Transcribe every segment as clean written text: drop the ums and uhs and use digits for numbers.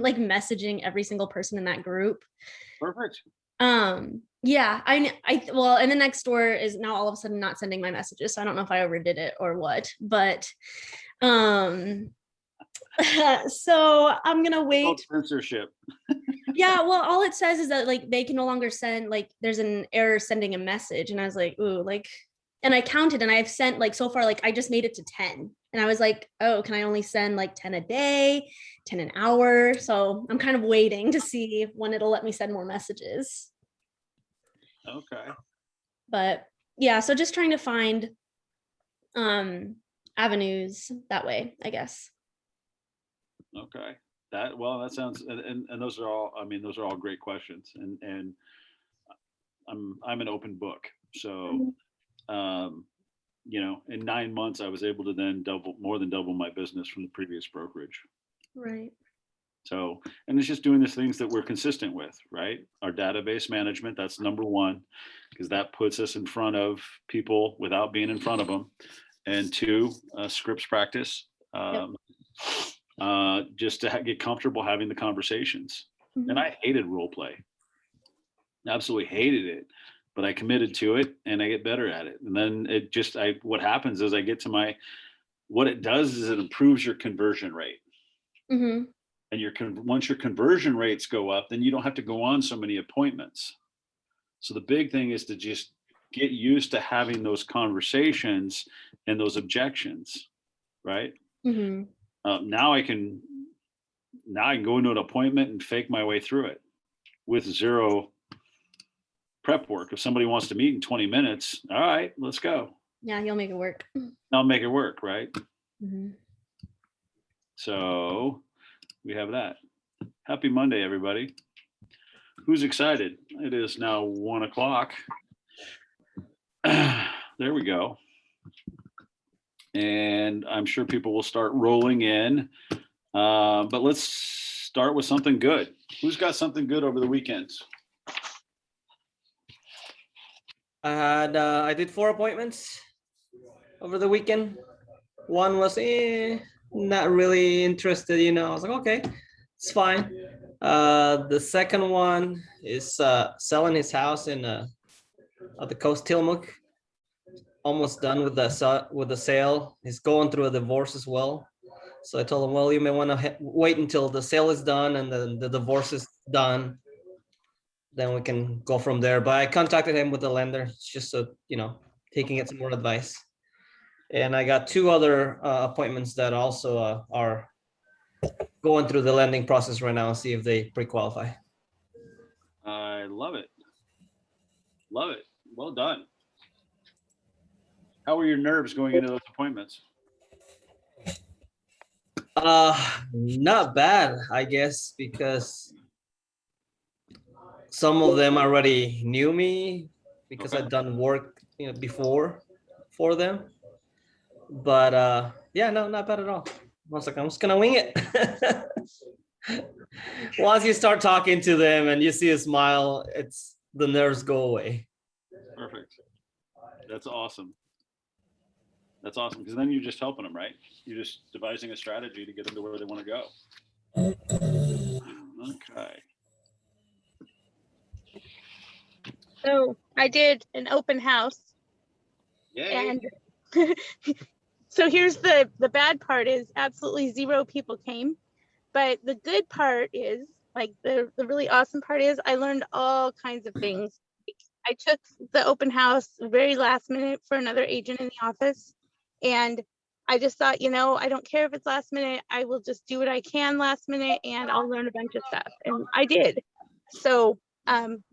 like messaging every single person in that group. Perfect. Yeah, well, and the next door is now all of a sudden not sending my messages. So I don't know if I overdid it or what, but so I'm gonna wait. Censorship. Yeah, well, all it says is that like they can no longer send, like there's an error sending a message, and I was like, ooh, like, and I counted, and I've sent like so far, like I just made it to 10, and I was like, oh, can I only send like 10 a day, 10 an hour? So I'm kind of waiting to see when it'll let me send more messages. Okay. But yeah, so just trying to find avenues that way, I guess. Okay. That sounds, and those are all, I mean, those are all great questions, and I'm an open book. So, you know, in 9 months, I was able to then more than double my business from the previous brokerage. Right. So, and it's just doing the things that we're consistent with, right? Our database management, that's number one, because that puts us in front of people without being in front of them. And two, scripts practice, just to get comfortable having the conversations. And I hated role play, absolutely hated it, but I committed to it and I get better at it. And then it just, what happens is I get to what it does is it improves your conversion rate. And once your conversion rates go up, then you don't have to go on so many appointments. So the big thing is to just get used to having those conversations and those objections, right? Now I can go into an appointment and fake my way through it with zero prep work. If somebody wants to meet in 20 minutes, all right, let's go. Yeah, you'll make it work. I'll make it work, right? So we have that. Happy Monday, everybody. Who's excited? It is now 1 o'clock. There we go. And I'm sure people will start rolling in. But let's start with something good. Who's got something good over the weekends? I did 4 appointments over the weekend. One was not really interested, you know. I was like, okay, it's fine. The second one is selling his house in at the coast Tillamook. Almost done with the sale. He's going through a divorce as well. So I told him, well, you may want to wait until the sale is done and then the divorce is done. Then we can go from there. But I contacted him with the lender, just so, you know, taking it some more advice. And I got 2 other appointments that also are going through the lending process right now and see if they pre-qualify. I love it. Love it. Well done. How were your nerves going into those appointments? Not bad, I guess, because some of them already knew me because I'd done work, you know, before for them. But yeah, no, not bad at all. I was like, I'm just gonna wing it. Once you start talking to them and you see a smile, the nerves go away. Perfect. That's awesome. That's awesome, because then you're just helping them, right? You're just devising a strategy to get them to where they want to go. Okay. So I did an open house. Yay. And so here's the bad part is absolutely 0 people came. But the good part is, like the really awesome part is I learned all kinds of things. I took the open house very last minute for another agent in the office. And I just thought, you know, I don't care if it's last minute. I will just do what I can last minute and I'll learn a bunch of stuff. And I did. So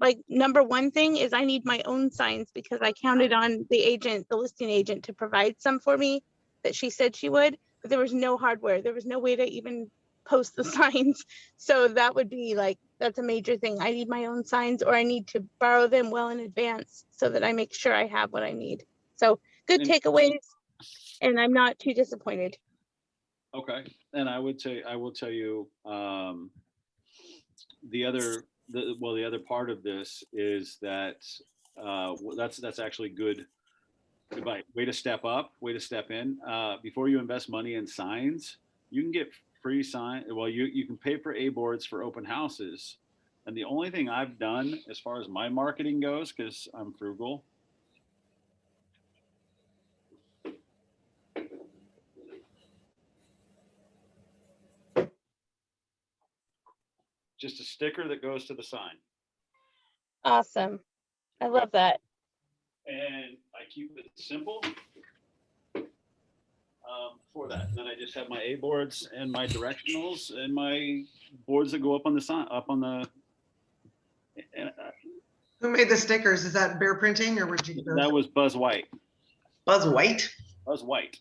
like number one thing is I need my own signs because I counted on the listing agent to provide some for me that she said she would, but there was no hardware. There was no way to even post the signs. So that would be like, that's a major thing. I need my own signs or I need to borrow them well in advance so that I make sure I have what I need. So good takeaways. And I'm not too disappointed. Okay. And I will tell you, the other part of this is that that's actually good advice. Way to step up, way to step in. Before you invest money in signs, you can get free sign. Well, you can pay for A boards for open houses. And the only thing I've done as far as my marketing goes, because I'm frugal, just a sticker that goes to the sign. Awesome. I love that. And I keep it simple for that. And then I just have my A boards and my directionals and my boards that go up on the sign, up on the. And, Who made the stickers? Is that Bear Printing or would you get that those? was Buzz White. Buzz White? Buzz White.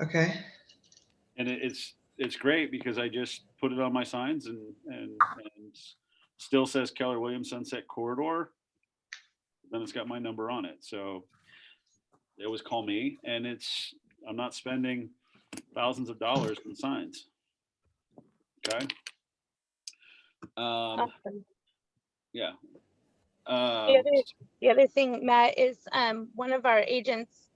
Okay. And it's great because I just put it on my signs and still says Keller Williams Sunset Corridor. Then it's got my number on it. So they always call me, and I'm not spending thousands of dollars on signs. Okay. Awesome. Yeah. The other thing, Matt, is one of our agents,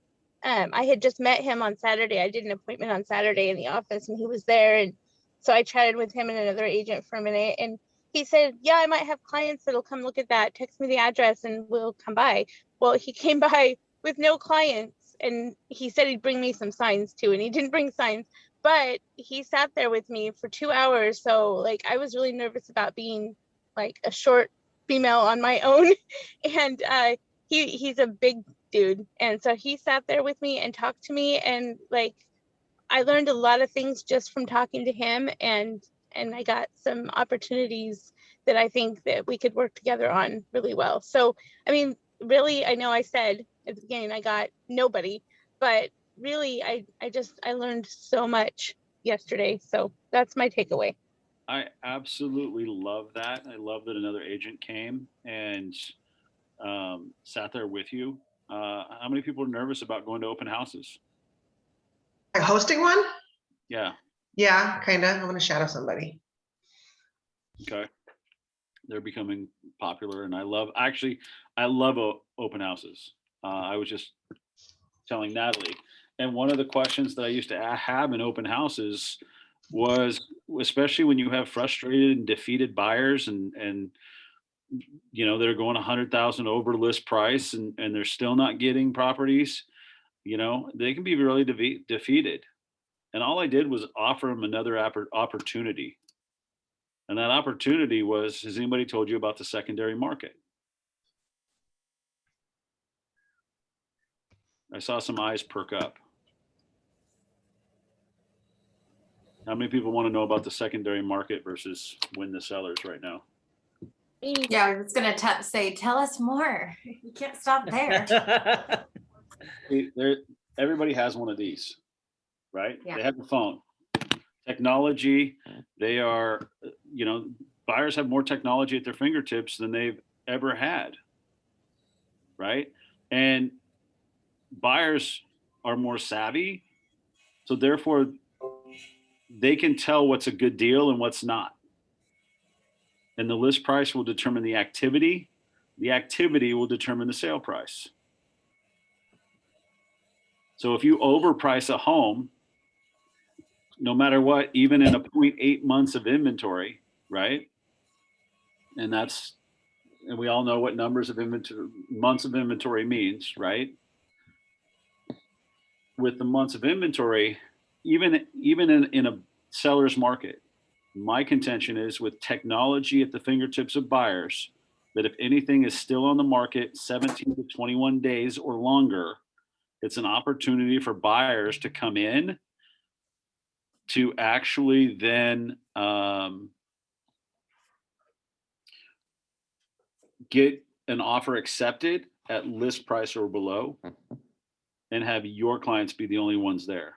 I had just met him on Saturday. I did an appointment on Saturday in the office and he was there. And so I chatted with him and another agent for a minute. And he said, yeah, I might have clients that'll come look at that. Text me the address and we'll come by. Well, he came by with no clients and he said he'd bring me some signs too. And he didn't bring signs, but he sat there with me for 2 hours. So like, I was really nervous about being like a short female on my own. And he's a big dude. And so he sat there with me and talked to me. And like, I learned a lot of things just from talking to him. And I got some opportunities that I think that we could work together on really well. So, I mean, really, I know I said at the beginning, I got nobody, but really, I learned so much yesterday. So that's my takeaway. I absolutely love that. I love that another agent came and sat there with you. How many people are nervous about going to open houses? Like hosting one? Yeah. Yeah, kind of. I want to shadow somebody. Okay. They're becoming popular, and I love open houses. I was just telling Natalie, and one of the questions that I used to have in open houses was, especially when you have frustrated and defeated buyers and you know, they're going 100,000 over list price and they're still not getting properties, you know, they can be really defeated. And all I did was offer them another opportunity. And that opportunity was, has anybody told you about the secondary market? I saw some eyes perk up. How many people want to know about the secondary market versus win the sellers right now? Yeah, I was gonna say, tell us more. You can't stop there. Everybody has one of these, right? Yeah. They have a phone. Technology, they are, you know, buyers have more technology at their fingertips than they've ever had, right? And buyers are more savvy, so therefore they can tell what's a good deal and what's not. And the list price will determine the activity. The activity will determine the sale price. So if you overprice a home, no matter what, even in a 0.8 months of inventory, right? And we all know what months of inventory means, right? With the months of inventory, even in a seller's market, my contention is with technology at the fingertips of buyers, that if anything is still on the market 17 to 21 days or longer, it's an opportunity for buyers to come in to actually then get an offer accepted at list price or below and have your clients be the only ones there.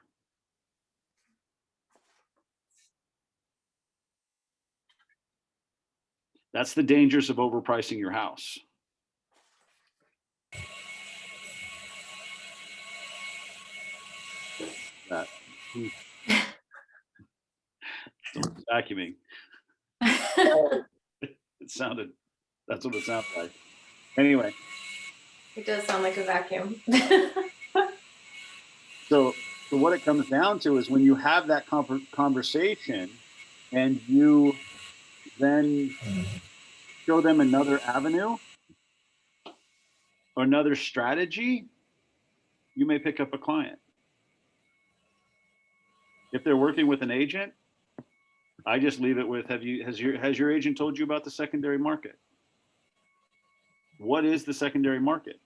That's the dangers of overpricing your house. That vacuuming. That's what it sounded like. Anyway. It does sound like a vacuum. So So what it comes down to is when you have that conversation and you then show them another avenue or another strategy, you may pick up a client. If they're working with an agent, I just leave it with, has your agent told you about the secondary market? What is the secondary market?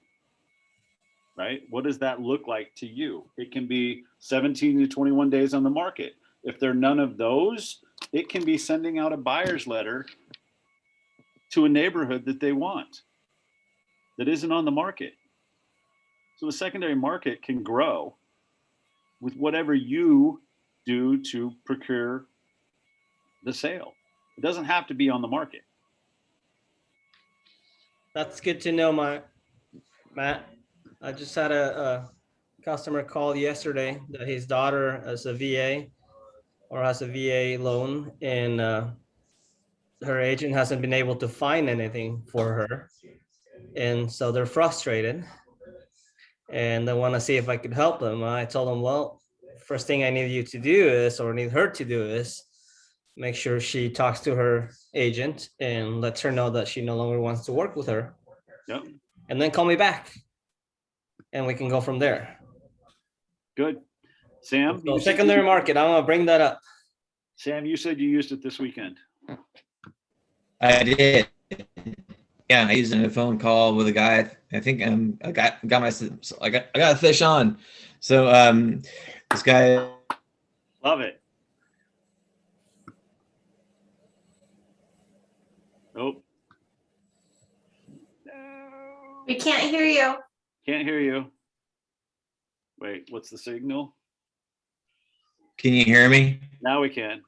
Right? What does that look like to you? It can be 17 to 21 days on the market. If they're none of those, it can be sending out a buyer's letter to a neighborhood that they want that isn't on the market. So the secondary market can grow with whatever you do to procure the sale. It doesn't have to be on the market. That's good to know, Matt. I just had a customer call yesterday that his daughter has a VA or has a VA loan, and her agent hasn't been able to find anything for her. And so they're frustrated and they want to see if I could help them. I told them, well, first thing I need you to do is, or need her to do is, make sure she talks to her agent and lets her know that she no longer wants to work with her. Yep. And then call me back and we can go from there. Good. Sam? So secondary market, I'm gonna bring that up. Sam, you said you used it this weekend. I did. Yeah, I used it in a phone call with a guy. I think I got a fish on. So this guy. Love it. Nope. We can't hear you. Can't hear you. Wait, what's the signal? Can you hear me? Now we can.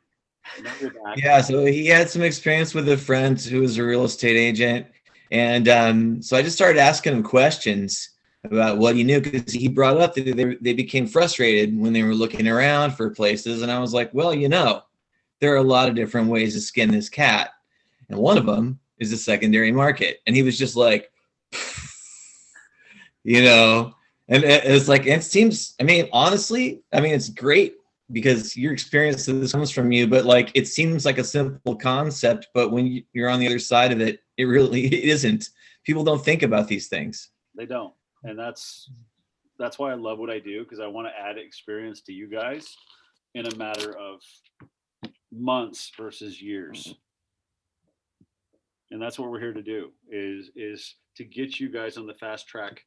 Now you're back. Yeah, so he had some experience with a friend who was a real estate agent. And so I just started asking him questions about what he knew, because he brought up that they became frustrated when they were looking around for places. And I was like, well, there are a lot of different ways to skin this cat. And one of them is the secondary market. And he was just like, and it's like, it seems, honestly, it's great because your experience of this comes from you, but like, it seems like a simple concept, but when you're on the other side of it, it isn't. People don't think about these things. They don't. And that's why I love what I do, because I want to add experience to you guys in a matter of months versus years. And that's what we're here to do, is to get you guys on the fast track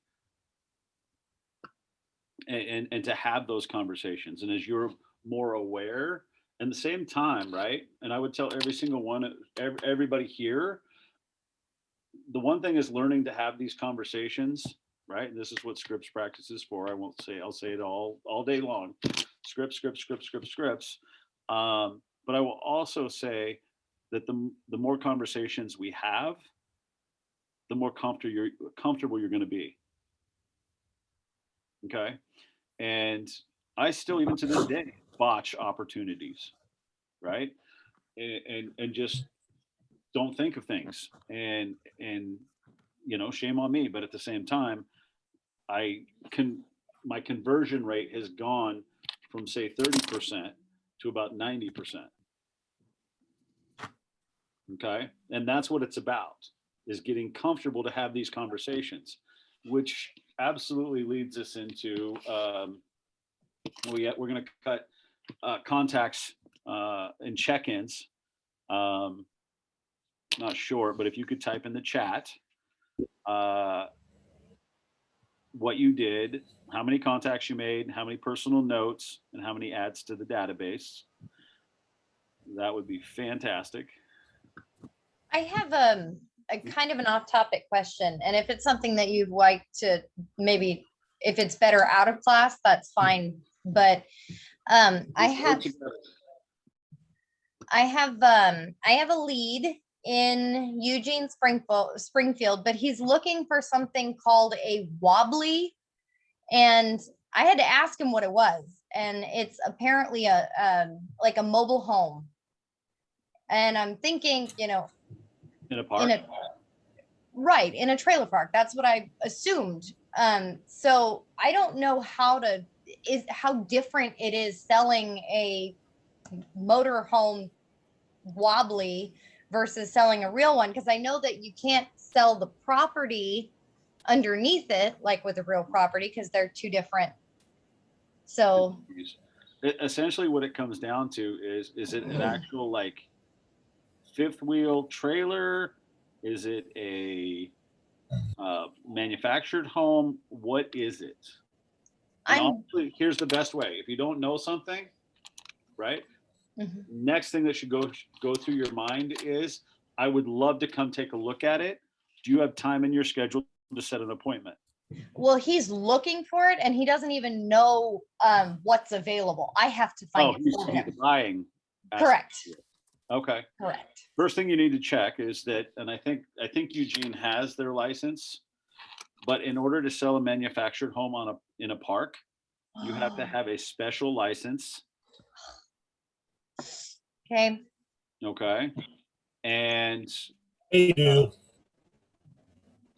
and to have those conversations. And as you're more aware, and the same time, right? And I would tell every single one, everybody here, the one thing is learning to have these conversations, right? And this is what Scripps practice is for. I'll say it all day long. Scripts. But I will also say that the more conversations we have, the more comfortable you're going to be. Okay. And I still, even to this day, botch opportunities, right? And just don't think of things, and shame on me. But at the same time, my conversion rate has gone from, say, 30% to about 90%. Okay. And that's what it's about, is getting comfortable to have these conversations, which absolutely leads us into, we're going to cut contacts and check-ins. Not sure, but if you could type in the chat what you did, how many contacts you made, how many personal notes, and how many adds to the database, that would be fantastic. I have a kind of an off-topic question, and if it's something that you'd like to, maybe if it's better out of class, that's fine. But I have a lead in Eugene Springfield, but he's looking for something called a wobbly, and I had to ask him what it was, and it's apparently like a mobile home. And I'm thinking, in a park, in a trailer park. That's what I assumed. So I don't know how to. is how different it is selling a motorhome wobbly versus selling a real one, because I know that you can't sell the property underneath it like with a real property because they're two different. So Essentially what it comes down to is it an actual like fifth wheel trailer? Is it a manufactured home? What is it? And honestly, here's the best way. If you don't know something, right? Next thing that should go through your mind is, I would love to come take a look at it. Do you have time in your schedule to set an appointment? well, he's looking for it and he doesn't even know what's available. I have to find it for him. He's buying. Correct. Okay. Correct. First thing you need to check is that, and I think Eugene has their license, but in order to sell a manufactured home in a park, you have to have a special license. Okay. Okay. And They do.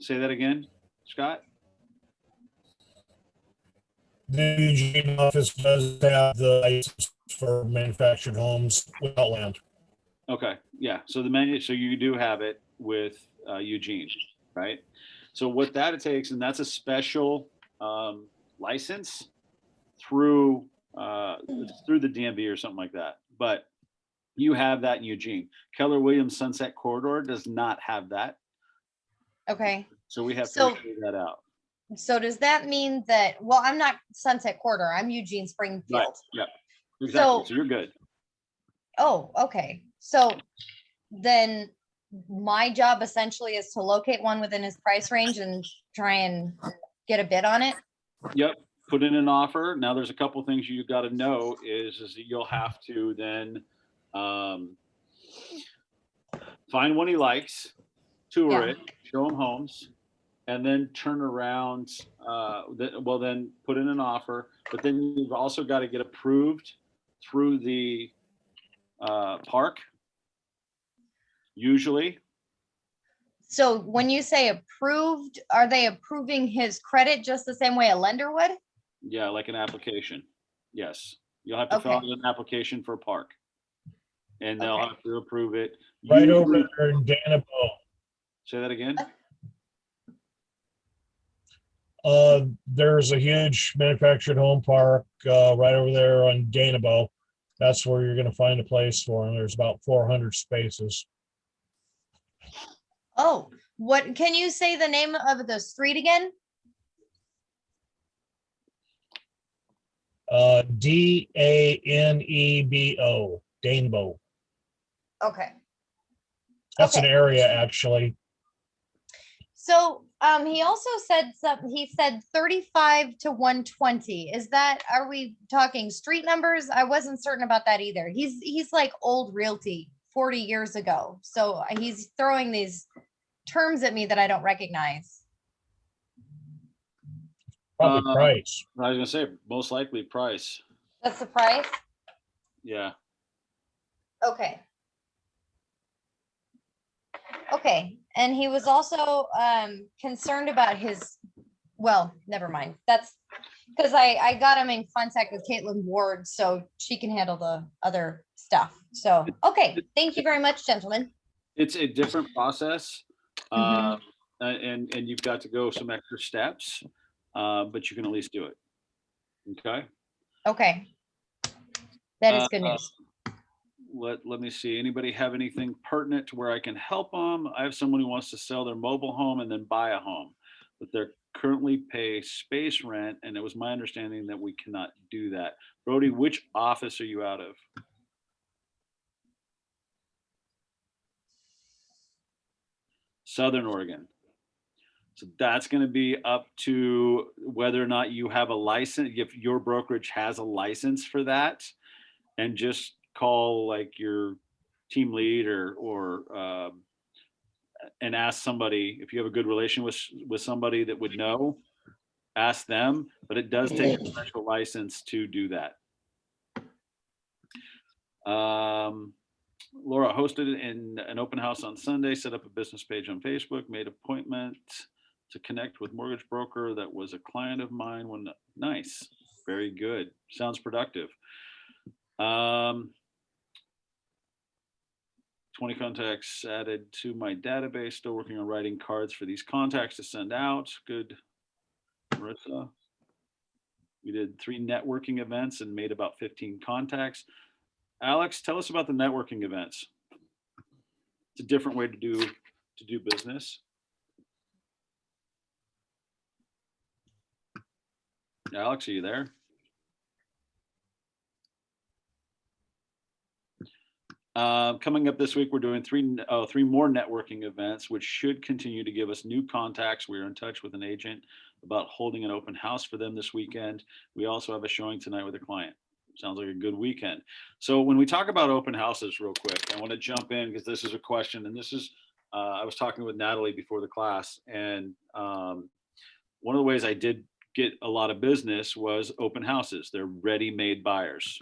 say that again, Scott? The Eugene office does have the license for manufactured homes without land. Okay. Yeah. So so you do have it with Eugene, right? So what that takes, and that's a special license through the DMV or something like that. But you have that in Eugene. Keller Williams Sunset Corridor does not have that. Okay. So we have So- to figure that out. So does that mean that, well, I'm not Sunset Corridor, I'm Eugene Springfield. Right. Yeah. Exactly. So you're good. Oh, okay. So then my job essentially is to locate one within his price range and try and get a bid on it. Yep. Put in an offer. Now there's a couple things you got to know is that you'll have to then find one he likes, tour Yeah. it, show him homes, and then turn around. Then put in an offer. But then you've also got to get approved through the park. Usually. So when you say approved, are they approving his credit just the same way a lender would? Yeah, like an application. Yes. You'll have to fill out an application for a park. And they'll have to approve it. Right over there in Danabo. Say that again? There's a huge manufactured home park right over there on Danabo. That's where you're going to find a place for them. There's about 400 spaces. Oh, what, can you say the name of the street again? Danebo, Danebo. Okay. That's an Okay. area actually. So he also said something, he said 35 to 120. Is that, are we talking street numbers? I wasn't certain about that either. He's like old realty 40 years ago. So he's throwing these terms at me that I don't recognize. Probably price. I was gonna say most likely price. That's the price? Yeah. Okay. Okay, and he was also concerned about his, well, never mind. That's because I got him in contact with Caitlin Ward, so she can handle the other stuff. So, okay, thank you very much, gentlemen. It's a different process. And you've got to go some extra steps, but you can at least do it. Okay. Okay. That is good news. Let me see. Anybody have anything pertinent to where I can help them? I have someone who wants to sell their mobile home and then buy a home, but they're currently pay space rent. And it was my understanding that we cannot do that. Brody, which office are you out of? Southern Oregon. So that's going to be up to whether or not you have a license, if your brokerage has a license for that, and just call like your team lead or and ask somebody if you have a good relation with somebody that would know, ask them, but it does take a special license to do that. Laura hosted in an open house on Sunday, set up a business page on Facebook, made appointment to connect with mortgage broker that was a client of mine. Nice, Very good. Sounds productive. 20 contacts added to my database. Still working on writing cards for these contacts to send out. Good, Marissa. We did 3 networking events and made about 15 contacts. Alex, tell us about the networking events. It's a different way to do business. Alex, are you there? Coming up this week, we're doing three more networking events, which should continue to give us new contacts. We're in touch with an agent about holding an open house for them this weekend. We also have a showing tonight with a client. Sounds like a good weekend. So when we talk about open houses real quick, I want to jump in because this is a question, and this is, I was talking with Natalie before the class, and one of the ways I did get a lot of business was open houses. They're ready-made buyers.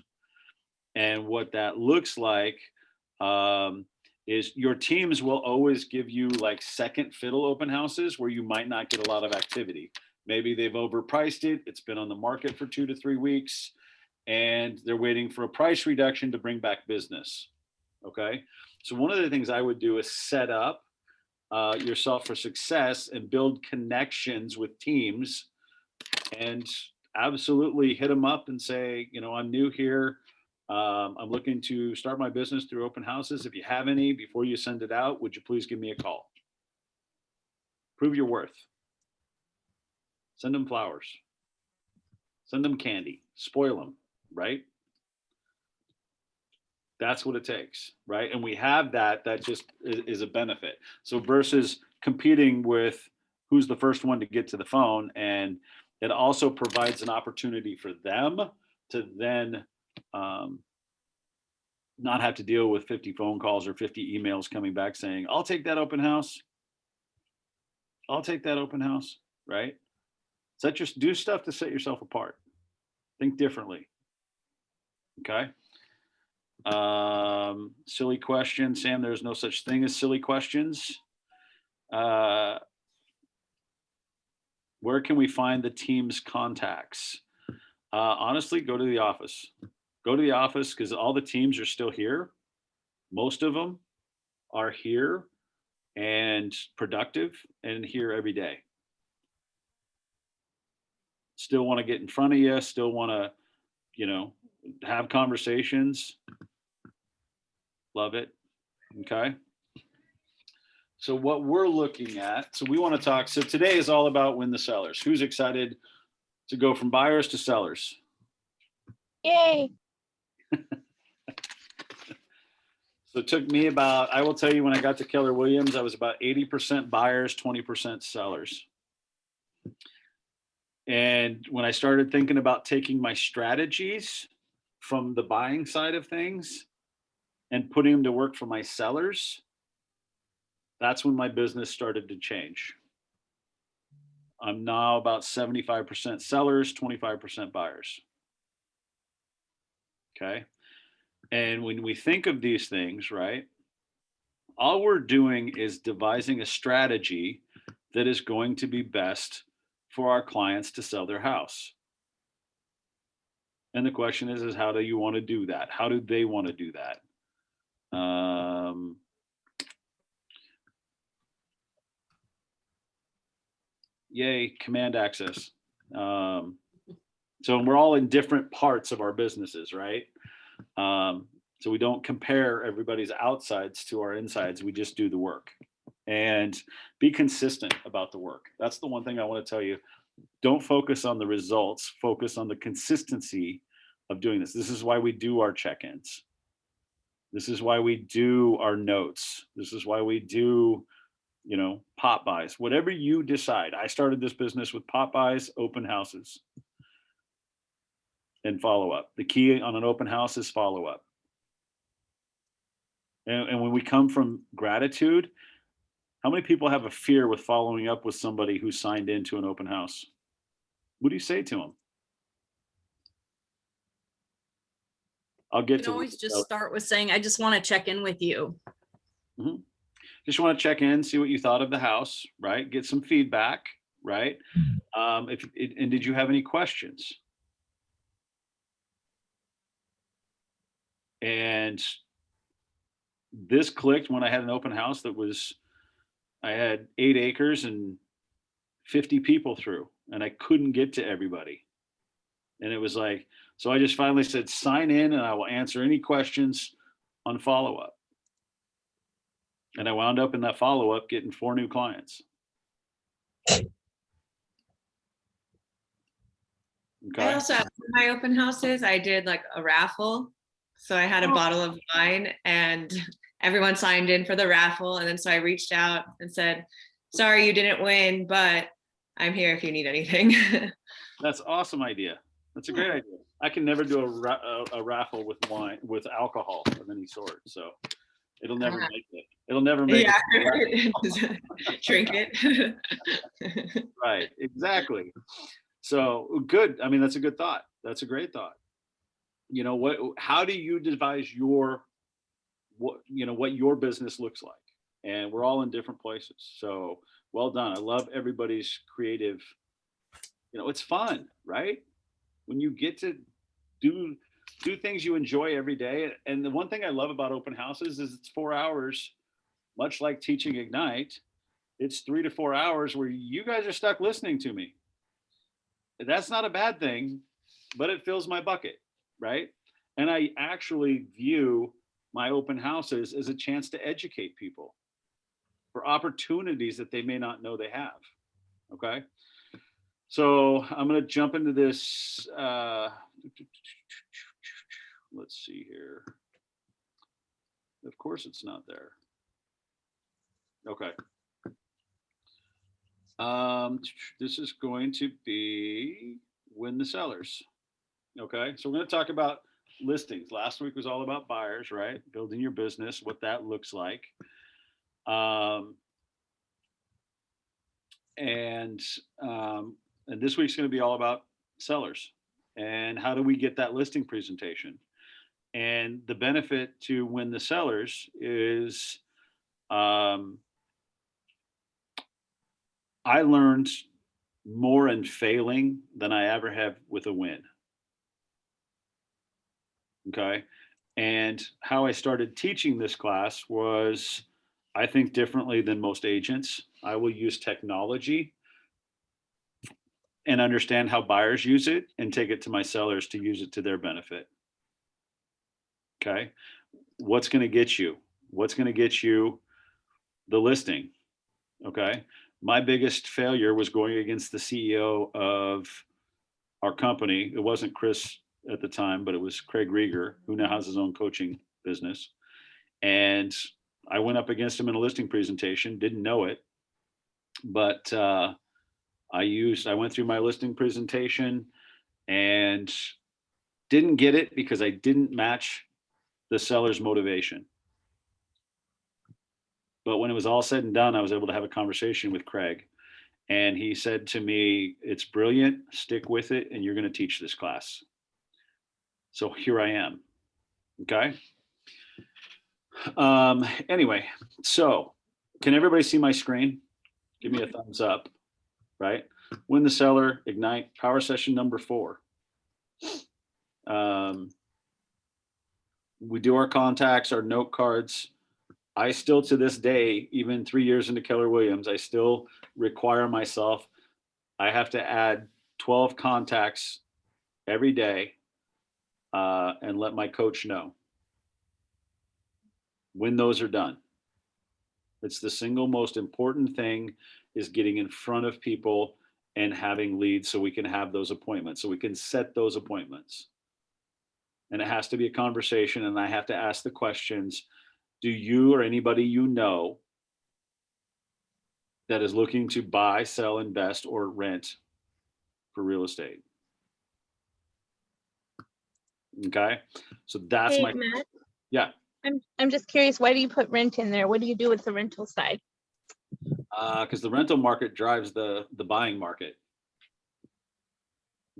And what that looks like is your teams will always give you like second fiddle open houses where you might not get a lot of activity. Maybe they've overpriced it. It's been on the market for 2 to 3 weeks and they're waiting for a price reduction to bring back business. Okay. So one of the things I would do is set up yourself for success and build connections with teams and absolutely hit them up and say, you know, I'm new here. I'm looking to start my business through open houses. If you have any, before you send it out, would you please give me a call? Prove your worth. Send them flowers. Send them candy. Spoil them, right? That's what it takes, right? And we have that just is a benefit. So versus competing with who's the first one to get to the phone, and it also provides an opportunity for them to then not have to deal with 50 phone calls or 50 emails coming back saying, I'll take that open house. I'll take that open house, right? So just do stuff to set yourself apart. Think differently. Okay. Silly question, Sam, there's no such thing as silly questions. Where can we find the team's contacts? Honestly, go to the office. Go to the office because all the teams are still here. Most of them are here and productive and here every day. Still want to get in front of you, still want to, you know, have conversations. Love it. Okay. So what we're looking at, so we want to talk, so today is all about win the sellers. Who's excited to go from buyers to sellers? Yay. So it took me about, I will tell you, when I got to Keller Williams, I was about 80% buyers, 20% sellers. And when I started thinking about taking my strategies from the buying side of things and putting them to work for my sellers, that's when my business started to change. I'm now about 75% sellers, 25% buyers. Okay. And when we think of these things, right, all we're doing is devising a strategy that is going to be best for our clients to sell their house. And the question is how do you want to do that? How do they want to do that? Yay, command access. So we're all in different parts of our businesses, right? So we don't compare everybody's outsides to our insides. We just do the work and be consistent about the work. That's the one thing I want to tell you. Don't focus on the results, focus on the consistency of doing this. This is why we do our check-ins. This is why we do our notes. This is why we do, you know, pop buys, whatever you decide. I started this business with pop buys, open houses, and follow up. The key on an open house is follow up. And when we come from gratitude, how many people have a fear with following up with somebody who signed into an open house? What do you say to them? I'll get You to can always just start with saying, I just want to check in with you. Mm-hmm. Just want to check in, see what you thought of the house, right? Get some feedback, right? And did you have any questions? And this clicked when I had an open house I had 8 acres and 50 people through, and I couldn't get to everybody. And it was like, so I just finally said, sign in and I will answer any questions on follow-up. And I wound up in that follow-up getting 4 new clients. I Okay. also, at my open houses, I did like a raffle. So I had a bottle of wine and everyone signed in for the raffle. And then so I reached out and said, sorry, you didn't win, but I'm here if you need anything. That's an awesome idea. That's a great idea. I can never do a raffle with wine, with alcohol of any sort. So it'll never make it. It'll never make it. Drink it. Right, exactly. So good. I mean, that's a good thought. That's a great thought. You know, how do you devise what your business looks like? And we're all in different places. So well done. I love everybody's creative. You know, it's fun, right? When you get to do things you enjoy every day. And the one thing I love about open houses is it's 4 hours, much like teaching Ignite. It's 3 to 4 hours where you guys are stuck listening to me. That's not a bad thing, but it fills my bucket, right? And I actually view my open houses as a chance to educate people for opportunities that they may not know they have. Okay. So I'm going to jump into this. Let's see here. Of course it's not there. Okay. This is going to be Win the Sellers. Okay. So we're going to talk about listings. Last week was all about buyers, right? Building your business, what that looks like. And this week's going to be all about sellers and how do we get that listing presentation. And the benefit to Win the Sellers is I learned more in failing than I ever have with a win. Okay. And how I started teaching this class was, I think differently than most agents. I will use technology and understand how buyers use it and take it to my sellers to use it to their benefit. Okay. What's going to get you? What's going to get you the listing? Okay. My biggest failure was going against the CEO of our company. It wasn't Chris at the time, but it was Craig Rieger, who now has his own coaching business. And I went up against him in a listing presentation, didn't know it, but I went through my listing presentation and didn't get it because I didn't match the seller's motivation. But when it was all said and done, I was able to have a conversation with Craig. And he said to me, it's brilliant, stick with it, and you're going to teach this class. So here I am. Okay. Anyway, so can everybody see my screen? Give me a thumbs up, right? Win the Seller, Ignite, power session number 4. We do our contacts, our note cards. I still, to this day, even 3 years into Keller Williams, I still require myself, I have to add 12 contacts every day and let my coach know when those are done. It's the single most important thing, is getting in front of people and having leads so we can have those appointments, so we can set those appointments. And it has to be a conversation, and I have to ask the questions. Do you or anybody you know that is looking to buy, sell, invest, or rent for real estate? Okay, so that's Hey, Matt, yeah. I'm just curious, why do you put rent in there? What do you do with the rental side? Because the rental market drives the buying market.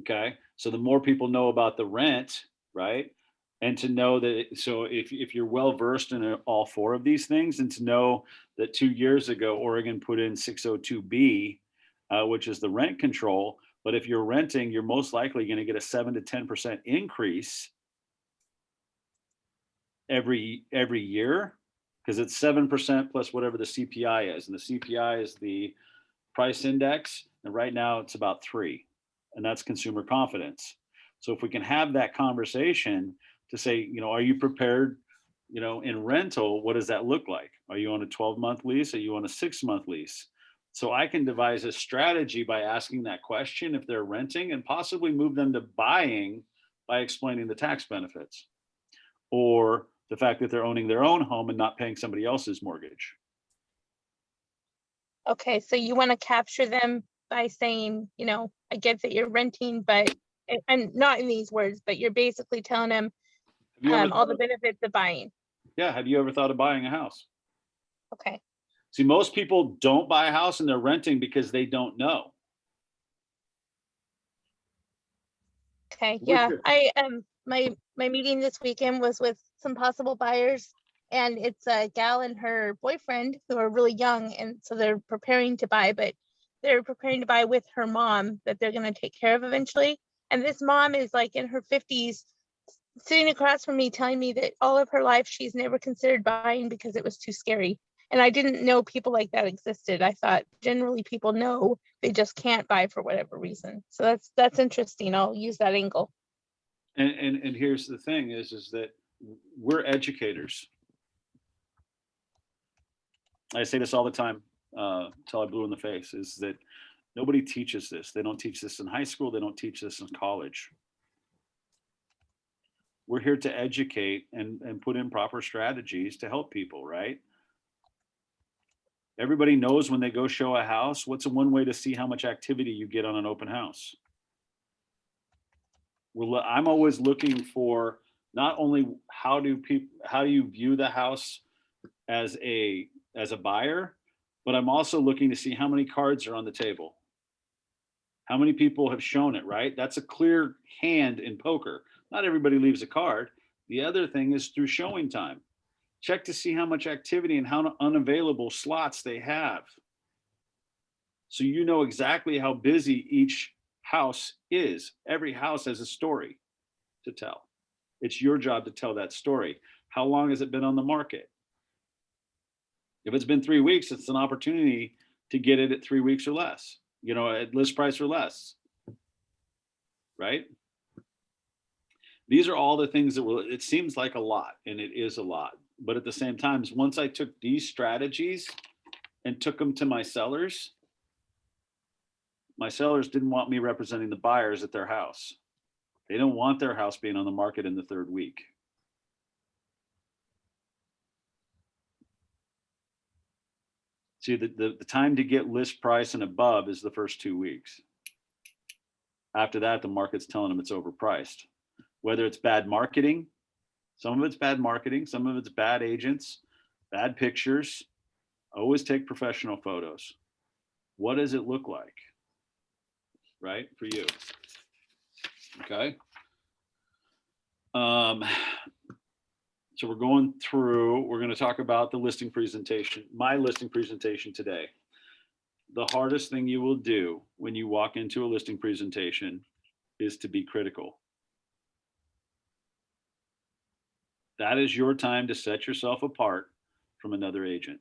Okay, so the more people know about the rent, right? And to know that, so if you're well versed in all 4 of these things, and to know that 2 years ago, Oregon put in 602B, which is the rent control. But if you're renting, you're most likely going to get a 7 to 10% increase every year, because it's 7% plus whatever the CPI is, and the CPI is the price index, and right now it's about 3, and that's consumer confidence. So if we can have that conversation to say, you know, are you prepared, you know, in rental, what does that look like? Are you on a 12-month lease? Are you on a 6-month lease? So I can devise a strategy by asking that question if they're renting, and possibly move them to buying by explaining the tax benefits, or the fact that they're owning their own home and not paying somebody else's mortgage. Okay, so you want to capture them by saying, you know, I get that you're renting, but, and not in these words, but you're basically telling them Have you ever all the thought- benefits of buying. yeah, have you ever thought of buying a house? Okay. See, most people don't buy a house and they're renting because they don't know. Okay, We're yeah, good. I my meeting this weekend was with some possible buyers, and it's a gal and her boyfriend who are really young, and so they're preparing to buy, but they're preparing to buy with her mom that they're going to take care of eventually. And this mom is like in her 50s, sitting across from me telling me that all of her life she's never considered buying because it was too scary. And I didn't know people like that existed. I thought generally people know, they just can't buy for whatever reason. So that's interesting. I'll use that angle. And here's the thing is that we're educators. I say this all the time, till I blue in the face, is that nobody teaches this. They don't teach this in high school. They don't teach this in college. We're here to educate and put in proper strategies to help people, right? Everybody knows when they go show a house, what's one way to see how much activity you get on an open house? I'm always looking for not only how do you view the house as a buyer, but I'm also looking to see how many cards are on the table. How many people have shown it, right? That's a clear hand in poker. Not everybody leaves a card. The other thing is through showing time. Check to see how much activity and how unavailable slots they have. So you know exactly how busy each house is. Every house has a story to tell. It's your job to tell that story. How long has it been on the market? If it's been 3 weeks, it's an opportunity to get it at 3 weeks or less, you know, at list price or less, right? These are all the things that it seems like a lot, and it is a lot. But at the same time, once I took these strategies and took them to my sellers didn't want me representing the buyers at their house. They don't want their house being on the market in the 3rd week. See, the time to get list price and above is the first 2 weeks. After that, the market's telling them it's overpriced. Whether it's bad marketing, some of it's bad marketing, some of it's bad agents, bad pictures. Always take professional photos. What does it look like? Right, for you. Okay. So we're going to talk about the listing presentation, my listing presentation today. The hardest thing you will do when you walk into a listing presentation is to be critical. That is your time to set yourself apart from another agent.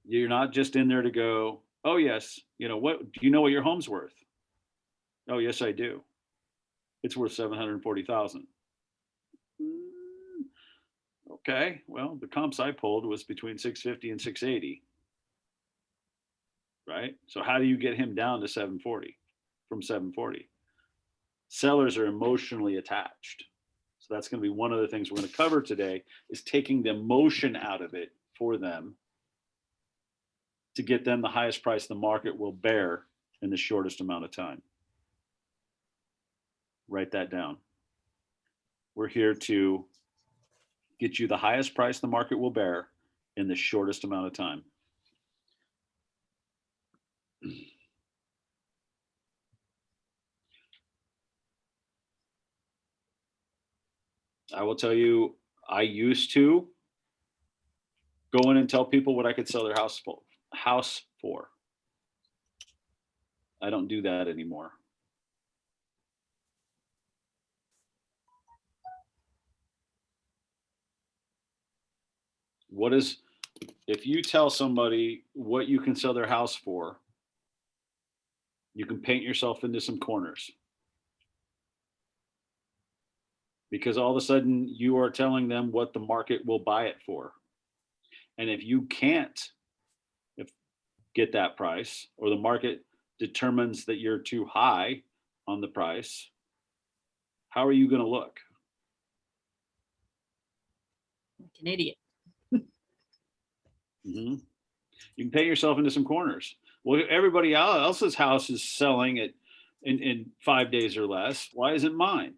You're not just in there to go, oh yes, you know what, do you know what your home's worth? Oh yes, I do. It's worth $740,000. Okay, well, the comps I pulled was between 650 and 680. Right? So how do you get him down to 740 from 740? Sellers are emotionally attached. So that's going to be one of the things we're going to cover today, is taking the emotion out of it for them to get them the highest price the market will bear in the shortest amount of time. Write that down. We're here to get you the highest price the market will bear in the shortest amount of time. I will tell you, I used to go in and tell people what I could sell their house for. I don't do that anymore. if you tell somebody what you can sell their house for, you can paint yourself into some corners. Because all of a sudden you are telling them what the market will buy it for. And if you can't get that price, or the market determines that you're too high on the price, how are you going to look? Like an idiot. Mm-hmm. You can paint yourself into some corners. Well, everybody else's house is selling it in 5 days or less. Why isn't mine?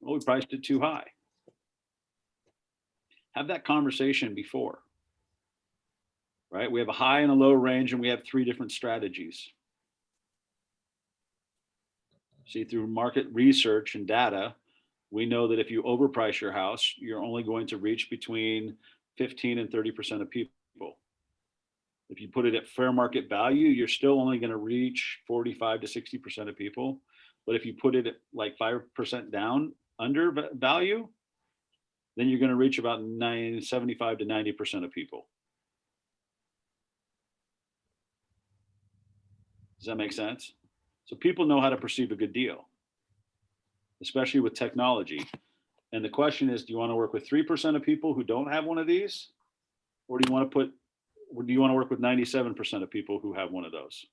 Well, we priced it too high. Have that conversation before, right? We have a high and a low range, and we have 3 different strategies. See, through market research and data, we know that if you overprice your house, you're only going to reach between 15 and 30% of people. If you put it at fair market value, you're still only going to reach 45 to 60% of people. But if you put it at like 5% down under value, then you're going to reach about 75 to 90% of people. Does that make sense? So people know how to perceive a good deal, especially with technology. And the question is, do you want to work with 3% of people who don't have one of these? Or do you want to work with 97% of people who have one of those?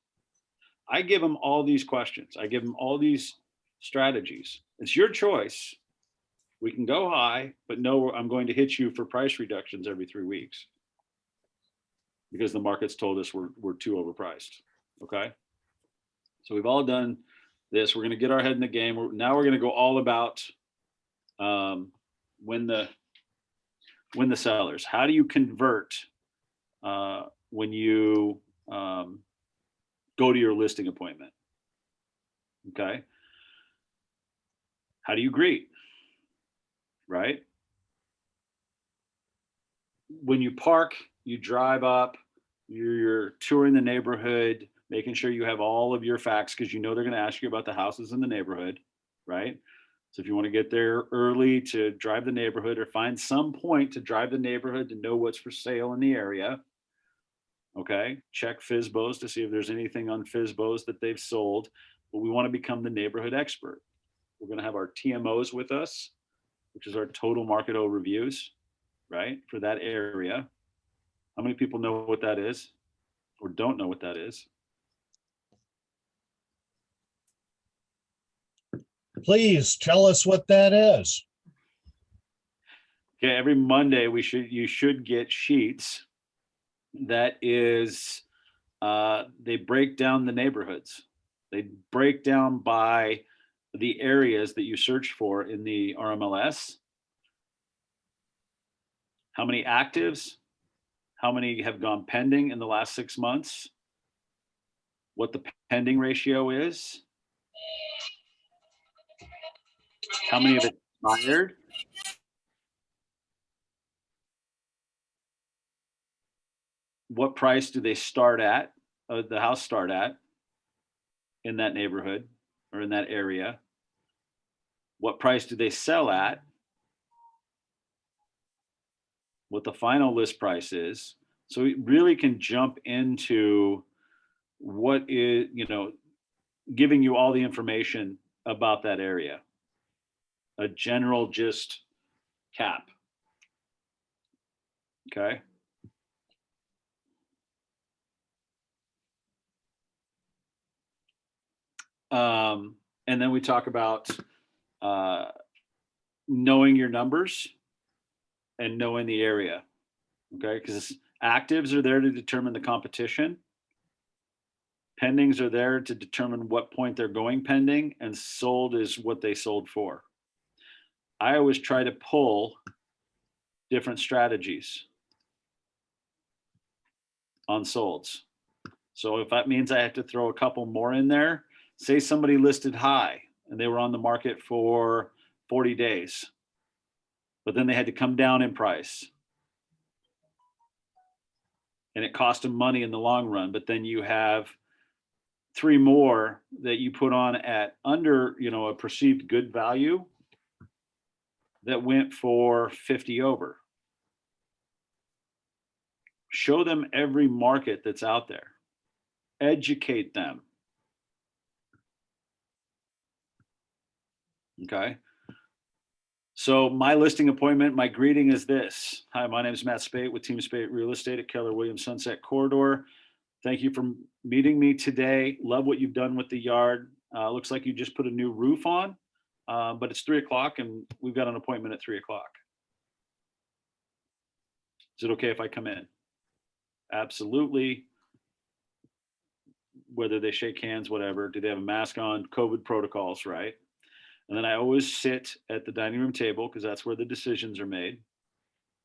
I give them all these questions. I give them all these strategies. It's your choice. We can go high, but no, I'm going to hit you for price reductions every 3 weeks because the market's told us we're too overpriced. Okay. So we've all done this. We're going to get our head in the game. Now we're going to go all about when the sellers. How do you convert when you go to your listing appointment? Okay. How do you greet? Right? When you park, you drive up, you're touring the neighborhood, making sure you have all of your facts because you know they're going to ask you about the houses in the neighborhood, right? So if you want to get there early to drive the neighborhood or find some point to drive the neighborhood to know what's for sale in the area, okay, check FSBOs to see if there's anything on FSBOs that they've sold, but we want to become the neighborhood expert. We're going to have our TMOs with us, which is our total market overviews, right, for that area. How many people know what that is or don't know what that is? Please tell us what that is. Okay, every Monday you should get sheets that is they break down the neighborhoods. They break down by the areas that you search for in the RMLS. How many actives? How many have gone pending in the last 6 months? What the pending ratio is? How many have expired? What price do they start at, the house start at in that neighborhood or in that area? What price do they sell at? What the final list price is. So it really can jump into what is, giving you all the information about that area. A general just cap. Okay. And then we talk about knowing your numbers and knowing the area. Okay, because actives are there to determine the competition. Pendings are there to determine what point they're going pending, and sold is what they sold for. I always try to pull different strategies on solds. So if that means I have to throw a couple more in there, say somebody listed high and they were on the market for 40 days, but then they had to come down in price. And it cost them money in the long run, but then you have 3 more that you put on at under, a perceived good value that went for 50 over. Show them every market that's out there. Educate them. Okay. So my listing appointment, my greeting is this. Hi, my name is Matt Spate with Team Spate Real Estate at Keller Williams Sunset Corridor. Thank you for meeting me today. Love what you've done with the yard. Looks like you just put a new roof on, but it's 3 o'clock and we've got an appointment at 3 o'clock. Is it okay if I come in? Absolutely. Whether they shake hands, whatever. Do they have a mask on? COVID protocols, right? And then I always sit at the dining room table because that's where the decisions are made,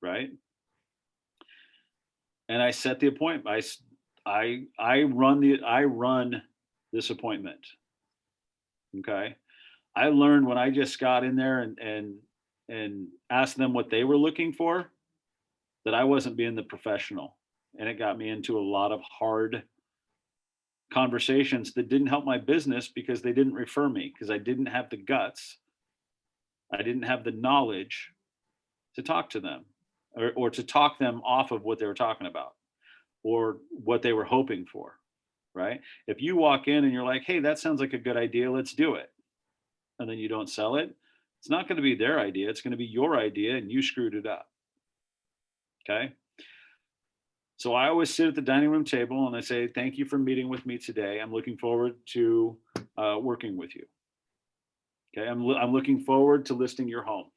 right? And I set the appointment. I run this appointment. Okay. I learned when I just got in there and asked them what they were looking for, that I wasn't being the professional. And it got me into a lot of hard conversations that didn't help my business because they didn't refer me, because I didn't have the guts. I didn't have the knowledge to talk to them or to talk them off of what they were talking about or what they were hoping for, right? If you walk in and you're like, hey, that sounds like a good idea, let's do it. And then you don't sell it, it's not going to be their idea. It's going to be your idea and you screwed it up. Okay. So I always sit at the dining room table and I say, thank you for meeting with me today. I'm looking forward to working with you. Okay, I'm looking forward to listing your home.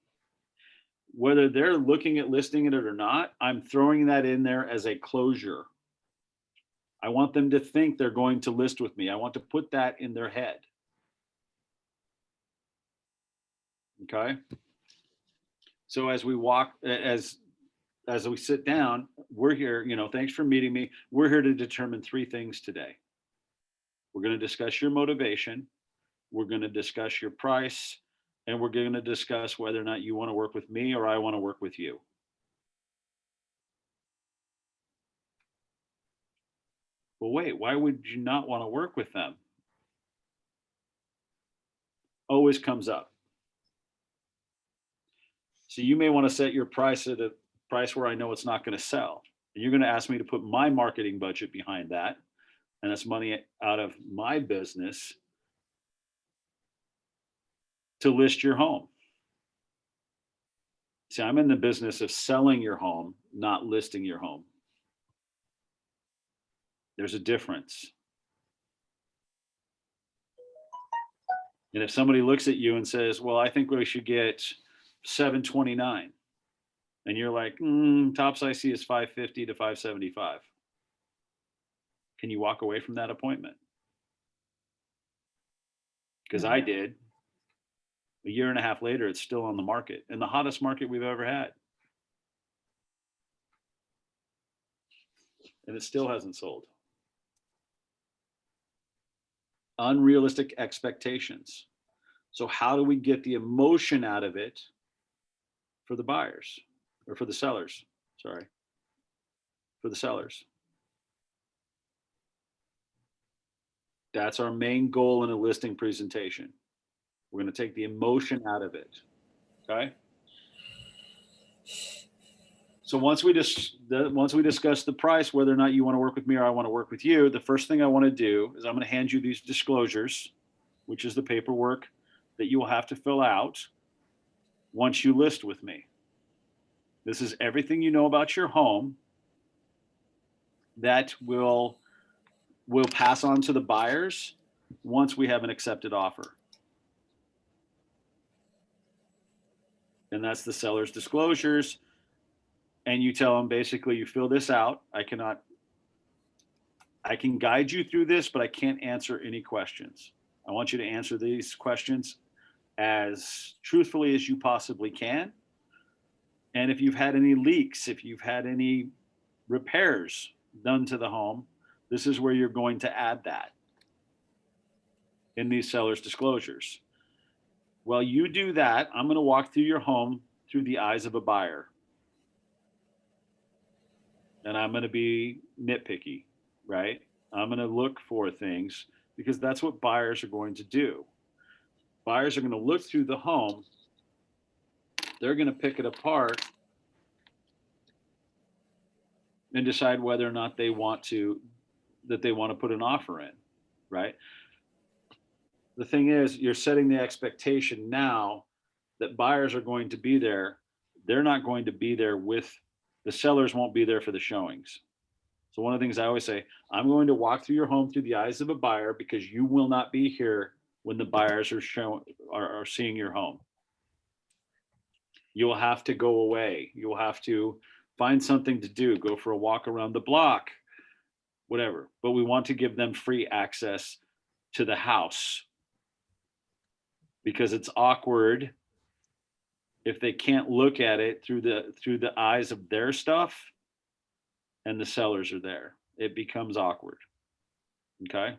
Whether they're looking at listing it or not, I'm throwing that in there as a closure. I want them to think they're going to list with me. I want to put that in their head. Okay. So as we walk, as we sit down, we're here, thanks for meeting me. We're here to determine 3 things today. We're going to discuss your motivation. We're going to discuss your price, and we're going to discuss whether or not you want to work with me or I want to work with you. Well, wait, why would you not want to work with them? Always comes up. So you may want to set your price at a price where I know it's not going to sell. And you're going to ask me to put my marketing budget behind that. And that's money out of my business to list your home. See, I'm in the business of selling your home, not listing your home. There's a difference. And if somebody looks at you and says, well, I think we should get 729, and you're like, tops I see is 550 to 575. Can you walk away from that appointment? Because I did. A year and a half later, it's still on the market, and the hottest market we've ever had. And it still hasn't sold. Unrealistic expectations. So how do we get the emotion out of it for the buyers or for the sellers? Sorry, for the sellers. That's our main goal in a listing presentation. We're going to take the emotion out of it. Okay. So once we discuss the price, whether or not you want to work with me or I want to work with you, the first thing I want to do is I'm going to hand you these disclosures, which is the paperwork that you will have to fill out once you list with me. This is everything you know about your home that will pass on to the buyers once we have an accepted offer. And that's the seller's disclosures. And you tell them basically, you fill this out. I can guide you through this, but I can't answer any questions. I want you to answer these questions as truthfully as you possibly can. And if you've had any leaks, if you've had any repairs done to the home, this is where you're going to add that in these seller's disclosures. While you do that, I'm going to walk through your home through the eyes of a buyer. And I'm going to be nitpicky, right? I'm going to look for things because that's what buyers are going to do. Buyers are going to look through the home. They're going to pick it apart. and decide whether or not they want to put an offer in, right? The thing is, you're setting the expectation now that buyers are going to be there. They're not going to be there with the sellers, won't be there for the showings. So one of the things I always say, I'm going to walk through your home through the eyes of a buyer because you will not be here when the buyers are seeing your home. You'll have to go away. You'll have to find something to do, go for a walk around the block, whatever. But we want to give them free access to the house because it's awkward if they can't look at it through the eyes of their stuff and the sellers are there. It becomes awkward. Okay.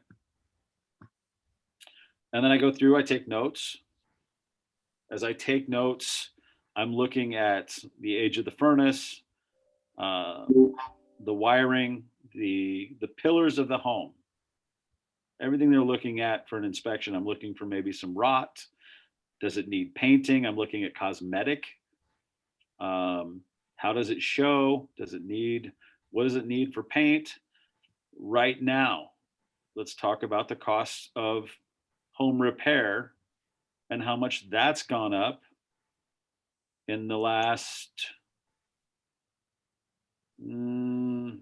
And then I go through, I take notes. As I take notes, I'm looking at the age of the furnace, the wiring, the pillars of the home. Everything they're looking at for an inspection, I'm looking for maybe some rot. Does it need painting? I'm looking at cosmetic. How does it show? What does it need for paint? Right now, let's talk about the costs of home repair and how much that's gone up in the last, 2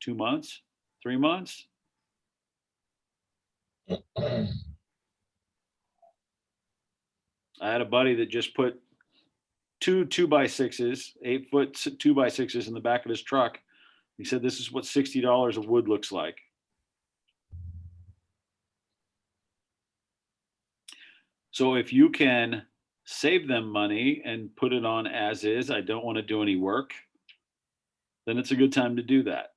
months, 3 months? I had a buddy that just put two 2x6s, 8-foot 2x6s in the back of his truck. He said, this is what $60 of wood looks like. So if you can save them money and put it on as is, I don't want to do any work, then it's a good time to do that.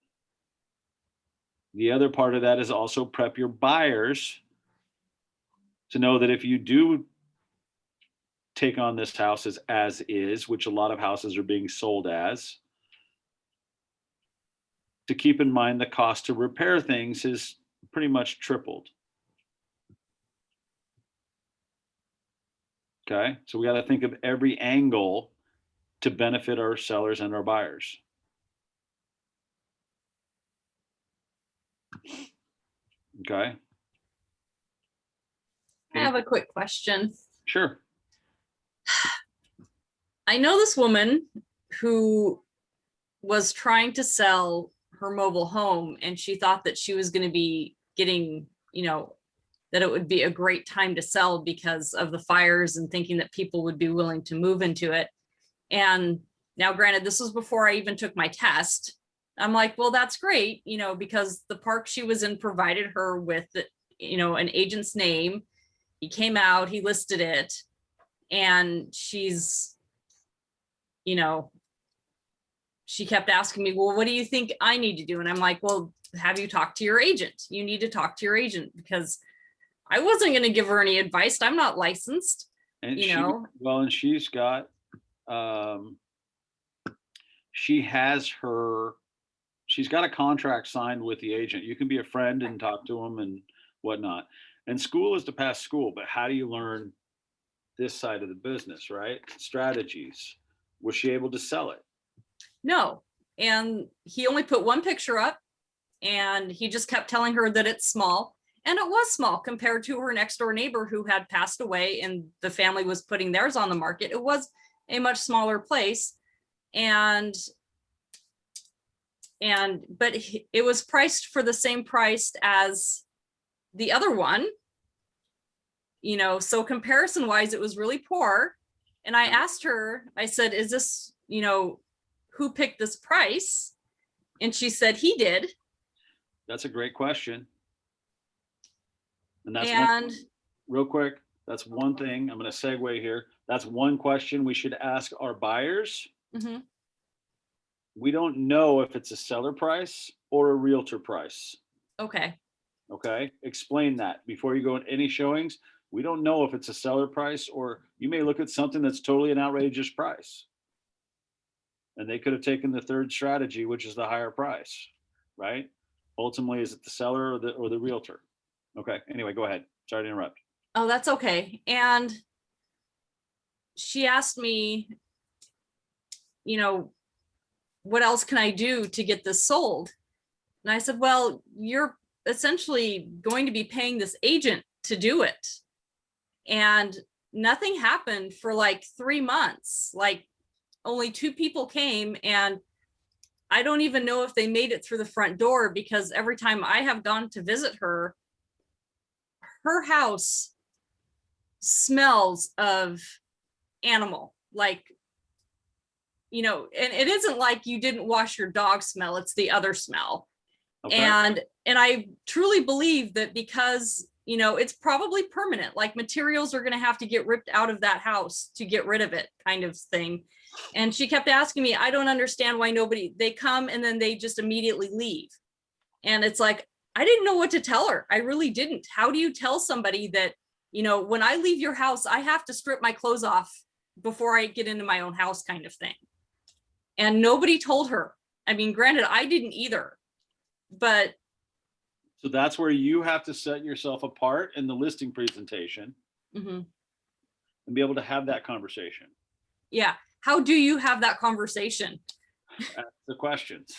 The other part of that is also prep your buyers to know that if you do take on this house as is, which a lot of houses are being sold as, to keep in mind the cost to repair things is pretty much tripled. Okay, so we got to think of every angle to benefit our sellers and our buyers. Okay. I have a quick question. Sure. I know this woman who was trying to sell her mobile home and she thought that she was going to be getting, that it would be a great time to sell because of the fires and thinking that people would be willing to move into it. And now, granted, this was before I even took my test. I'm like, well, that's great, because the park she was in provided her with, an agent's name. He came out, he listed it, and she's, she kept asking me, well, what do you think I need to do? And I'm like, well, have you talked to your agent? You need to talk to your agent because I wasn't going to give her any advice. I'm not licensed, and and she's got, she's got a contract signed with the agent. You can be a friend and talk to them and whatnot. And school is to pass school, but how do you learn this side of the business, right? Strategies. Was she able to sell it? No. And he only put one picture up and he just kept telling her that it's small. And it was small compared to her next door neighbor who had passed away and the family was putting theirs on the market. It was a much smaller place. But it was priced for the same price as the other one, so comparison wise, it was really poor. And I asked her, I said, is this, who picked this price? And she said, he did. That's a great question. And that's real quick. That's one thing. I'm going to segue here. That's one question we should ask our buyers. Mm-hmm. We don't know if it's a seller price or a realtor price. Okay. Okay. Explain that before you go in any showings. We don't know if it's a seller price, or you may look at something that's totally an outrageous price. And they could have taken the third strategy, which is the higher price, right? Ultimately, is it the seller or the realtor? Okay. Anyway, go ahead. Sorry to interrupt. Oh, that's okay. And she asked me, what else can I do to get this sold? And I said, well, you're essentially going to be paying this agent to do it. And nothing happened for like 3 months. Like only 2 people came, and I don't even know if they made it through the front door, because every time I have gone to visit her, her house smells of animal, like, you know, and it isn't like you didn't wash your dog smell, it's the other smell. Okay. And I truly believe that, because, you know, it's probably permanent, like materials are going to have to get ripped out of that house to get rid of it, kind of thing. And she kept asking me, I don't understand why they come and then they just immediately leave. And it's like, I didn't know what to tell her. I really didn't. How do you tell somebody that, you know, when I leave your house, I have to strip my clothes off before I get into my own house, kind of thing? And nobody told her. I mean, granted, I didn't either, but. So that's where you have to set yourself apart in the listing presentation and be able to have that conversation. Yeah. How do you have that conversation? Ask the questions.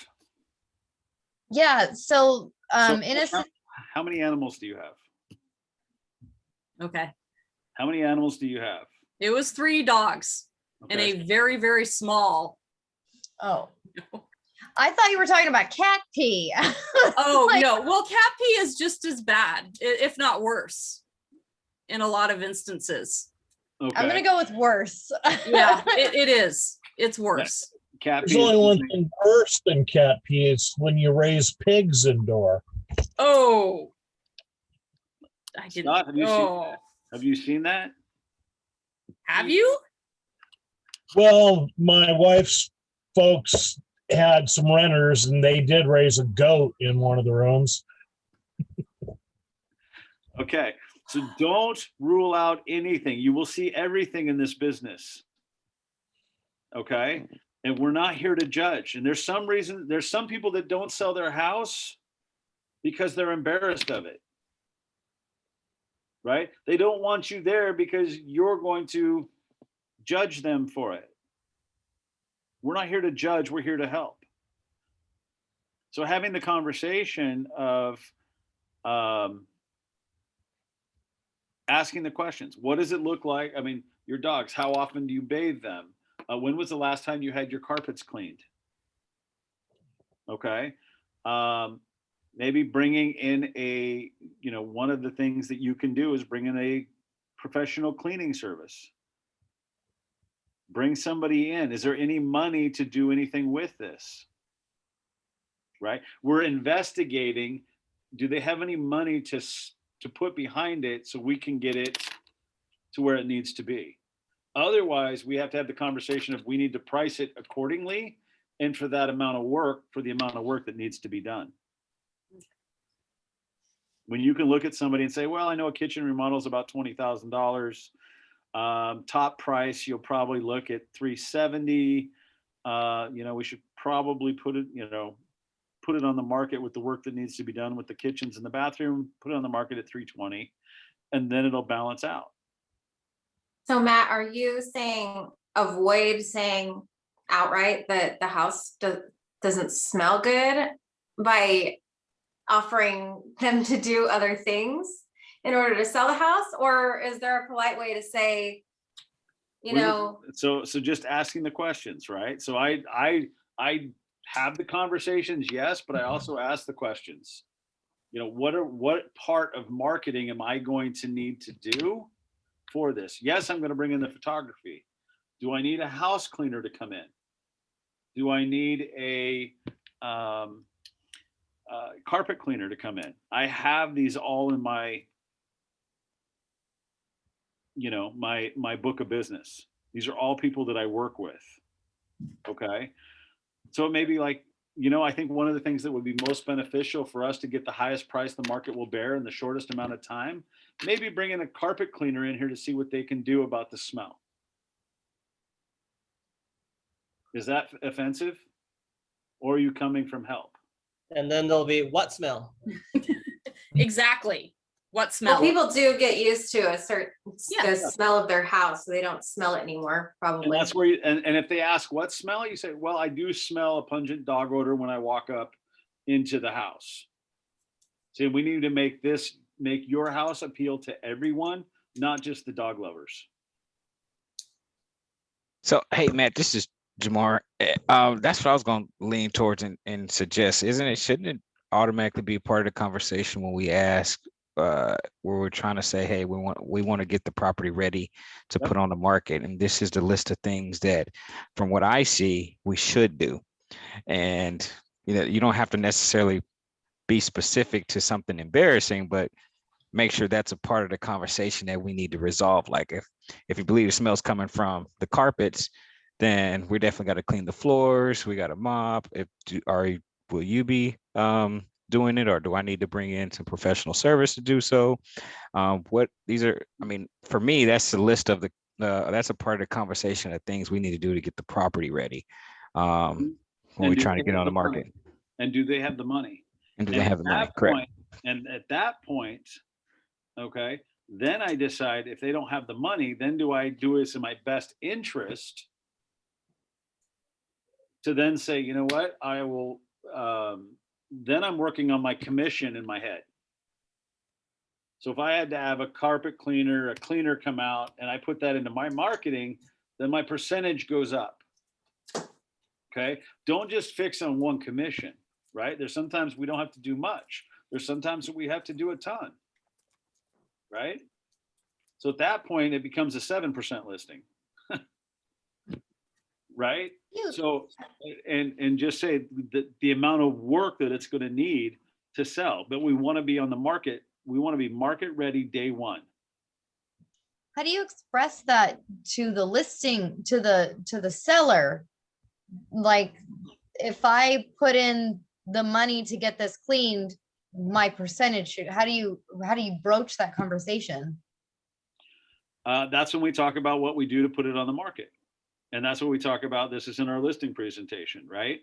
Yeah. So, How many animals do you have? Okay. How many animals do you have? It was 3 dogs and a very, very small. Oh, I thought you were talking about cat pee. Oh, no. Well, cat pee is just as bad, if not worse, in a lot of instances. Okay. I'm going to go with worse. Yeah, it is. It's worse. Cat There's pee only is- one thing worse than cat pee. It's when you raise pigs indoor. Oh. I didn't. Scott, have you seen that? Have you? Well, my wife's folks had some renters and they did raise a goat in one of the rooms. Okay. So don't rule out anything. You will see everything in this business. Okay. And we're not here to judge. And there's some people that don't sell their house because they're embarrassed of it. Right? They don't want you there because you're going to judge them for it. We're not here to judge, we're here to help. So having the conversation of asking the questions, what does it look like? I mean, your dogs, how often do you bathe them? When was the last time you had your carpets cleaned? Okay. Maybe bringing in one of the things that you can do is bring in a professional cleaning service. Bring somebody in. Is there any money to do anything with this? Right? We're investigating. Do they have any money to put behind it so we can get it to where it needs to be? Otherwise, we have to have the conversation of we need to price it accordingly and for that amount of work, for the amount of work that needs to be done. When you can look at somebody and say, well, I know a kitchen remodel is about $20,000. Top price, you'll probably look at $370. We should probably put it on the market with the work that needs to be done with the kitchens and the bathroom, put it on the market at $320, and then it'll balance out. So Matt, are you saying avoid saying outright that the house doesn't smell good by offering them to do other things in order to sell the house? Or is there a polite way to say, So just asking the questions, right? So I have the conversations, yes, but I also ask the questions. What part of marketing am I going to need to do for this? Yes, I'm going to bring in the photography. Do I need a house cleaner to come in? Do I need a carpet cleaner to come in? I have these all in my my book of business. These are all people that I work with. Okay. So it may be like, I think one of the things that would be most beneficial for us to get the highest price the market will bear in the shortest amount of time, maybe bring in a carpet cleaner in here to see what they can do about the smell. Is that offensive? Or are you coming from help? And then there'll be what smell? Exactly. What Well, smell? people do get used to a certain, Yeah. the smell of their house, so they don't smell it anymore, And probably. that's where and if they ask what smell, you say, well, I do smell a pungent dog odor when I walk up into the house. See, we need to make your house appeal to everyone, not just the dog lovers. So, hey, Matt, this is Jamar. That's what I was going to lean towards and suggest, isn't it? Shouldn't it automatically be part of the conversation when we ask, where we're trying to say, hey, we want to get the property ready to Yep. put on the market, and this is the list of things that, from what I see, we should do. And you don't have to necessarily be specific to something embarrassing, but make sure that's a part of the conversation that we need to resolve. Like if you believe the smell's coming from the carpets, then we definitely got to clean the floors. We got to mop. Will you be doing it, or do I need to bring in some professional service to do so? For me, that's the list of that's a part of the conversation of things we need to do to get the property ready when we're trying to get on the market. And do they have the money? And do they have the money? Correct. And at that point, okay, then I decide if they don't have the money, then do I do this in my best interest to then say, you know what, I will, then I'm working on my commission in my head. So if I had to have a carpet cleaner, a cleaner come out, and I put that into my marketing, then my percentage goes up. Okay, don't just fix on one commission, right? There's sometimes we don't have to do much. There's sometimes that we have to do a ton, right? So at that point, it becomes a 7% listing, right? So, and just say the amount of work that it's going to need to sell, but we want to be on the market. We want to be market ready day one. How do you express that to the listing, to the seller? Like, if I put in the money to get this cleaned, my percentage, how do you broach that conversation? That's when we talk about what we do to put it on the market. And that's what we talk about. This is in our listing presentation, right?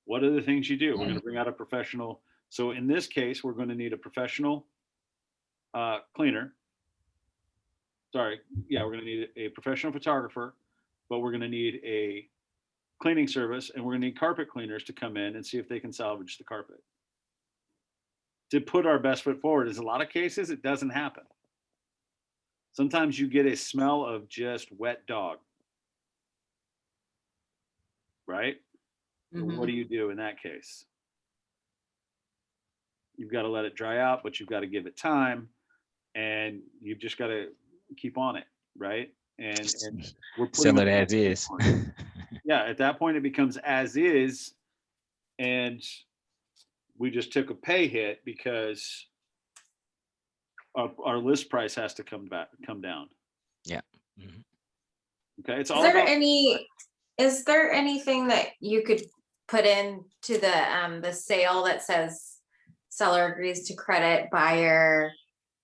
What are the things you do? We're going to bring out a professional. So in this case, we're going to need a professional cleaner. Sorry. Yeah, we're going to need a professional photographer, but we're going to need a cleaning service, and we're going to need carpet cleaners to come in and see if they can salvage the carpet. To put our best foot forward. In a lot of cases, it doesn't happen. Sometimes you get a smell of just wet dog. Right? Mhm. What do you do in that case? You've got to let it dry out, but you've got to give it time, and you've just got to keep on it, right? And we're Sell it as is. Yeah, at that point it becomes as is, and we just took a pay hit because our list price has to come down. Yeah. Mhm. Okay, it's Is all there about. is there anything that you could put into the sale that says seller agrees to credit buyer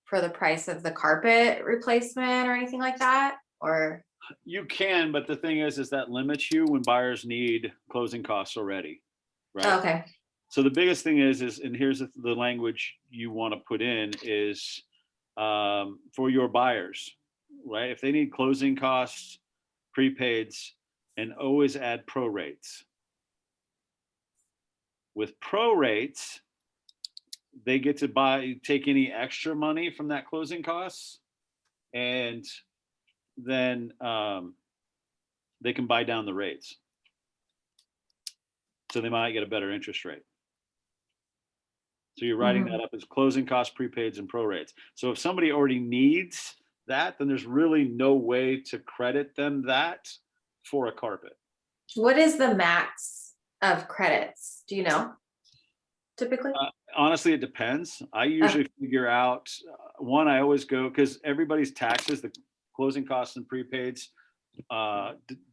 for the price of the carpet replacement or anything like that? Or You can, but the thing is that limits you when buyers need closing costs already, right? Oh, okay. So the biggest thing is, and here's the language you want to put in is for your buyers, right? If they need closing costs, prepaids, and always add prorates. With prorates, they get to take any extra money from that closing costs, and then they can buy down the rates. So they might get a better interest rate. So you're writing that up as closing costs, prepaids, and prorates. So if somebody already needs that, then there's really no way to credit them that for a carpet. What is the max of credits? Do you know? Typically? Honestly, it depends. I usually figure out I always go because everybody's taxes, the closing costs and prepaids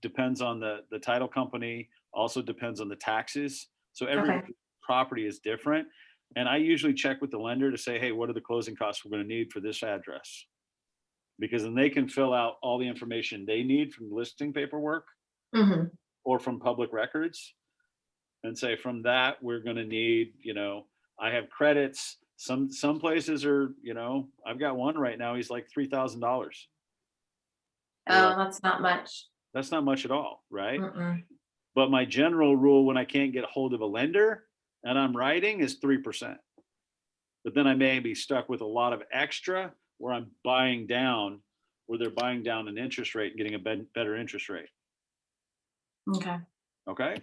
depends on the title company, also depends on the taxes. So every property is different. And I usually check with the lender to say, hey, what are the closing costs we're going to need for this address? Because then they can fill out all the information they need from listing paperwork or from public records and say, from that, we're going to need, I have credits Some places are, you know, I've got one right now, he's like $3,000. Oh, that's not much. That's not much at all, right? Mm-mm. But my general rule when I can't get a hold of a lender and I'm writing is 3%. But then I may be stuck with a lot of extra where I'm buying down, where they're buying down an interest rate and getting a better interest rate. Okay. Okay.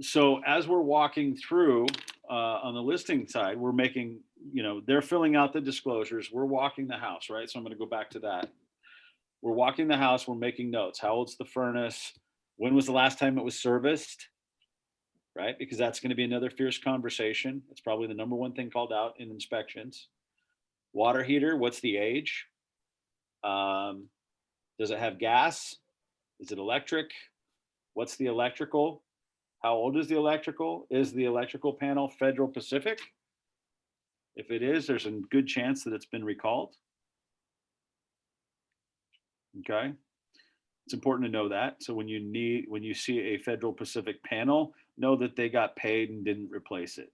So as we're walking through on the listing side, we're making, you know, they're filling out the disclosures. We're walking the house, right? So I'm going to go back to that. We're walking the house. We're making notes. How old's the furnace? When was the last time it was serviced? Right? Because that's going to be another fierce conversation. It's probably the number one thing called out in inspections. Water heater, what's the age? Does it have gas? Is it electric? What's the electrical? How old is the electrical? Is the electrical panel Federal Pacific? If it is, there's a good chance that it's been recalled. Okay. It's important to know that. So when you see a Federal Pacific panel, know that they got paid and didn't replace it.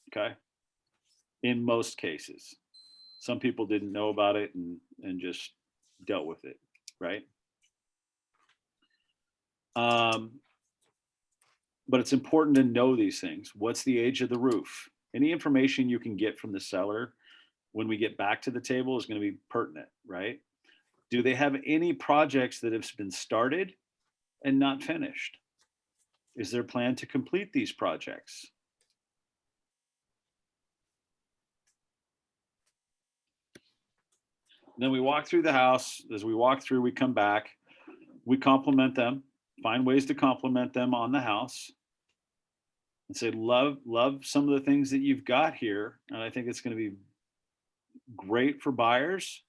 Okay. In most cases, some people didn't know about it and just dealt with it, right? But it's important to know these things. What's the age of the roof? Any information you can get from the seller when we get back to the table is going to be pertinent, right? Do they have any projects that have been started and not finished? Is there a plan to complete these projects? Then we walk through the house. As we walk through, we come back, we compliment them, find ways to compliment them on the house and say, love some of the things that you've got here. And I think it's going to be great for buyers.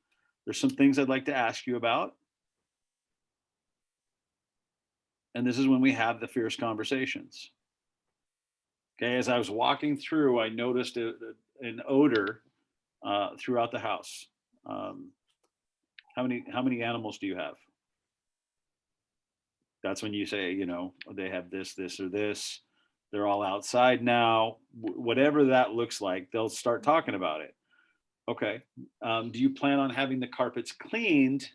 There's some things I'd like to ask you about. And this is when we have the fierce conversations. Okay, as I was walking through, I noticed an odor throughout the house. How many animals do you have? That's when you say, you know, they have this, or this. They're all outside now. Whatever that looks like, they'll start talking about it. Okay. Do you plan on having the carpets cleaned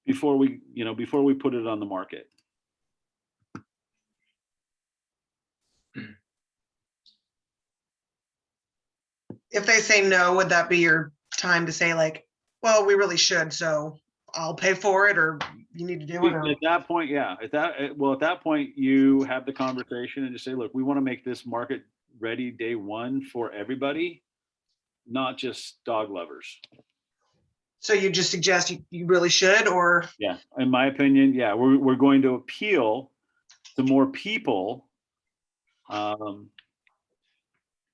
before we put it on the market? If they say no, would that be your time to say like, well, we really should, so I'll pay for it, or you need to do it? Or... At that point, yeah. At that point, you have the conversation and just say, look, we want to make this market ready day one for everybody, not just dog lovers. So you just suggest you really should, or? Yeah, in my opinion, yeah, we're going to appeal to more people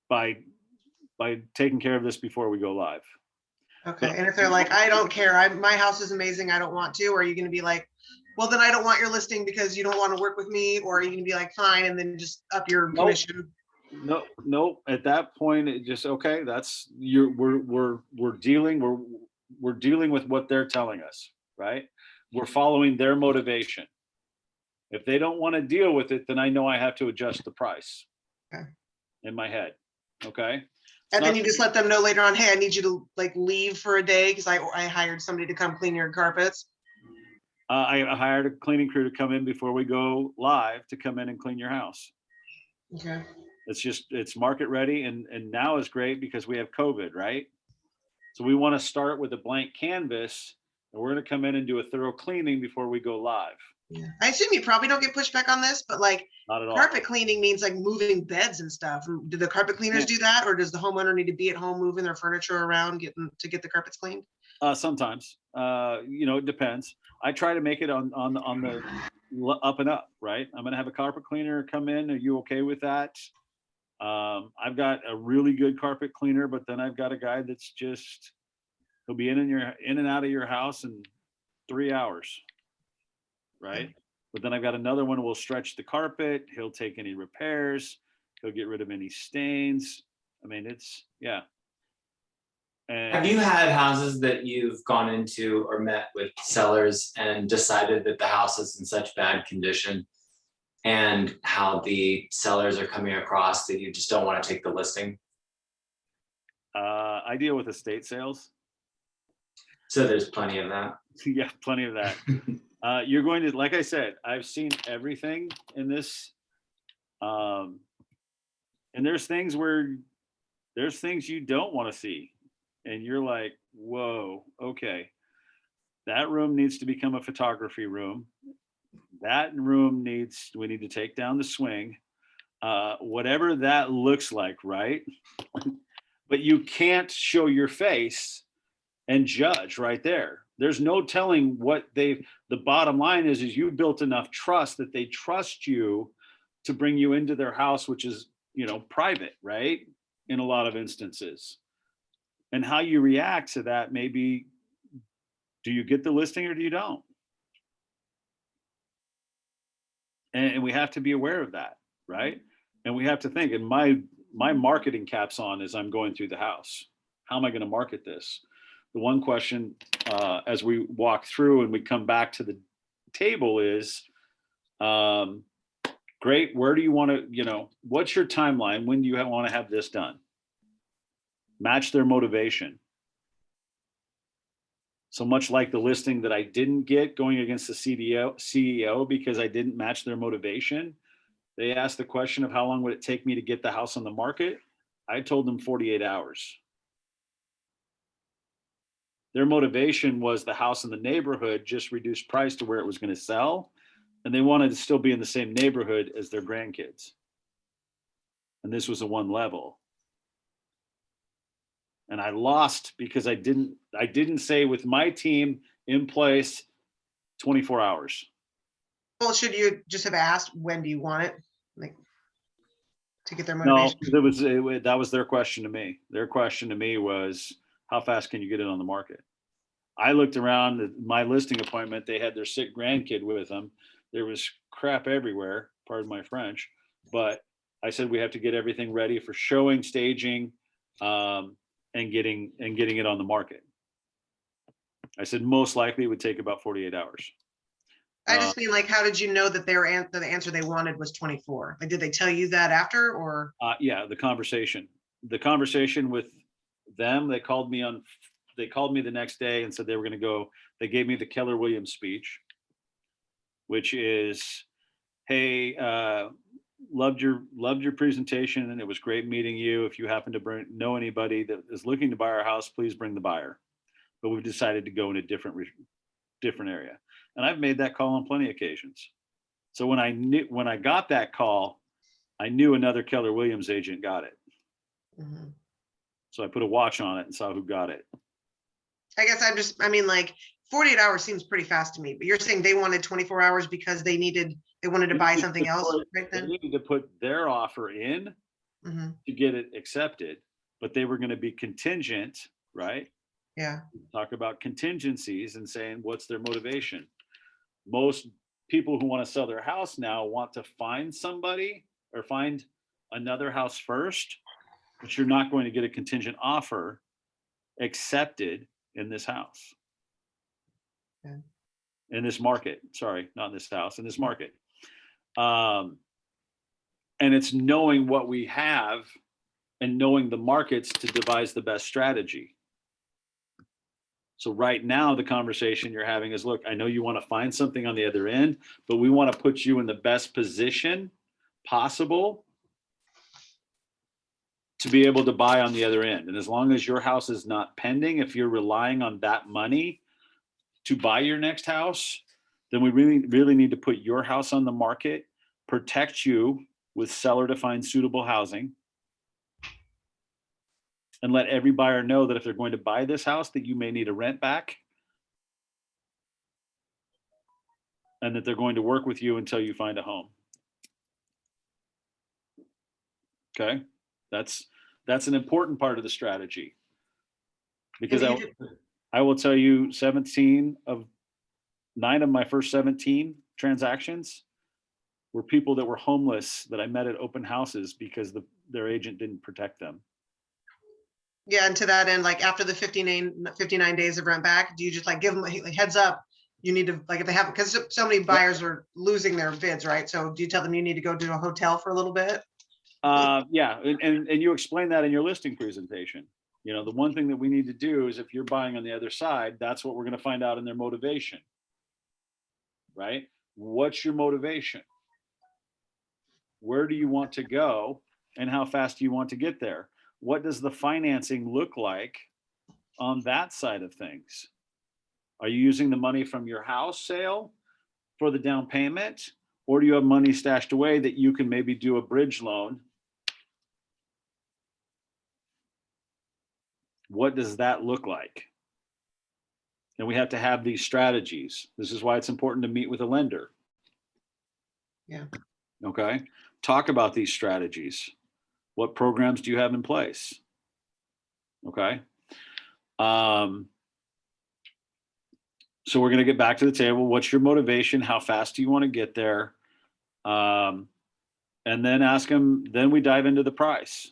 by taking care of this before we go live. Okay, and if they're like, I don't care, my house is amazing, I don't want to, or are you going to be like, well, then I don't want your listing because you don't want to work with me, or are you going to be like, fine, and then just up your commission? No. At that point, it just okay. That's we're dealing with what they're telling us, right? We're following their motivation. If they don't want to deal with it, then I know I have to adjust the price. Okay. In my head, okay. And then you just let them know later on, hey, I need you to like leave for a day because I hired somebody to come clean your carpets. I hired a cleaning crew to come in before we go live to come in and clean your house. Okay. It's market ready, and now is great because we have COVID, right? So we want to start with a blank canvas, and we're going to come in and do a thorough cleaning before we go live. Yeah. I assume you probably don't get pushback on this, but like Not at all. carpet cleaning means like moving beds and stuff. Do the carpet cleaners do that, or does the homeowner need to be at home moving their furniture around to get the carpets cleaned? Sometimes, it depends. I try to make it on the up and up, right? I'm going to have a carpet cleaner come in. Are you okay with that? I've got a really good carpet cleaner, but then I've got a guy that's he'll be in and out of your house in 3 hours. Right. But then I've got another one who will stretch the carpet. He'll take any repairs. He'll get rid of any stains. I mean, yeah. And have you had houses that you've gone into or met with sellers and decided that the house is in such bad condition and how the sellers are coming across that you just don't want to take the listing? I deal with estate sales. So there's plenty of that. Yeah, plenty of that. You're going to, like I said, I've seen everything in this. And there's things you don't want to see. And you're like, whoa, okay. That room needs to become a photography room. That room we need to take down the swing. Whatever that looks like, right? But you can't show your face and judge right there. There's no telling the bottom line is you built enough trust that they trust you to bring you into their house, which is, private, right? In a lot of instances. And how you react to that, maybe, do you get the listing or do you don't? And we have to be aware of that, right? And we have to think, and my marketing cap's on as I'm going through the house. How am I going to market this? The one question as we walk through and we come back to the table is, great, where do you want to, what's your timeline? When do you want to have this done? Match their motivation. So much like the listing that I didn't get going against the CEO because I didn't match their motivation. They asked the question of how long would it take me to get the house on the market? I told them 48 hours. Their motivation was the house in the neighborhood just reduced price to where it was going to sell. And they wanted to still be in the same neighborhood as their grandkids. And this was a one level. And I lost because I didn't say with my team in place 24 hours. Well, should you just have asked, when do you want it? Like, to get their No, motivation? that was their question to me. Their question to me was, how fast can you get it on the market? I looked around at my listing appointment. They had their sick grandkid with them. There was crap everywhere, pardon my French. But I said, we have to get everything ready for showing, staging, and getting it on the market. I said, most likely it would take about 48 hours. I just mean, like, how did you know that the answer they wanted was 24? Like, did they tell you that after, or? Yeah, the conversation with them, they called me the next day and said they were going to go. They gave me the Keller Williams speech, which is, hey, loved your presentation and it was great meeting you. If you happen to know anybody that is looking to buy our house, please bring the buyer. But we've decided to go in a different area. And I've made that call on plenty of occasions. So when I got that call, I knew another Keller Williams agent got it. Mhm. So I put a watch on it and saw who got it. I guess like 48 hours seems pretty fast to me, but you're saying they wanted 24 hours because they wanted to buy something else right They then? needed to put their offer in Mhm. to get it accepted, but they were going to be contingent, right? Yeah. Talk about contingencies and saying, what's their motivation? Most people who want to sell their house now want to find somebody or find another house first, but you're not going to get a contingent offer accepted in this house. Yeah. In this market, sorry, not in this house, in this market. And it's knowing what we have and knowing the markets to devise the best strategy. So right now, the conversation you're having is, look, I know you want to find something on the other end, but we want to put you in the best position possible to be able to buy on the other end. And as long as your house is not pending, if you're relying on that money to buy your next house, then we really need to put your house on the market, protect you with seller to find suitable housing, and let every buyer know that if they're going to buy this house, that you may need a rent back and that they're going to work with you until you find a home. Okay, that's an important part of the strategy, because I will tell you 9 of my first 17 transactions were people that were homeless that I met at open houses because their agent didn't protect them. Yeah, and to that end, like after the 59 days of rent back, do you just like give them a heads up? you need to, like, if they have, because so many buyers are losing their bids, right? So do you tell them you need to go to a hotel for a little bit? Yeah, and you explain that in your listing presentation. You know, the one thing that we need to do is if you're buying on the other side, that's what we're going to find out in their motivation. Right? What's your motivation? Where do you want to go and how fast do you want to get there? What does the financing look like on that side of things? Are you using the money from your house sale for the down payment? Or do you have money stashed away that you can maybe do a bridge loan? What does that look like? And we have to have these strategies. This is why it's important to meet with a lender. Yeah. Okay. Talk about these strategies. What programs do you have in place? Okay. So we're going to get back to the table. What's your motivation? How fast do you want to get there? And then ask them, then we dive into the price.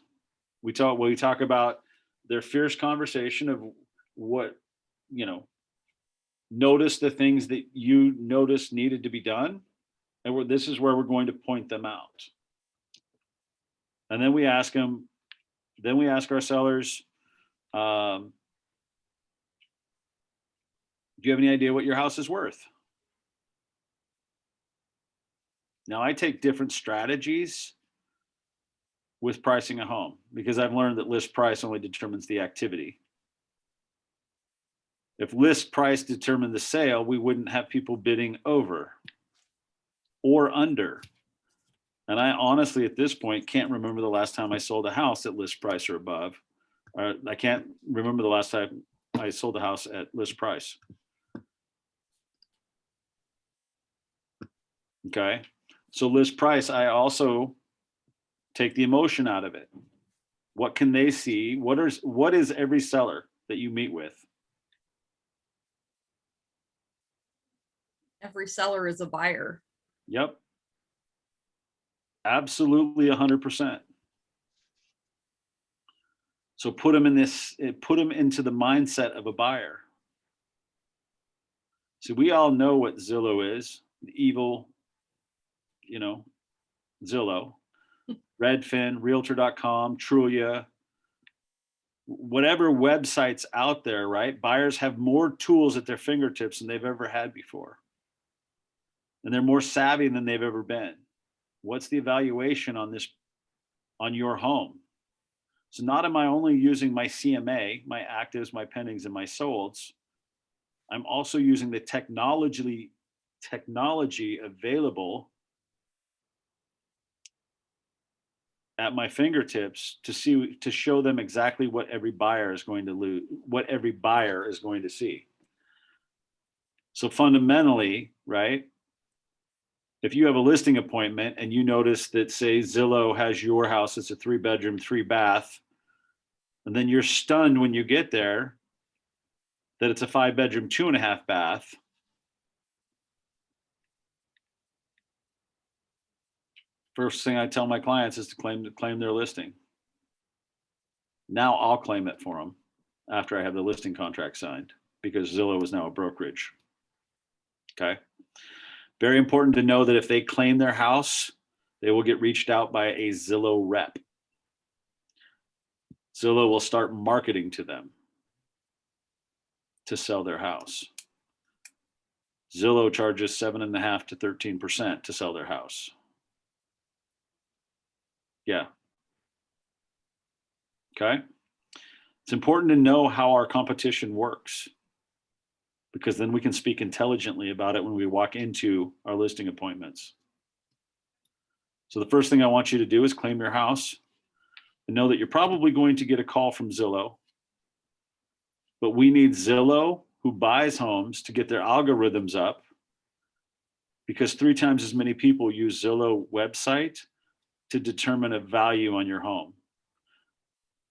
We talk about their fierce conversation of what, you know, notice the things that you noticed needed to be done. And this is where we're going to point them out. And then we ask them, then we ask our sellers, do you have any idea what your house is worth? Now, I take different strategies with pricing a home because I've learned that list price only determines the activity. If list price determined the sale, we wouldn't have people bidding over or under. And I honestly, at this point, can't remember the last time I sold a house at list price or above. I can't remember the last time I sold a house at list price. Okay. So list price, I also take the emotion out of it. What can they see? What is every seller that you meet with? Every seller is a buyer. Yep. Absolutely 100%. So put them into the mindset of a buyer. So we all know what Zillow is, the evil, you know, Zillow, Redfin, Realtor.com, Trulia, whatever websites out there, right? Buyers have more tools at their fingertips than they've ever had before. And they're more savvy than they've ever been. What's the evaluation on this, on your home? So not am I only using my CMA, my actives, my pendings, and my solds. I'm also using the technology available at my fingertips to show them exactly what every buyer is going to see. So fundamentally, right? If you have a listing appointment and you notice that, say, Zillow has your house, it's a 3-bedroom, 3-bath, and then you're stunned when you get there that it's a 5-bedroom, 2.5-bath. First thing I tell my clients is to claim their listing. Now I'll claim it for them after I have the listing contract signed because Zillow is now a brokerage. Okay. Very important to know that if they claim their house, they will get reached out by a Zillow rep. Zillow will start marketing to them to sell their house. Zillow charges 7.5% to 13% to sell their house. Yeah. Okay. It's important to know how our competition works because then we can speak intelligently about it when we walk into our listing appointments. So the first thing I want you to do is claim your house and know that you're probably going to get a call from Zillow, but we need Zillow, who buys homes, to get their algorithms up because 3 times as many people use Zillow website to determine a value on your home.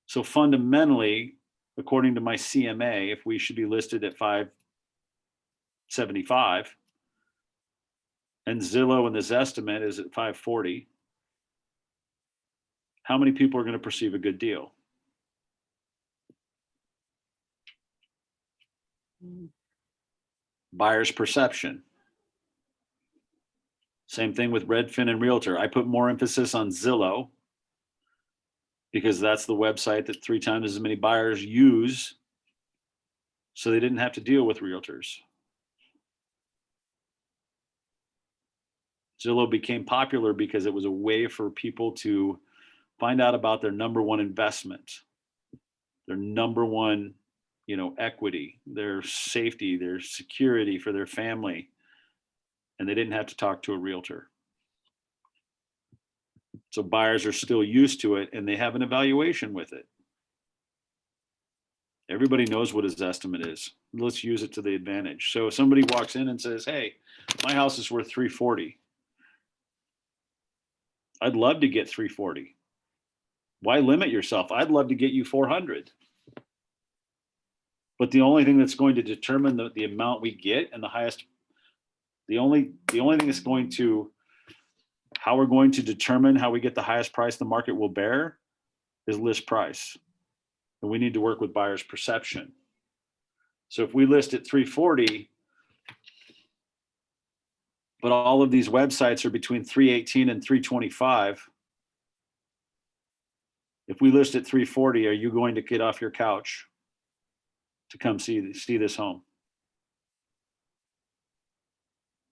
So fundamentally, according to my CMA, if we should be listed at 575 and Zillow and this estimate is at 540, how many people are going to perceive a good deal? Buyer's perception. Same thing with Redfin and Realtor. I put more emphasis on Zillow because that's the website that 3 times as many buyers use, so they didn't have to deal with realtors. Zillow became popular because it was a way for people to find out about their number one investment, their number one, equity, their safety, their security for their family, and they didn't have to talk to a realtor. So buyers are still used to it, and they have an evaluation with it. Everybody knows what his estimate is. Let's use it to the advantage. So if somebody walks in and says, hey, my house is worth 340. I'd love to get 340. Why limit yourself? I'd love to get you 400. But the only thing that's going to determine the amount we get and the only thing that's going to, how we're going to determine how we get the highest price the market will bear is list price. And we need to work with buyer's perception. So if we list at 340, but all of these websites are between 318 and 325, if we list at 340, are you going to get off your couch to come see this home?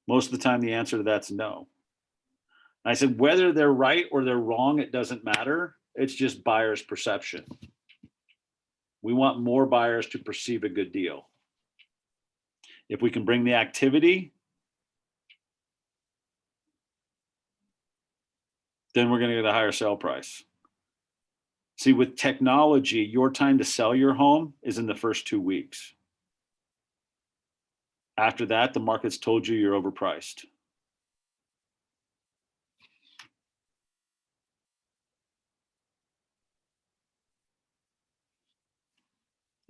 Most of the time, the answer to that's no. And I said, whether they're right or they're wrong, it doesn't matter. It's just buyer's perception. We want more buyers to perceive a good deal. If we can bring the activity, then we're going to get a higher sale price. See, with technology, your time to sell your home is in the first 2 weeks. After that, the market's told you you're overpriced.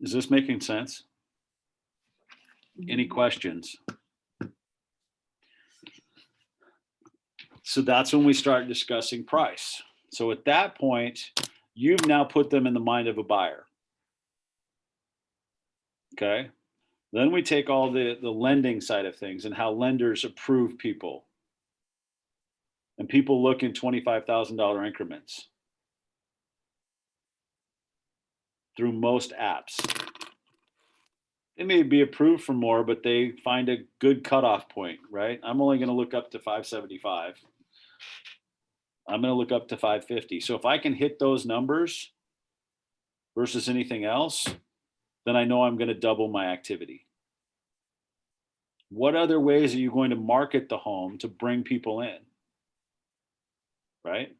Is this making sense? Any questions? So that's when we start discussing price. So at that point, you've now put them in the mind of a buyer. Okay. Then we take all the lending side of things and how lenders approve people. And people look in $25,000 increments through most apps. They may be approved for more, but they find a good cutoff point, right? I'm only going to look up to 575. I'm going to look up to 550. So if I can hit those numbers versus anything else, then I know I'm going to double my activity. What other ways are you going to market the home to bring people in? Right?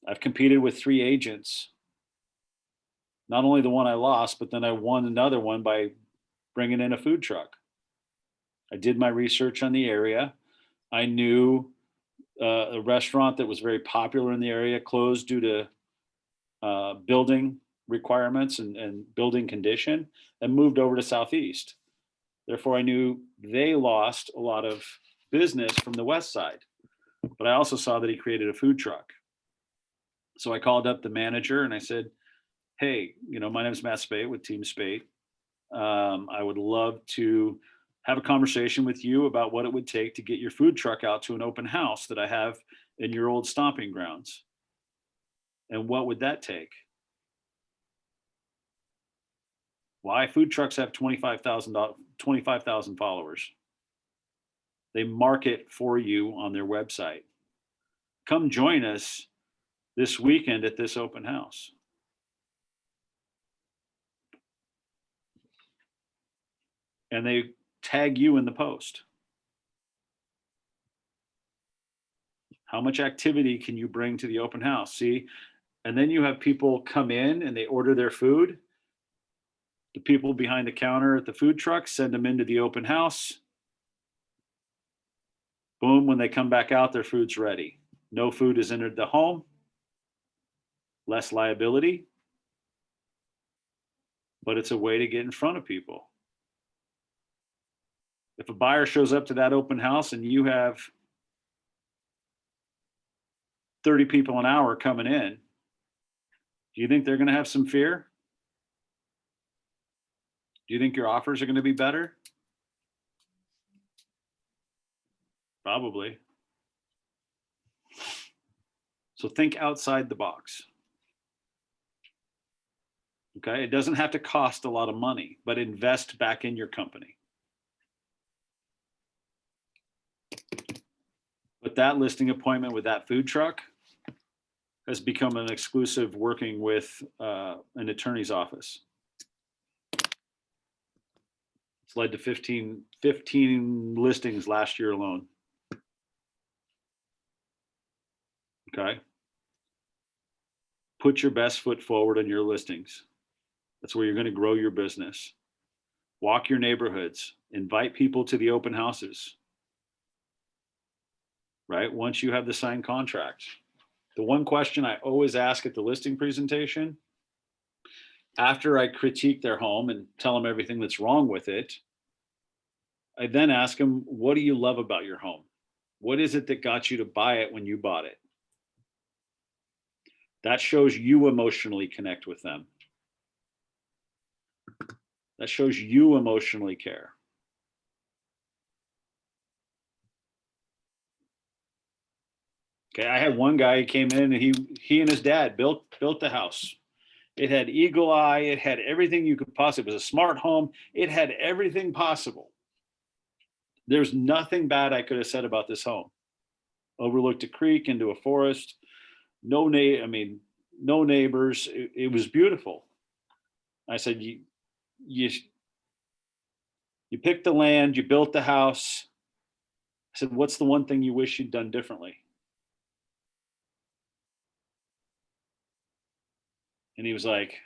I've competed with 3 agents. Not only the one I lost, but then I won another one by bringing in a food truck. I did my research on the area. I knew a restaurant that was very popular in the area closed due to building requirements and building condition and moved over to Southeast. Therefore, I knew they lost a lot of business from the West side. But I also saw that he created a food truck. So I called up the manager and I said, hey, my name is Matt Spate with Team Spate. I would love to have a conversation with you about what it would take to get your food truck out to an open house that I have in your old stomping grounds. And what would that take? Why? Food trucks have 25,000 followers. They market for you on their website. Come join us this weekend at this open house. And they tag you in the post. How much activity can you bring to the open house? See, and then you have people come in and they order their food. The people behind the counter at the food truck send them into the open house. Boom, when they come back out, their food's ready. No food has entered the home. Less liability. But it's a way to get in front of people. If a buyer shows up to that open house and you have 30 people an hour coming in, do you think they're going to have some fear? Do you think your offers are going to be better? Probably. So think outside the box. Okay, it doesn't have to cost a lot of money, but invest back in your company. But that listing appointment with that food truck has become an exclusive working with an attorney's office. It's led to 15 listings last year alone. Okay. Put your best foot forward on your listings. That's where you're going to grow your business. Walk your neighborhoods, invite people to the open houses. Right? Once you have the signed contract. The one question I always ask at the listing presentation, after I critique their home and tell them everything that's wrong with it, I then ask them, what do you love about your home? What is it that got you to buy it when you bought it? That shows you emotionally connect with them. That shows you emotionally care. Okay, I had one guy who came in and he and his dad built the house. It had eagle eye, it had everything you could possibly, it was a smart home, it had everything possible. There's nothing bad I could have said about this home. Overlooked a creek into a forest, no neighbors, it was beautiful. I said, you picked the land, you built the house. I said, what's the one thing you wish you'd done differently? And he was like,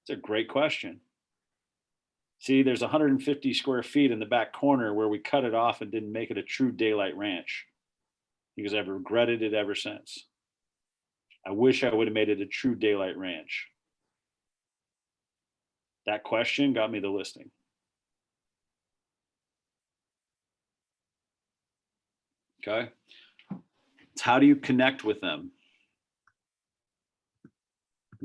it's a great question. See, there's 150 square feet in the back corner where we cut it off and didn't make it a true daylight ranch. Because I've regretted it ever since. I wish I would have made it a true daylight ranch. That question got me the listing. Okay. It's how do you connect with them?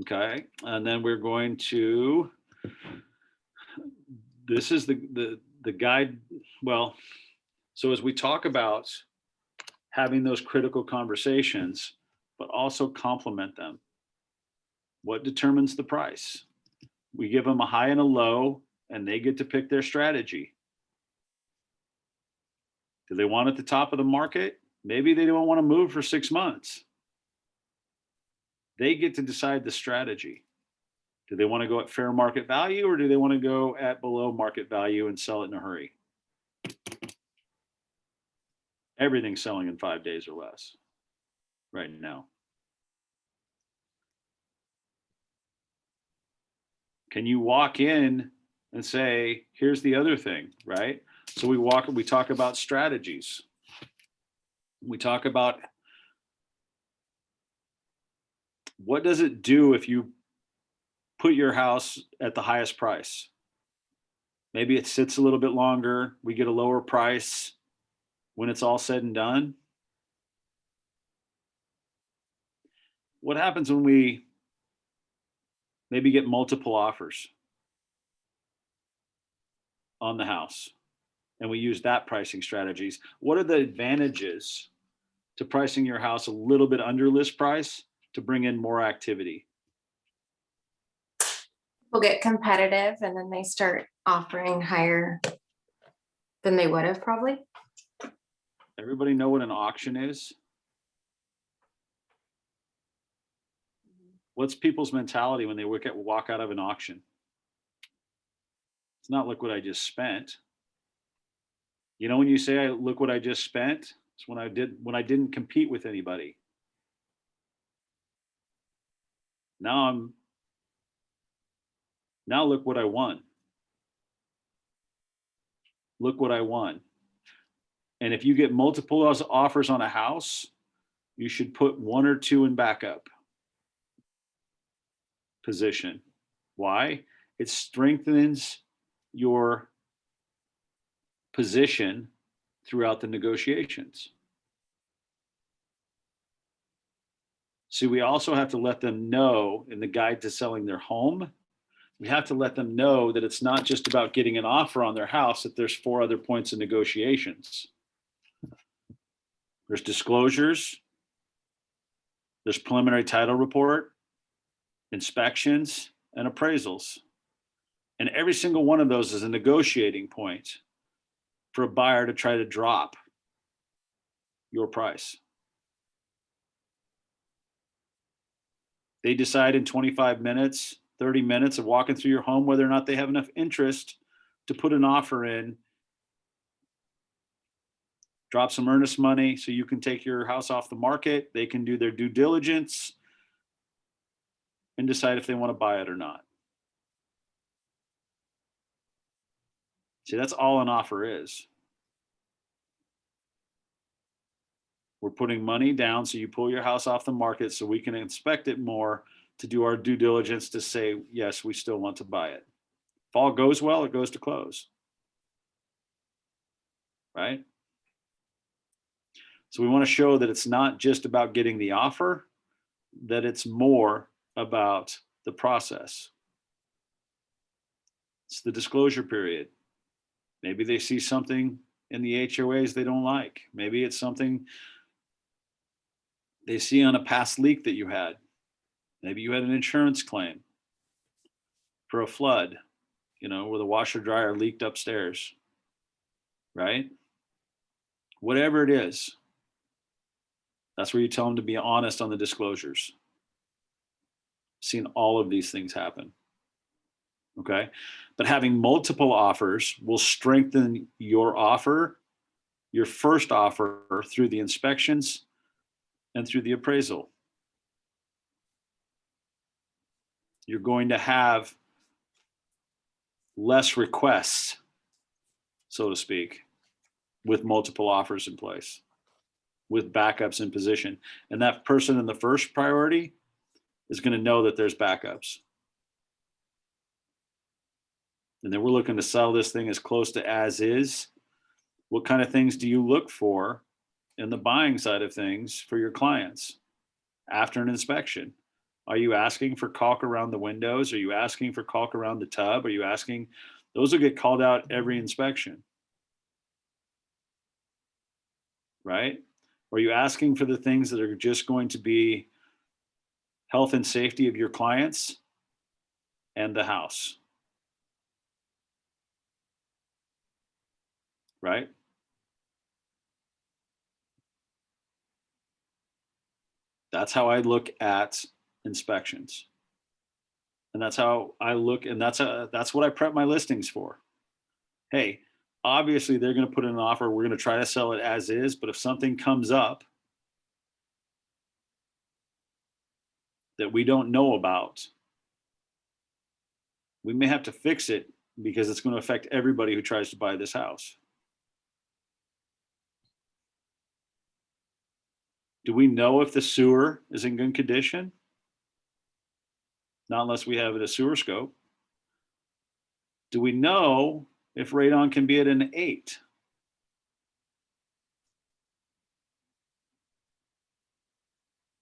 Okay. And then we're going to, this is the guide. Well, so as we talk about having those critical conversations, but also complement them. What determines the price? We give them a high and a low, and they get to pick their strategy. Do they want at the top of the market? Maybe they don't want to move for 6 months. They get to decide the strategy. Do they want to go at fair market value, or do they want to go at below market value and sell it in a hurry? Everything's selling in 5 days or less right now. Can you walk in and say, here's the other thing, right? So we talk about strategies. We talk about what does it do if you put your house at the highest price? Maybe it sits a little bit longer. We get a lower price when it's all said and done. What happens when we maybe get multiple offers on the house and we use that pricing strategies? What are the advantages to pricing your house a little bit under list price to bring in more activity? People get competitive and then they start offering higher than they would have probably. Everybody know what an auction is? What's people's mentality when they walk out of an auction? It's not, look what I just spent. You know, when you say, look what I just spent, it's when I didn't compete with anybody. Now look what I won. Look what I won. And if you get multiple offers on a house, you should put 1 or 2 in backup position. Why? It strengthens your position throughout the negotiations. See, we also have to let them know in the guide to selling their home we have to let them know that it's not just about getting an offer on their house, that there's 4 other points of negotiations. There's disclosures, there's preliminary title report, inspections, and appraisals. And every single one of those is a negotiating point for a buyer to try to drop your price. They decide in 25 minutes, 30 minutes of walking through your home whether or not they have enough interest to put an offer in, drop some earnest money so you can take your house off the market. They can do their due diligence and decide if they want to buy it or not. See, that's all an offer is. We're putting money down so you pull your house off the market so we can inspect it more to do our due diligence to say, yes, we still want to buy it. If all goes well, it goes to close. Right? So we want to show that it's not just about getting the offer, that it's more about the process. It's the disclosure period. Maybe they see something in the HOAs they don't like. Maybe it's something they see on a past leak that you had. Maybe you had an insurance claim for a flood, where the washer dryer leaked upstairs, right? Whatever it is, that's where you tell them to be honest on the disclosures. Seen all of these things happen. Okay. But having multiple offers will strengthen your offer, your first offer, through the inspections and through the appraisal. You're going to have less requests, so to speak, with multiple offers in place, with backups in position. And that person in the first priority is going to know that there's backups. And then we're looking to sell this thing as close to as is. What kind of things do you look for in the buying side of things for your clients after an inspection? Are you asking for caulk around the windows? Are you asking for caulk around the tub? Are you asking? Those will get called out every inspection. Right? Are you asking for the things that are just going to be health and safety of your clients and the house? Right? That's how I look at inspections. And that's how I look, and that's what I prep my listings for. Hey, obviously they're going to put in an offer. We're going to try to sell it as is, but if something comes up that we don't know about, we may have to fix it because it's going to affect everybody who tries to buy this house. Do we know if the sewer is in good condition? Not unless we have it a sewer scope. Do we know if radon can be at an 8?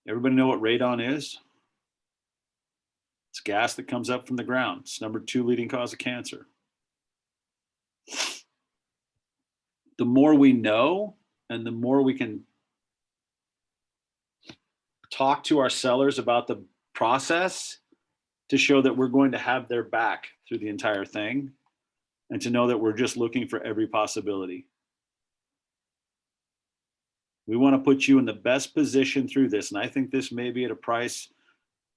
Everybody know what radon is? It's gas that comes up from the ground. It's number 2 leading cause of cancer. The more we know and the more we can talk to our sellers about the process to show that we're going to have their back through the entire thing and to know that we're just looking for every possibility. We want to put you in the best position through this. And I think this may be at a price,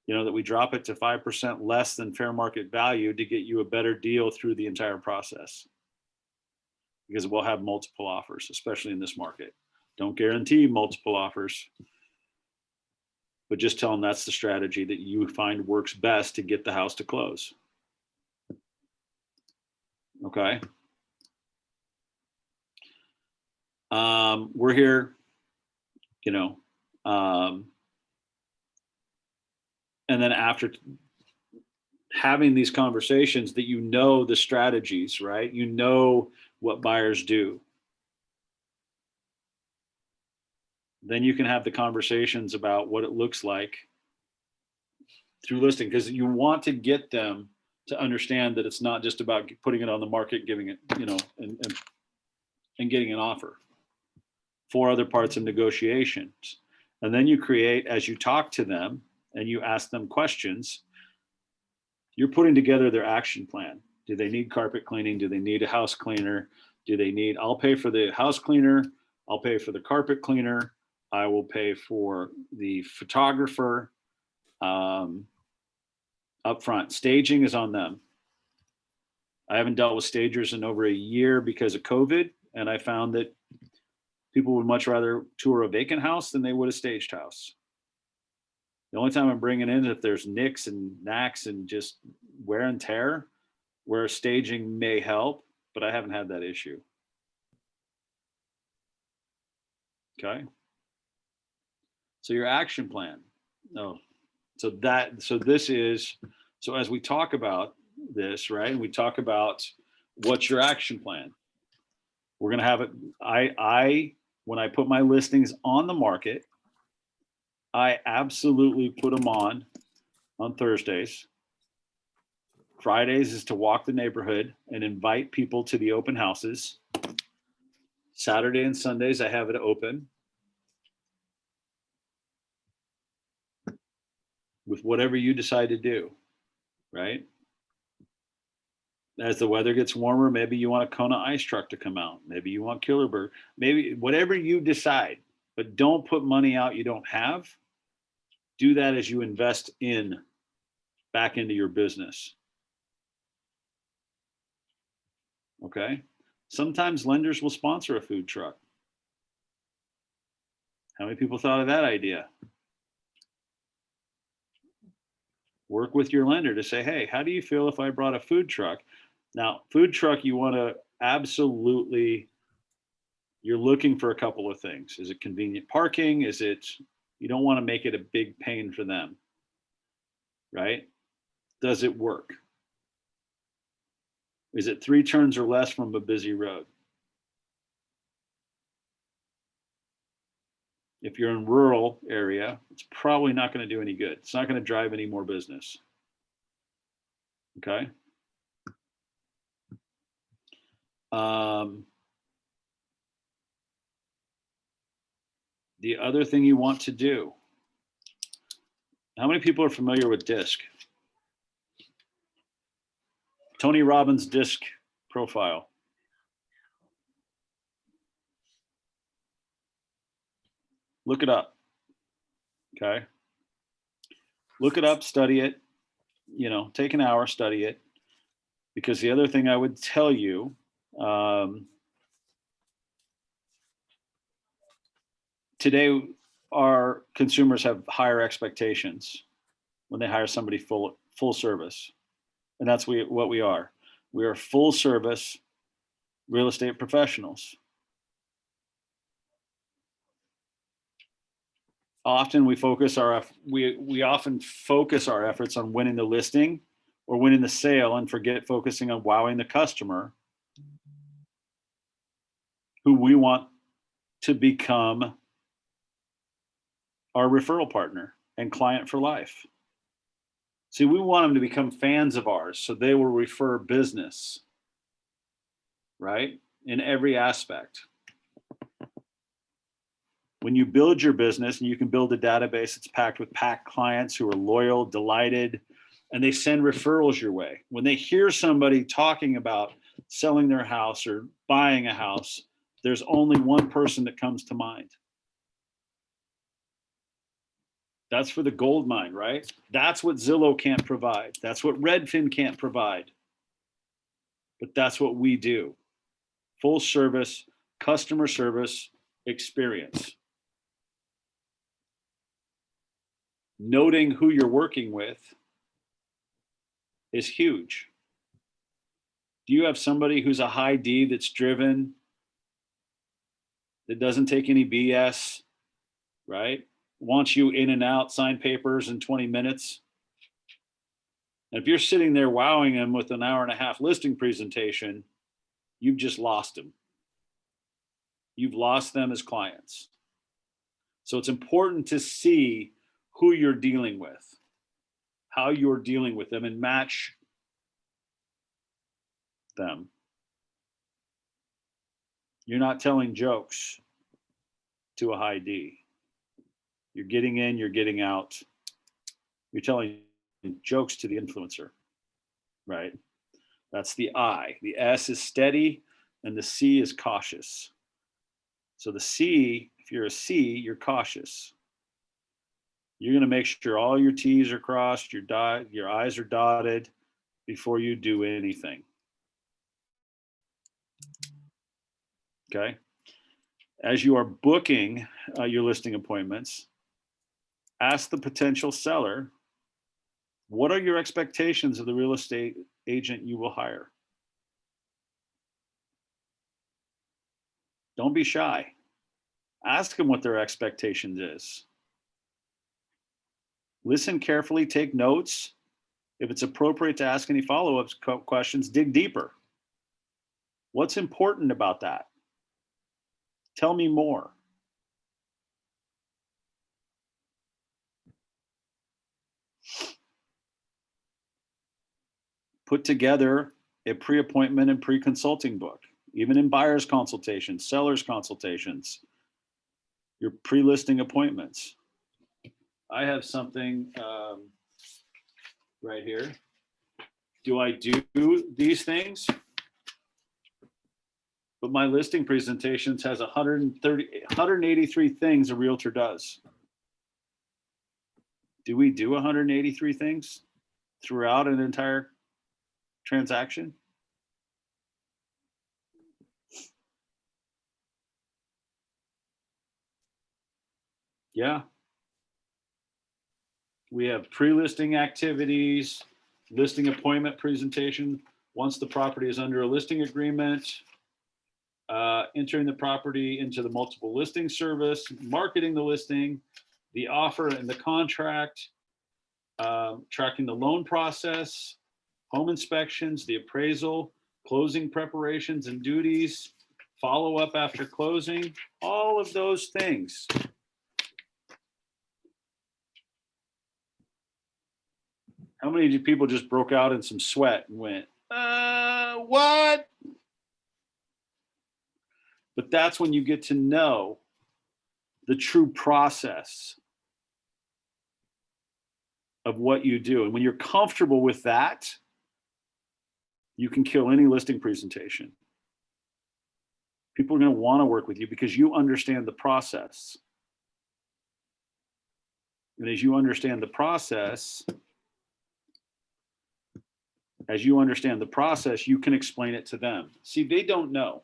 that we drop it to 5% less than fair market value to get you a better deal through the entire process. Because we'll have multiple offers, especially in this market. Don't guarantee multiple offers, but just tell them that's the strategy that you find works best to get the house to close. Okay. We're here, and then after having these conversations that the strategies, right? What buyers do. Then you can have the conversations about what it looks like through listing, because you want to get them to understand that it's not just about putting it on the market, giving it, you know, and getting an offer. 4 other parts of negotiations. And then you create, as you talk to them and you ask them questions, you're putting together their action plan. Do they need carpet cleaning? Do they need a house cleaner? Do they need, I'll pay for the house cleaner. I'll pay for the carpet cleaner. I will pay for the photographer. Up front, staging is on them. I haven't dealt with stagers in over a year because of COVID. And I found that people would much rather tour a vacant house than they would a staged house. The only time I'm bringing in if there's nicks and knacks and just wear and tear, where staging may help, but I haven't had that issue. Okay. So your action plan. No. So this is, so as we talk about this, right, and we talk about what's your action plan, we're going to have it. When I put my listings on the market, I absolutely put them on Thursdays. Fridays is to walk the neighborhood and invite people to the open houses. Saturday and Sundays, I have it open with whatever you decide to do, right? As the weather gets warmer, maybe you want a Kona ice truck to come out. Maybe you want Killerbird. Maybe whatever you decide, but don't put money out you don't have. Do that as you invest back into your business. Okay. Sometimes lenders will sponsor a food truck. How many people thought of that idea? Work with your lender to say, hey, how do you feel if I brought a food truck? Now, food truck, you want to absolutely, you're looking for a couple of things. Is it convenient parking? Is it, you don't want to make it a big pain for them, right? Does it work? Is it 3 turns or less from a busy road? If you're in rural area, it's probably not going to do any good. It's not going to drive any more business. Okay. The other thing you want to do, how many people are familiar with DISC? Tony Robbins' DISC profile. Look it up. Okay. Look it up, study it, you know, take an hour, study it. Because the other thing I would tell you, today, our consumers have higher expectations when they hire somebody full service. And that's what we are. We are full service real estate professionals. Often we often focus our efforts on winning the listing or winning the sale and forget focusing on wowing the customer who we want to become our referral partner and client for life. See, we want them to become fans of ours so they will refer business, right? In every aspect. When you build your business and you can build a database that's packed with clients who are loyal, delighted, and they send referrals your way. When they hear somebody talking about selling their house or buying a house, there's only one person that comes to mind. That's for the gold mine, right? That's what Zillow can't provide. That's what Redfin can't provide. But that's what we do. Full service, customer service experience. Noting who you're working with is huge. Do you have somebody who's a high D that's driven, that doesn't take any BS, right? Wants you in and out, sign papers in 20 minutes. And if you're sitting there wowing them with an hour and a half listing presentation, you've just lost them. You've lost them as clients. So it's important to see who you're dealing with, how you're dealing with them, and match them. You're not telling jokes to a high D. You're getting in, you're getting out. You're telling jokes to the influencer, right? That's the I. The S is steady and the C is cautious. So the C, if you're a C, you're cautious. You're going to make sure all your T's are crossed, your I's are dotted before you do anything. Okay. As you are booking your listing appointments, ask the potential seller, what are your expectations of the real estate agent you will hire? Don't be shy. Ask them what their expectations is. Listen carefully, take notes. If it's appropriate to ask any follow-up questions, dig deeper. What's important about that? Tell me more. Put together a pre-appointment and pre-consulting book, even in buyer's consultations, seller's consultations, your pre-listing appointments. I have something right here. Do I do these things? But my listing presentations has 183 things a realtor does. Do we do 183 things throughout an entire transaction? Yeah. We have pre-listing activities, listing appointment presentation, once the property is under a listing agreement, entering the property into the multiple listing service, marketing the listing, the offer and the contract, tracking the loan process, home inspections, the appraisal, closing preparations and duties, follow up after closing, all of those things. How many people just broke out in some sweat and went, what? But that's when you get to know the true process of what you do. And when you're comfortable with that, you can kill any listing presentation. People are going to want to work with you because you understand the process. And as you understand the process, you can explain it to them. See, they don't know.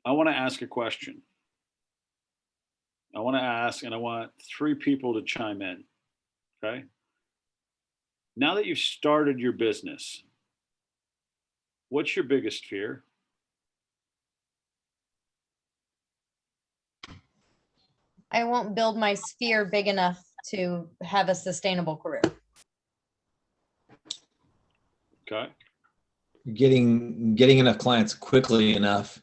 I want to ask a question. I want to ask, and I want 3 people to chime in. Okay. Now that you've started your business, what's your biggest fear? I won't build my sphere big enough to have a sustainable career. Okay. Getting enough clients quickly enough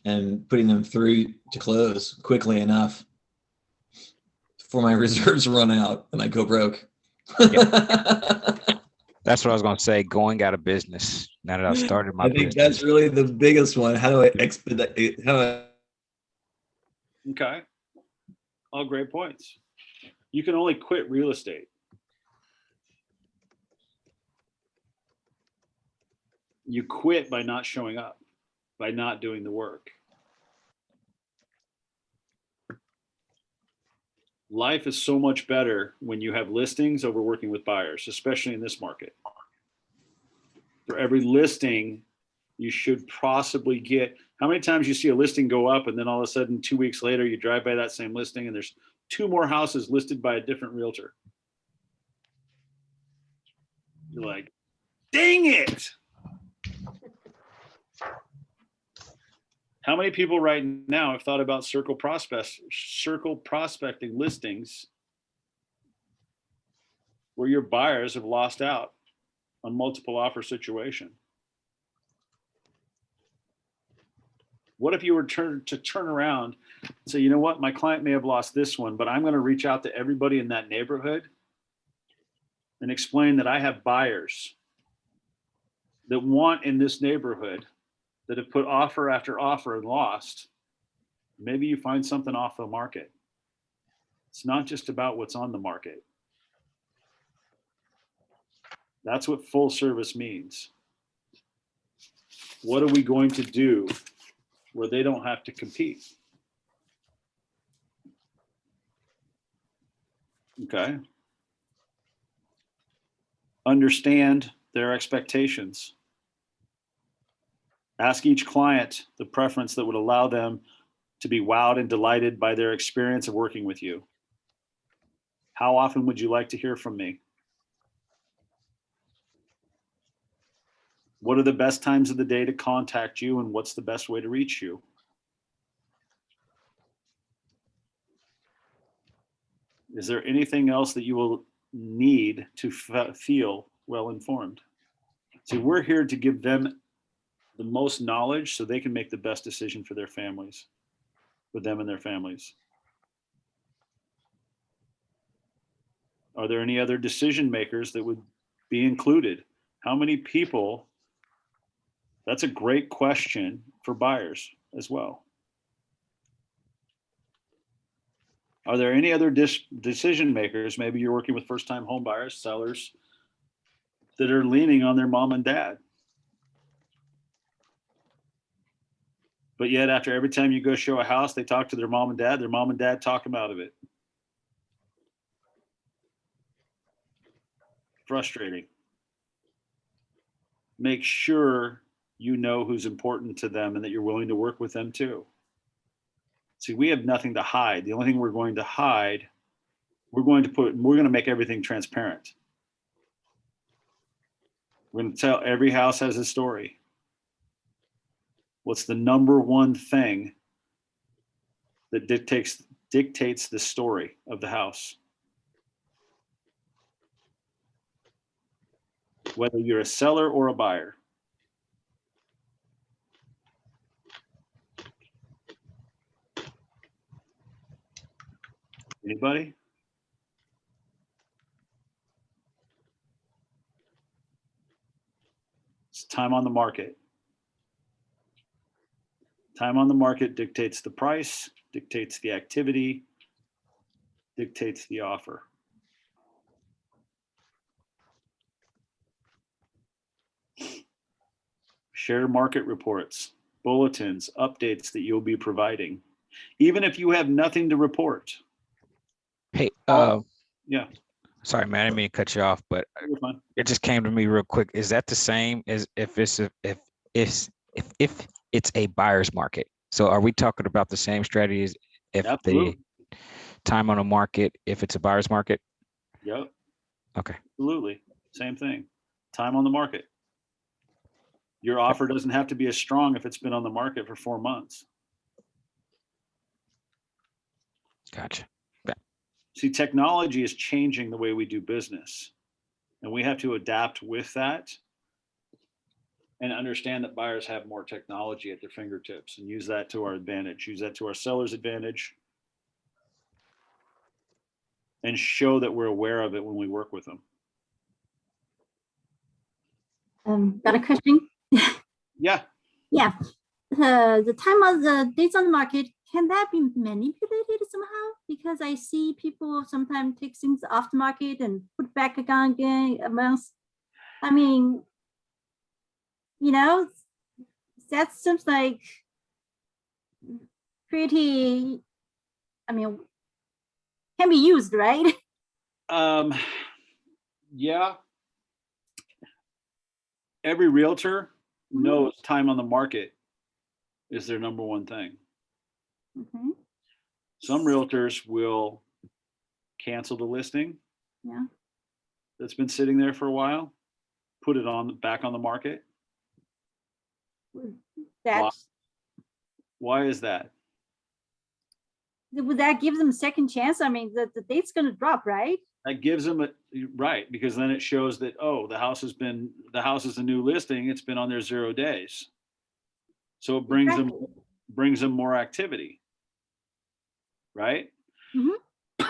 and putting them through to close quickly enough before my reserves run out and I go broke. That's what I was going to say, going out of business now that I've started my I think business. that's really the biggest one. How do I expedite it? Okay. All great points. You can only quit real estate. You quit by not showing up, by not doing the work. Life is so much better when you have listings over working with buyers, especially in this market. For every listing, you should possibly get, how many times you see a listing go up and then all of a sudden 2 weeks later you drive by that same listing and there's 2 more houses listed by a different realtor. You're like, dang it. How many people right now have thought about circle prospecting listings where your buyers have lost out on multiple offer situation? What if you were to turn around and say, you know what, my client may have lost this one, but I'm going to reach out to everybody in that neighborhood and explain that I have buyers that want in this neighborhood that have put offer after offer and lost, maybe you find something off the market. It's not just about what's on the market. That's what full service means. What are we going to do where they don't have to compete? Okay. Understand their expectations. Ask each client the preference that would allow them to be wowed and delighted by their experience of working with you. How often would you like to hear from me? What are the best times of the day to contact you, and what's the best way to reach you? Is there anything else that you will need to feel well informed? So we're here to give them the most knowledge so they can make the best decision for their families, for them and their families. Are there any other decision makers that would be included? How many people? That's a great question for buyers as well. Are there any other decision makers? Maybe you're working with first-time home buyers, sellers that are leaning on their mom and dad. But yet after every time you go show a house, they talk to their mom and dad talk them out of it. Frustrating. Make sure you know who's important to them and that you're willing to work with them too. See, we have nothing to hide. The only thing we're going to hide, we're going to make everything transparent. We're going to tell every house has a story. What's the number one thing that dictates the story of the house? Whether you're a seller or a buyer. Anybody? It's time on the market. Time on the market dictates the price, dictates the activity, dictates the offer. Share market reports, bulletins, updates that you'll be providing, even if you have nothing to report. Hey, Yeah, sorry, man, I didn't mean to cut you off, but you're fine. it just came to me real quick. Is that the same as if it's a buyer's market? So are we talking about the same strategies if Absolutely. the time on the market, if it's a buyer's market? Yep, Okay. absolutely. Same thing. Time on the market. Your offer doesn't have to be as strong if it's been on the market for 4 months. Gotcha. See, technology is changing the way we do business, and we have to adapt with that and understand that buyers have more technology at their fingertips and use that to our advantage, use that to our sellers' advantage, and show that we're aware of it when we work with them. Got a question? Yeah. Yeah. The time of the days on the market, can that be manipulated somehow? Because I see people sometimes take things off the market and put back again amongst, I mean, that seems like pretty, I mean, can be used, right? Yeah. Every realtor knows time on the market is their number one thing. Mm-hmm. Some realtors will cancel the listing Yeah. that's been sitting there for a while, put it back on the market. That's Why is that? would that give them a second chance? I mean, the date's going to drop, right? That gives them right, because then it shows that, oh, the house is a new listing. It's been on there 0 days. So it brings them more activity. Right? Mm-hmm.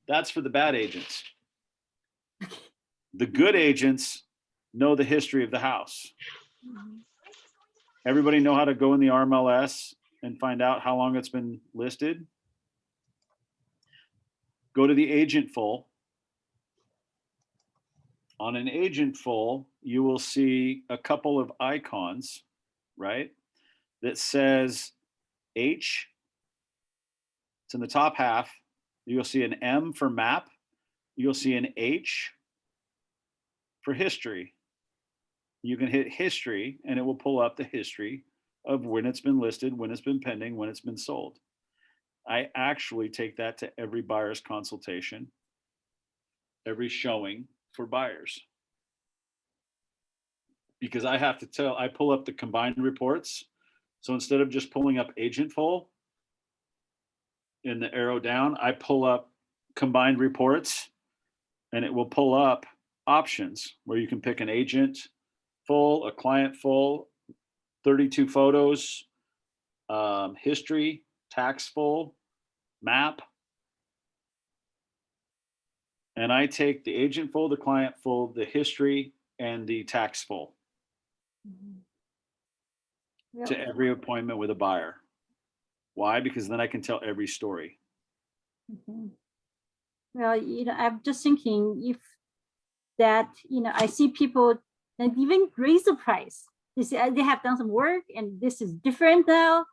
That's for the bad agents. The good agents know the history of the house. Everybody know how to go in the RMLS and find out how long it's been listed. Go to the agent full. On an agent full, you will see a couple of icons, right? That says H. It's in the top half. You'll see an M for map. You'll see an H for history. You can hit history and it will pull up the history of when it's been listed, when it's been pending, when it's been sold. I actually take that to every buyer's consultation, every showing for buyers. Because I have to tell, I pull up the combined reports. So instead of just pulling up agent full in the arrow down, I pull up combined reports and it will pull up options where you can pick an agent full, a client full, 32 photos, history, tax full, map. And I take the agent full, the client full, the history, and the tax full to every appointment with a buyer. Why? Because then I can tell every story. Well, I'm just thinking if that, I see people and even raise the price. They say they have done some work and this is different now.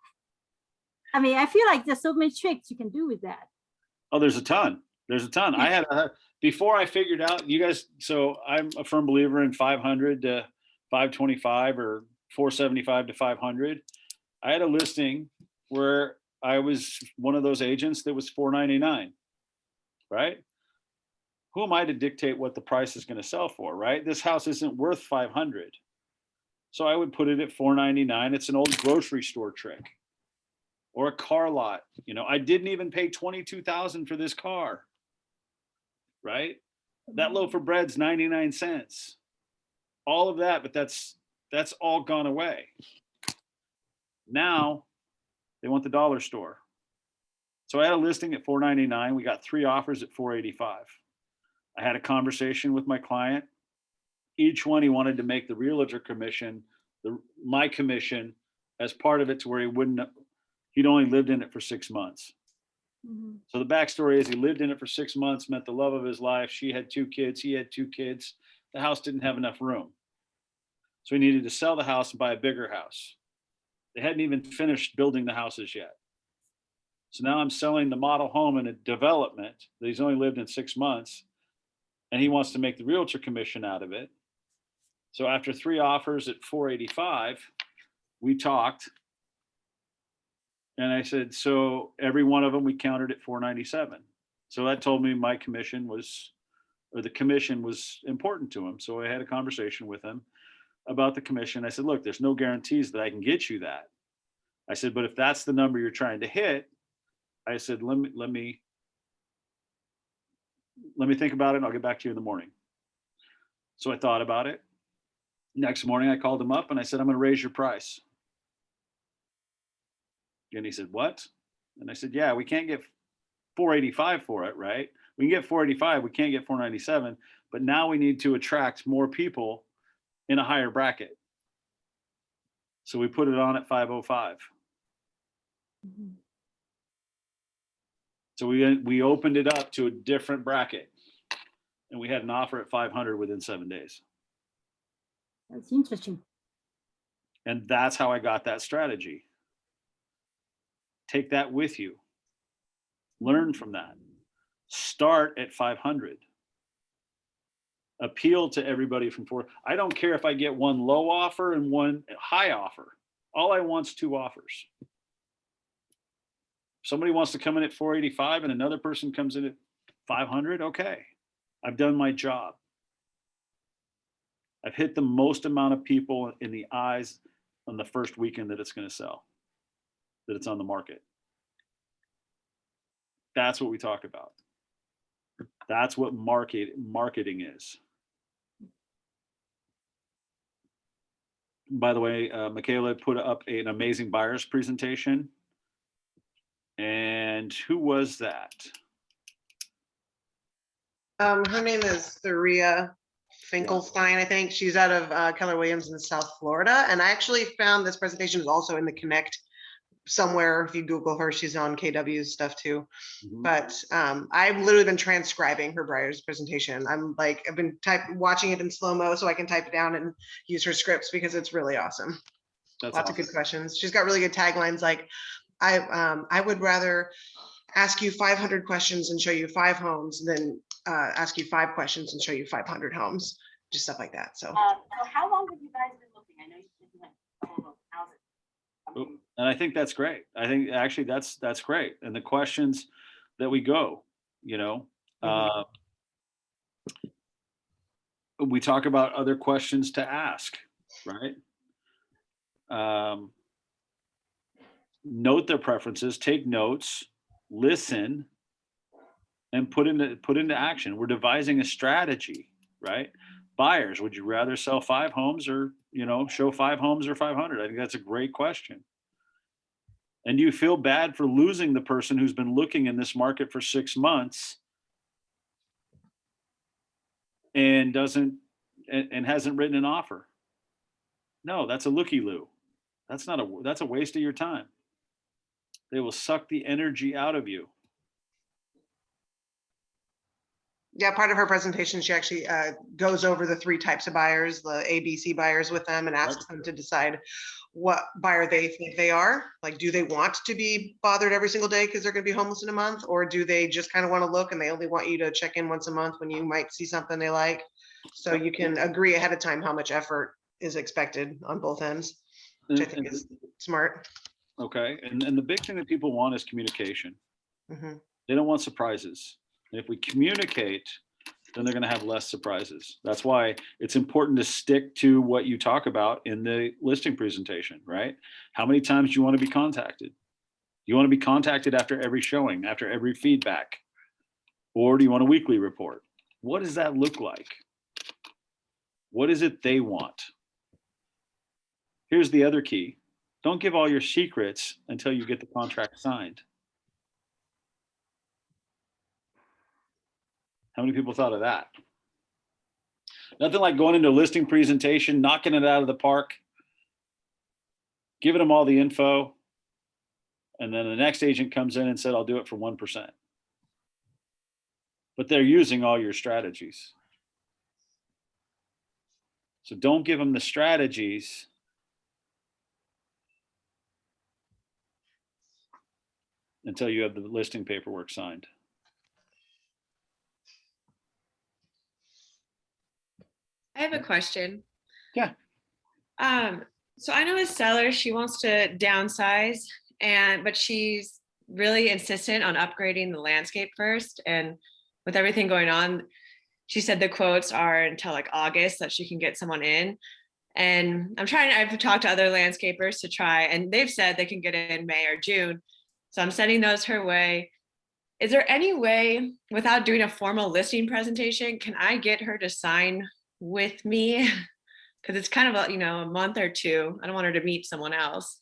I mean, I feel like there's so many tricks you can do with that. Oh, there's a ton. There's a ton. I had before I figured out you guys. So I'm a firm believer in 500 to 525 or 475 to 500. I had a listing where I was one of those agents that was 499, right? Who am I to dictate what the price is going to sell for, right? This house isn't worth 500. So I would put it at 499. It's an old grocery store trick or a car lot. I didn't even pay 22,000 for this car, right? That loaf of bread's 99 cents. All of that, but that's all gone away. Now they want the dollar store. So I had a listing at 499. We got 3 offers at 485. I had a conversation with my client. Each one he wanted to make the realtor commission, my commission, as part of it to where he'd only lived in it for 6 months. So the backstory is he lived in it for 6 months, met the love of his life. She had 2 kids, he had 2 kids. The house didn't have enough room. So he needed to sell the house and buy a bigger house. They hadn't even finished building the houses yet. So now I'm selling the model home in a development that he's only lived in 6 months, and he wants to make the realtor commission out of it. So after 3 offers at 485, we talked. And I said, so every one of them we countered at 497. So that told me my commission was, or the commission was important to him. So I had a conversation with him about the commission. I said, look, there's no guarantees that I can get you that. I said, but if that's the number you're trying to hit, I said, let me think about it and I'll get back to you in the morning. So I thought about it. Next morning, I called him up and I said, I'm going to raise your price. And he said, what? And I said, yeah, we can't get 485 for it, right? We can get 485, we can't get 497, but now we need to attract more people in a higher bracket. So we put it on at 505. So we opened it up to a different bracket and we had an offer at 500 within 7 days. That's interesting. And that's how I got that strategy. Take that with you. Learn from that. Start at 500. Appeal to everybody from 4. I don't care if I get one low offer and one high offer. All I want's 2 offers. If somebody wants to come in at 485 and another person comes in at 500, okay. I've done my job. I've hit the most amount of people in the eyes on the first weekend that it's going to sell, that it's on the market. That's what we talk about. That's what marketing is. By the way, Michaela put up an amazing buyer's presentation. And who was that? Her name is Saria. Finkelstein, I think. She's out of Keller Williams in South Florida. And I actually found this presentation is also in the Connect somewhere. If you Google her, she's on KW's stuff too. But I've literally been transcribing her Breyers presentation. I've been watching it in slow-mo so I can type it down and use her scripts because it's really awesome. That's Lots of good questions. She's got really good taglines like, I would rather ask you 500 questions and show you 5 homes than ask you 5 questions and show you 500 homes, just stuff like that. So So how long have you guys been looking? I know you said you went to all those houses. And I think that's great. I think actually that's great. And the questions that we go, we talk about other questions to ask, right? Note their preferences, take notes, listen, and put into action. We're devising a strategy, right? Buyers, would you rather sell 5 homes or, show 5 homes or 500? I think that's a great question. And do you feel bad for losing the person who's been looking in this market for 6 months and hasn't written an offer? No, that's a looky-loo. That's a waste of your time. They will suck the energy out of you. yeah, part of her presentation, she actually goes over the 3 types of buyers, the ABC buyers with them, and asks them to decide what buyer they think they are. Like, do they want to be bothered every single day because they're going to be homeless in a month? Or do they just kind of want to look and they only want you to check in once a month when you might see something they like? So you can agree ahead of time how much effort is expected on both ends, which I think is smart. Okay, and the big thing that people want is communication. Mhm. They don't want surprises. And if we communicate, then they're going to have less surprises. That's why it's important to stick to what you talk about in the listing presentation, right? How many times do you want to be contacted? Do you want to be contacted after every showing, after every feedback? Or do you want a weekly report? What does that look like? What is it they want? Here's the other key. Don't give all your secrets until you get the contract signed. How many people thought of that? Nothing like going into a listing presentation, knocking it out of the park, giving them all the info, and then the next agent comes in and said, I'll do it for 1%. But they're using all your strategies. So don't give them the strategies until you have the listing paperwork signed. I have a question. Yeah. So I know a seller, she wants to downsize but she's really insistent on upgrading the landscape first. And with everything going on, she said the quotes are until like August that she can get someone in. And I've talked to other landscapers to try, and they've said they can get it in May or June. So I'm sending those her way. Is there any way, without doing a formal listing presentation, can I get her to sign with me? Because it's kind of a month or 2. I don't want her to meet someone else.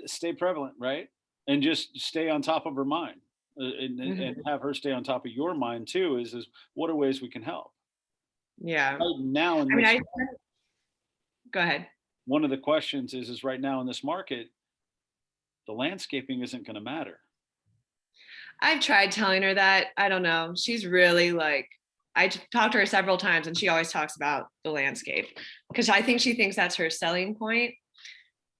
Stay prevalent, right? And just stay on top of her mind, and have her stay on top of your mind too. Is what are ways we can help? Yeah. Right now, go ahead. One of the questions is right now in this market, the landscaping isn't going to matter. I've tried telling her that. I don't know. She's really I talked to her several times and she always talks about the landscape because I think she thinks that's her selling point.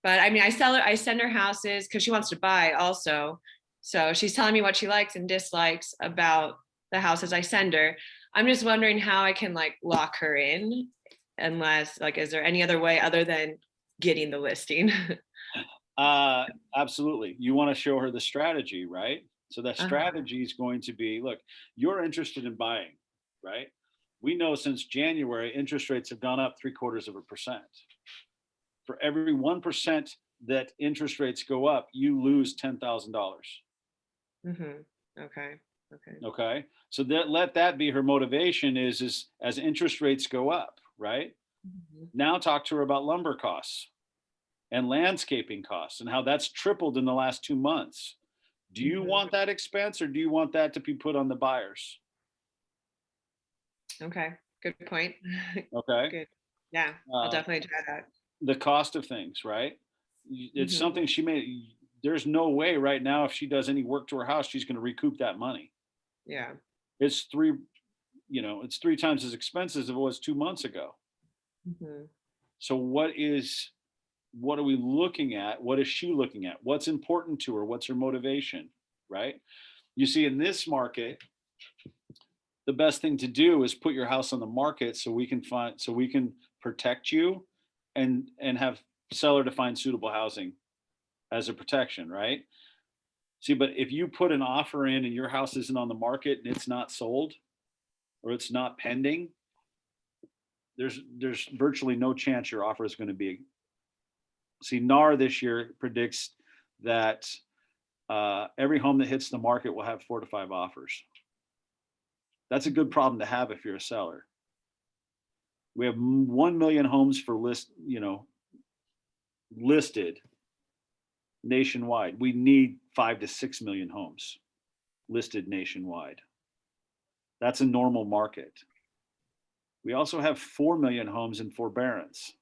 But I mean, I send her houses because she wants to buy also. So she's telling me what she likes and dislikes about the houses I send her. I'm just wondering how I can lock her in, unless is there any other way other than getting the listing? Absolutely. You want to show her the strategy, right? So that strategy is going to be, look, you're interested in buying, right? We know since January, interest rates have gone up 0.75%. For every 1% that interest rates go up, you lose $10,000. Okay. Okay. So let that be her motivation is as interest rates go up, right? Now talk to her about lumber costs and landscaping costs and how that's tripled in the last 2 months. Do you want that expense or do you want that to be put on the buyers? Okay. Good point. Okay. Good. Yeah, I'll Uh, definitely try that. the cost of things, right? It's Mhm. something she may, there's no way right now, if she does any work to her house, she's going to recoup that money. Yeah. It's it's 3 times as expensive as it was 2 months ago. Mhm. So what are we looking at? What is she looking at? What's important to her? What's her motivation? Right? You see, in this market, the best thing to do is put your house on the market so we can protect you and have seller to find suitable housing as a protection, right? See, but if you put an offer in and your house isn't on the market and it's not sold or it's not pending, there's virtually no chance your offer is going to be. See, NAR this year predicts that every home that hits the market will have 4 to 5 offers. That's a good problem to have if you're a seller. We have 1 million homes for listed nationwide. We need 5 to 6 million homes listed nationwide. That's a normal market. We also have 4 million homes in forbearance.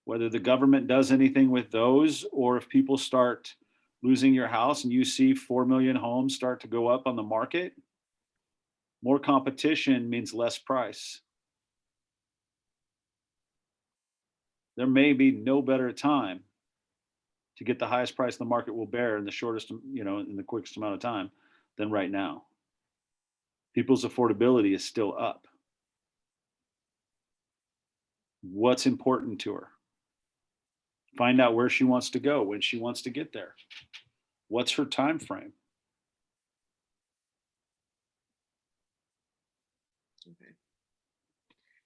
Whether the government does anything with those, or if people start losing your house and you see 4 million homes start to go up on the market, more competition means less price. There may be no better time to get the highest price the market will bear in the shortest, in the quickest amount of time than right now. People's affordability is still up. What's important to her? Find out where she wants to go, when she wants to get there. What's her time frame? Okay.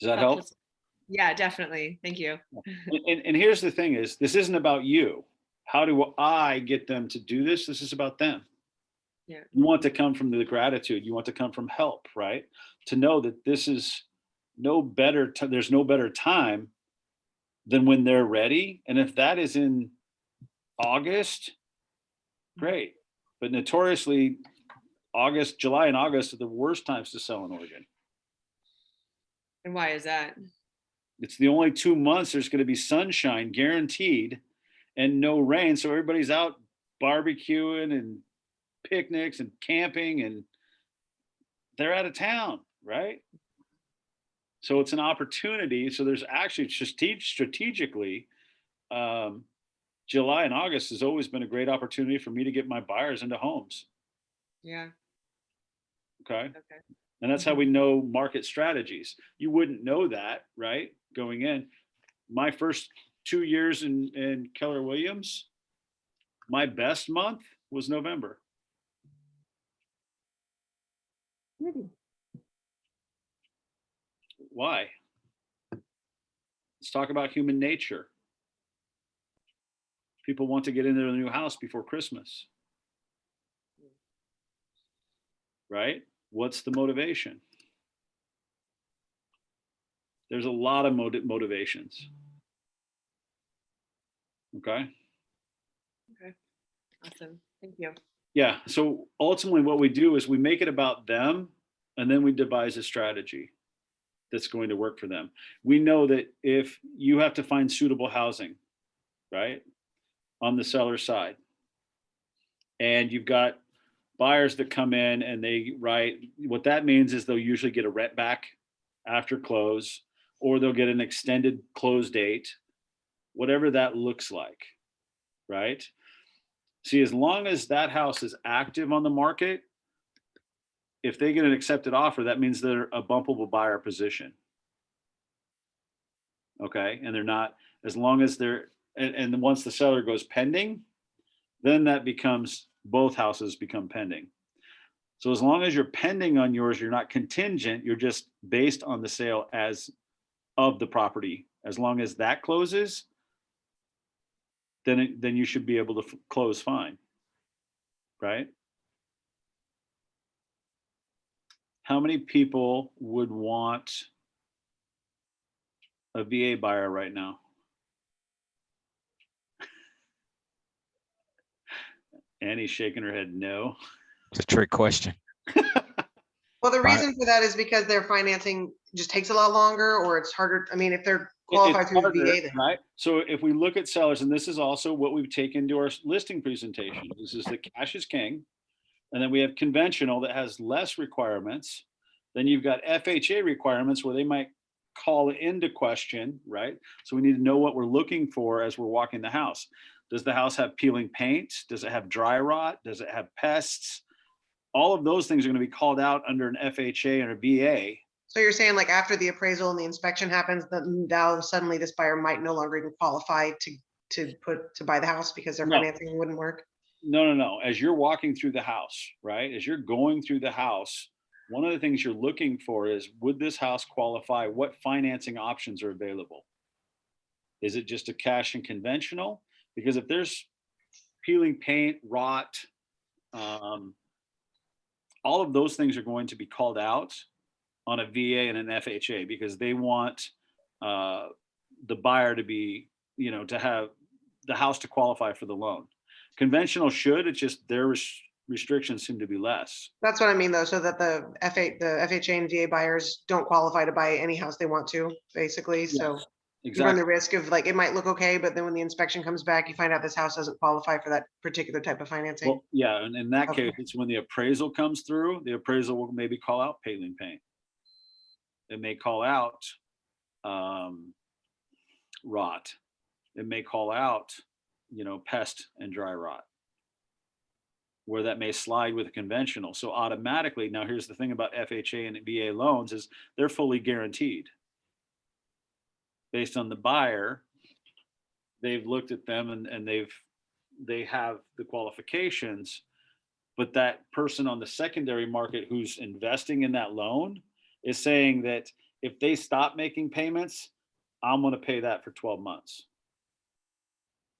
Does that help? Yeah, definitely. Thank you. And here's the thing is, this isn't about you. How do I get them to do this? This is about them. Yeah. You want to come from the gratitude. You want to come from help, right? To know that this is there's no better time than when they're ready. And if that is in August, great. But notoriously, July and August are the worst times to sell in Oregon. And why is that? It's the only 2 months there's going to be sunshine guaranteed and no rain. So everybody's out barbecuing and picnics and camping and they're out of town, right? So it's an opportunity. So there's actually strategically, July and August has always been a great opportunity for me to get my buyers into homes. Yeah. Okay. Okay. And that's how we know market strategies. You wouldn't know that, right? Going in. My first 2 years in Keller Williams, my best month was November. Really? Why? Let's talk about human nature. People want to get into their new house before Christmas. Right? What's the motivation? There's a lot of motivations. Okay. Okay. Awesome. Thank you. Yeah. So ultimately, what we do is we make it about them and then we devise a strategy that's going to work for them. We know that if you have to find suitable housing, right, on the seller side, and you've got buyers that come in and what that means is they'll usually get a rent back after close, or they'll get an extended close date, whatever that looks like, right? See, as long as that house is active on the market, if they get an accepted offer, that means they're a bumpable buyer position. Okay. And they're not, as long as and once the seller goes pending, then both houses become pending. So as long as you're pending on yours, you're not contingent, you're just based on the sale of the property. As long as that closes, then you should be able to close fine, right? How many people would want a VA buyer right now? Annie's shaking her head no. It's a trick question. Well, the Buy- reason for that is because their financing just takes a lot longer, or it's harder. I mean, if they're It's qualified through the harder, VA, then right? So if we look at sellers, and this is also what we've taken to our listing presentation, this is the cash is king. And then we have conventional that has less requirements. Then you've got FHA requirements where they might call into question, right? So we need to know what we're looking for as we're walking the house. Does the house have peeling paint? Does it have dry rot? Does it have pests? All of those things are going to be called out under an FHA or a VA. so you're saying like after the appraisal and the inspection happens, then now suddenly this buyer might no longer even qualify to buy the house because their No. financing wouldn't work. No. As you're walking through the house, right? As you're going through the house, one of the things you're looking for is, would this house qualify? What financing options are available? Is it just a cash and conventional? Because if there's peeling paint, rot, all of those things are going to be called out on a VA and an FHA because they want the buyer to be, to have the house to qualify for the loan. Conventional should, it's just their restrictions seem to be less. That's what I mean though, so that the FHA and VA buyers don't qualify to buy any house they want to, basically. So you run the risk of like, it might look okay, but then when the inspection comes back, you find out this house doesn't qualify for that particular type of financing. Well, yeah, and in that Okay. case, it's when the appraisal comes through, the appraisal will maybe call out peeling paint. It may call out rot. It may call out, pest and dry rot, where that may slide with a conventional. So automatically, now here's the thing about FHA and VA loans is they're fully guaranteed. Based on the buyer, they've looked at them and they have the qualifications, but that person on the secondary market who's investing in that loan is saying that if they stop making payments, I'm going to pay that for 12 months.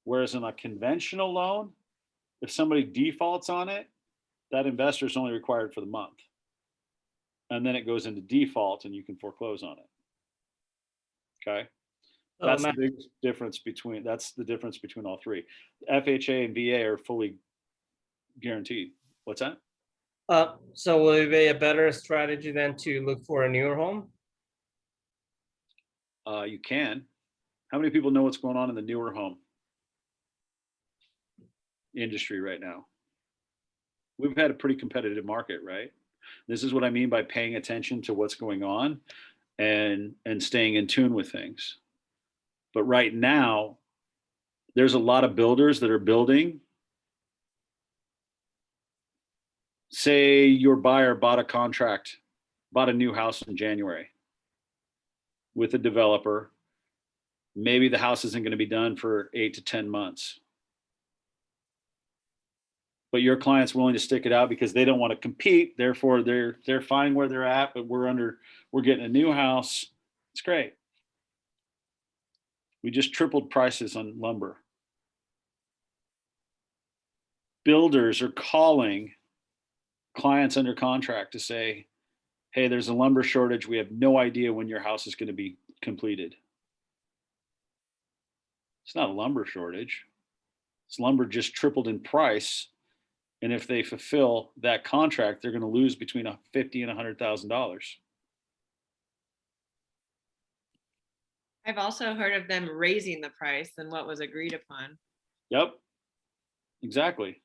Whereas in a conventional loan, if somebody defaults on it, that investor is only required for the month. And then it goes into default and you can foreclose on it. Okay. That's the big difference between, that's the difference between all three. FHA and VA are fully guaranteed. What's that? So will it be a better strategy than to look for a newer home? You can. How many people know what's going on in the newer home industry right now? We've had a pretty competitive market, right? This is what I mean by paying attention to what's going on and staying in tune with things. But right now, there's a lot of builders that are building. Say your buyer bought a new house in January with a developer. Maybe the house isn't going to be done for 8 to 10 months. But your client's willing to stick it out because they don't want to compete. Therefore, they're fine where they're at, but we're getting a new house. It's great. We just tripled prices on lumber. Builders are calling clients under contract to say, hey, there's a lumber shortage. We have no idea when your house is going to be completed. It's not a lumber shortage. It's lumber just tripled in price. And if they fulfill that contract, they're going to lose between $50,000 and $100,000. I've also heard of them raising the price than what was agreed upon. Yep, exactly.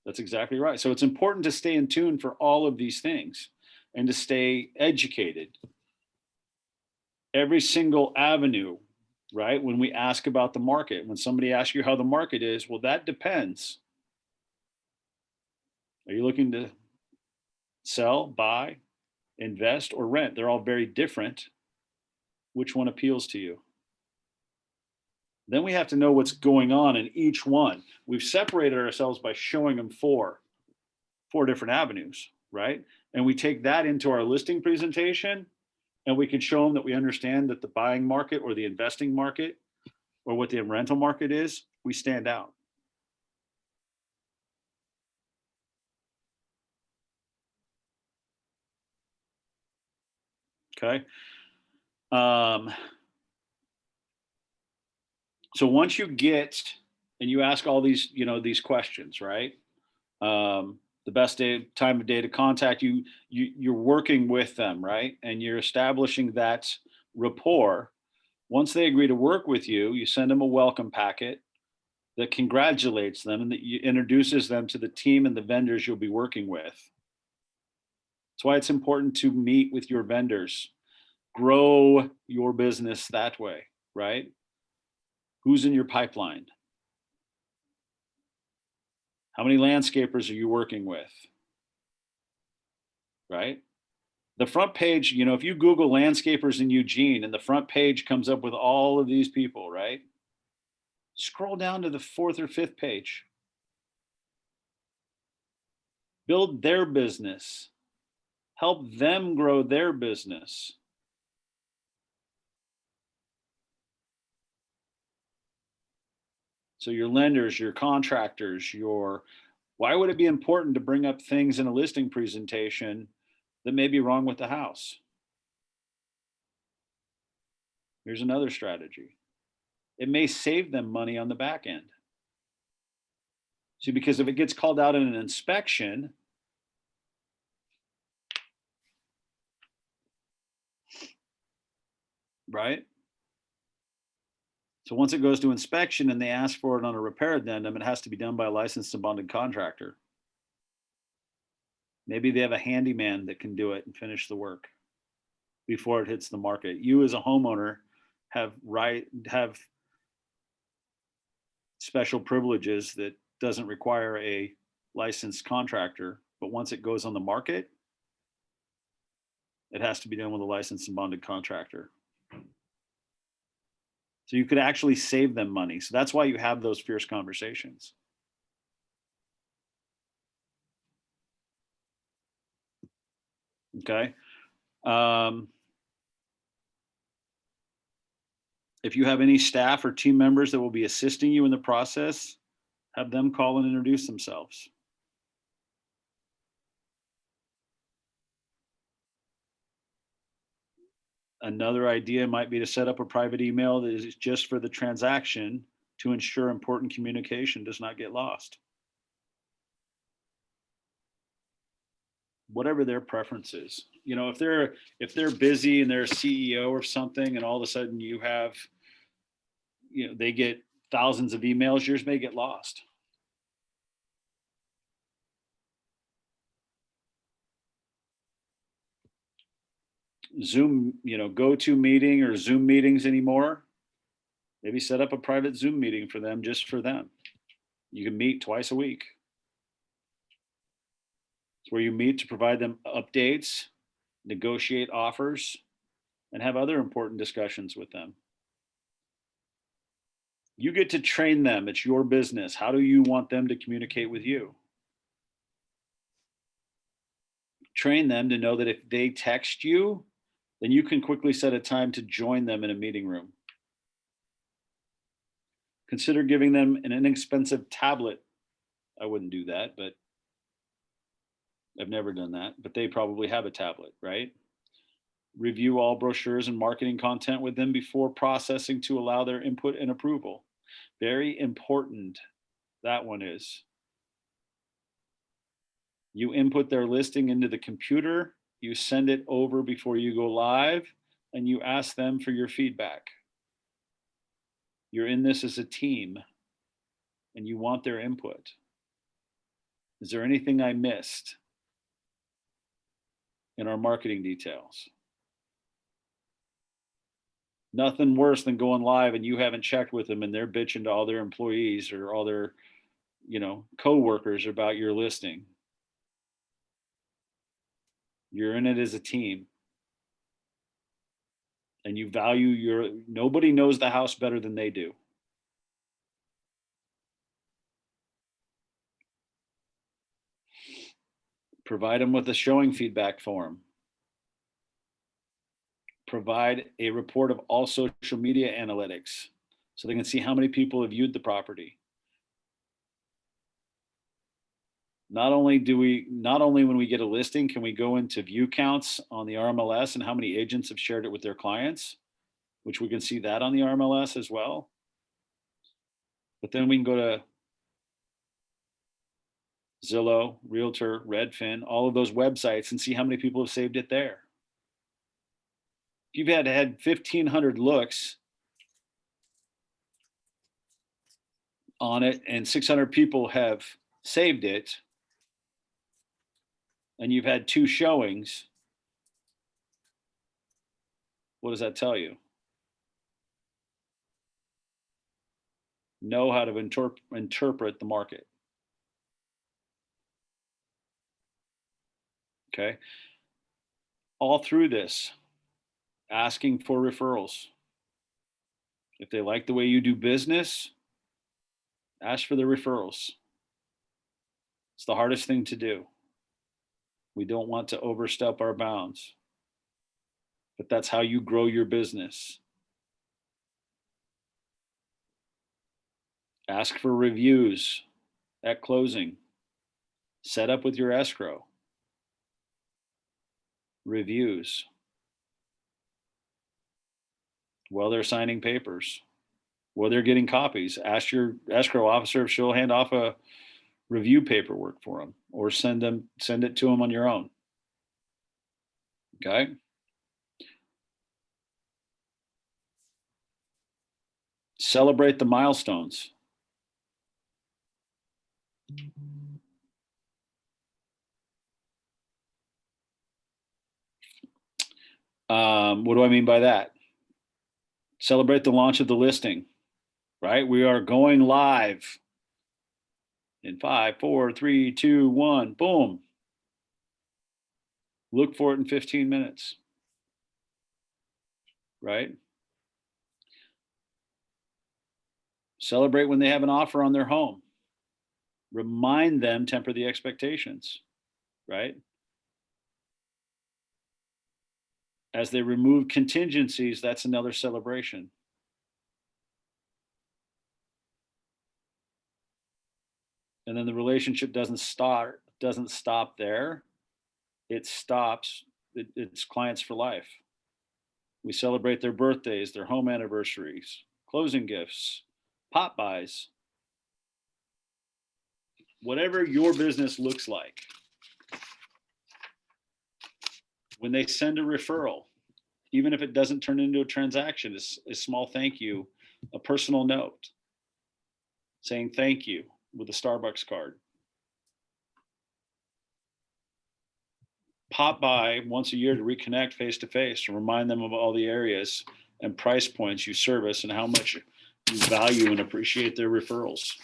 That's exactly right. So it's important to stay in tune for all of these things and to stay educated. Every single avenue, right? When we ask about the market, when somebody asks you how the market is, well, that depends. Are you looking to sell, buy, invest, or rent? They're all very different. Which one appeals to you? Then we have to know what's going on in each one. We've separated ourselves by showing them four different avenues, right? And we take that into our listing presentation and we can show them that we understand that the buying market or the investing market or what the rental market is, we stand out. Okay. So once you get and you ask all these, these questions, right? the best time of day to contact you. You're working with them, right? And you're establishing that rapport. Once they agree to work with you, you send them a welcome packet that congratulates them and that introduces them to the team and the vendors you'll be working with. That's why it's important to meet with your vendors. Grow your business that way, right? Who's in your pipeline? How many landscapers are you working with? Right? The front page, if you Google landscapers in Eugene and the front page comes up with all of these people, right? Scroll down to the 4th or 5th page. Build their business. Help them grow their business. So your lenders, your contractors, why would it be important to bring up things in a listing presentation that may be wrong with the house? Here's another strategy. It may save them money on the back end. See, because if it gets called out in an inspection, right? So once it goes to inspection and they ask for it on a repair addendum, it has to be done by a licensed and bonded contractor. Maybe they have a handyman that can do it and finish the work before it hits the market. You as a homeowner have special privileges that doesn't require a licensed contractor, but once it goes on the market, it has to be done with a licensed and bonded contractor. So you could actually save them money. So that's why you have those fierce conversations. Okay. If you have any staff or team members that will be assisting you in the process, have them call and introduce themselves. Another idea might be to set up a private email that is just for the transaction to ensure important communication does not get lost. Whatever their preference is. If they're busy and they're a CEO or something, and all of a sudden you have, they get thousands of emails, yours may get lost. Zoom, GoToMeeting or Zoom meetings anymore. Maybe set up a private Zoom meeting for them, just for them. You can meet twice a week. It's where you meet to provide them updates, negotiate offers, and have other important discussions with them. You get to train them. It's your business. How do you want them to communicate with you? Train them to know that if they text you, then you can quickly set a time to join them in a meeting room. Consider giving them an inexpensive tablet. I wouldn't do that, but I've never done that, but they probably have a tablet, right? Review all brochures and marketing content with them before processing to allow their input and approval. Very important, that one is. You input their listing into the computer, you send it over before you go live, and you ask them for your feedback. You're in this as a team, and you want their input. Is there anything I missed in our marketing details? Nothing worse than going live and you haven't checked with them and they're bitching to all their employees or all their, co-workers about your listing. You're in it as a team. And you value nobody knows the house better than they do. Provide them with a showing feedback form. Provide a report of all social media analytics so they can see how many people have viewed the property. Not only when we get a listing, can we go into view counts on the RMLS and how many agents have shared it with their clients, which we can see that on the RMLS as well. But then we can go to Zillow, Realtor, Redfin, all of those websites, and see how many people have saved it there. If you've had 1,500 looks on it and 600 people have saved it, and you've had 2 showings, what does that tell you? Know how to interpret the market. Okay. All through this, asking for referrals. If they like the way you do business, ask for the referrals. It's the hardest thing to do. We don't want to overstep our bounds, but that's how you grow your business. Ask for reviews at closing. Set up with your escrow. Reviews while they're signing papers, while they're getting copies. Ask your escrow officer if she'll hand off a review paperwork for them, or send it to them on your own. Okay. Celebrate the milestones. What do I mean by that? Celebrate the launch of the listing, right? We are going live in 5, 4, 3, 2, 1, boom. Look for it in 15 minutes, right? Celebrate when they have an offer on their home. Remind them, temper the expectations, right? As they remove contingencies, that's another celebration. And then the relationship doesn't stop there. It stops, it's clients for life. We celebrate their birthdays, their home anniversaries, closing gifts, pop buys, whatever your business looks like. When they send a referral, even if it doesn't turn into a transaction, a small thank you, a personal note saying thank you with a Starbucks card. Pop by once a year to reconnect face to face, to remind them of all the areas and price points you service and how much you value and appreciate their referrals.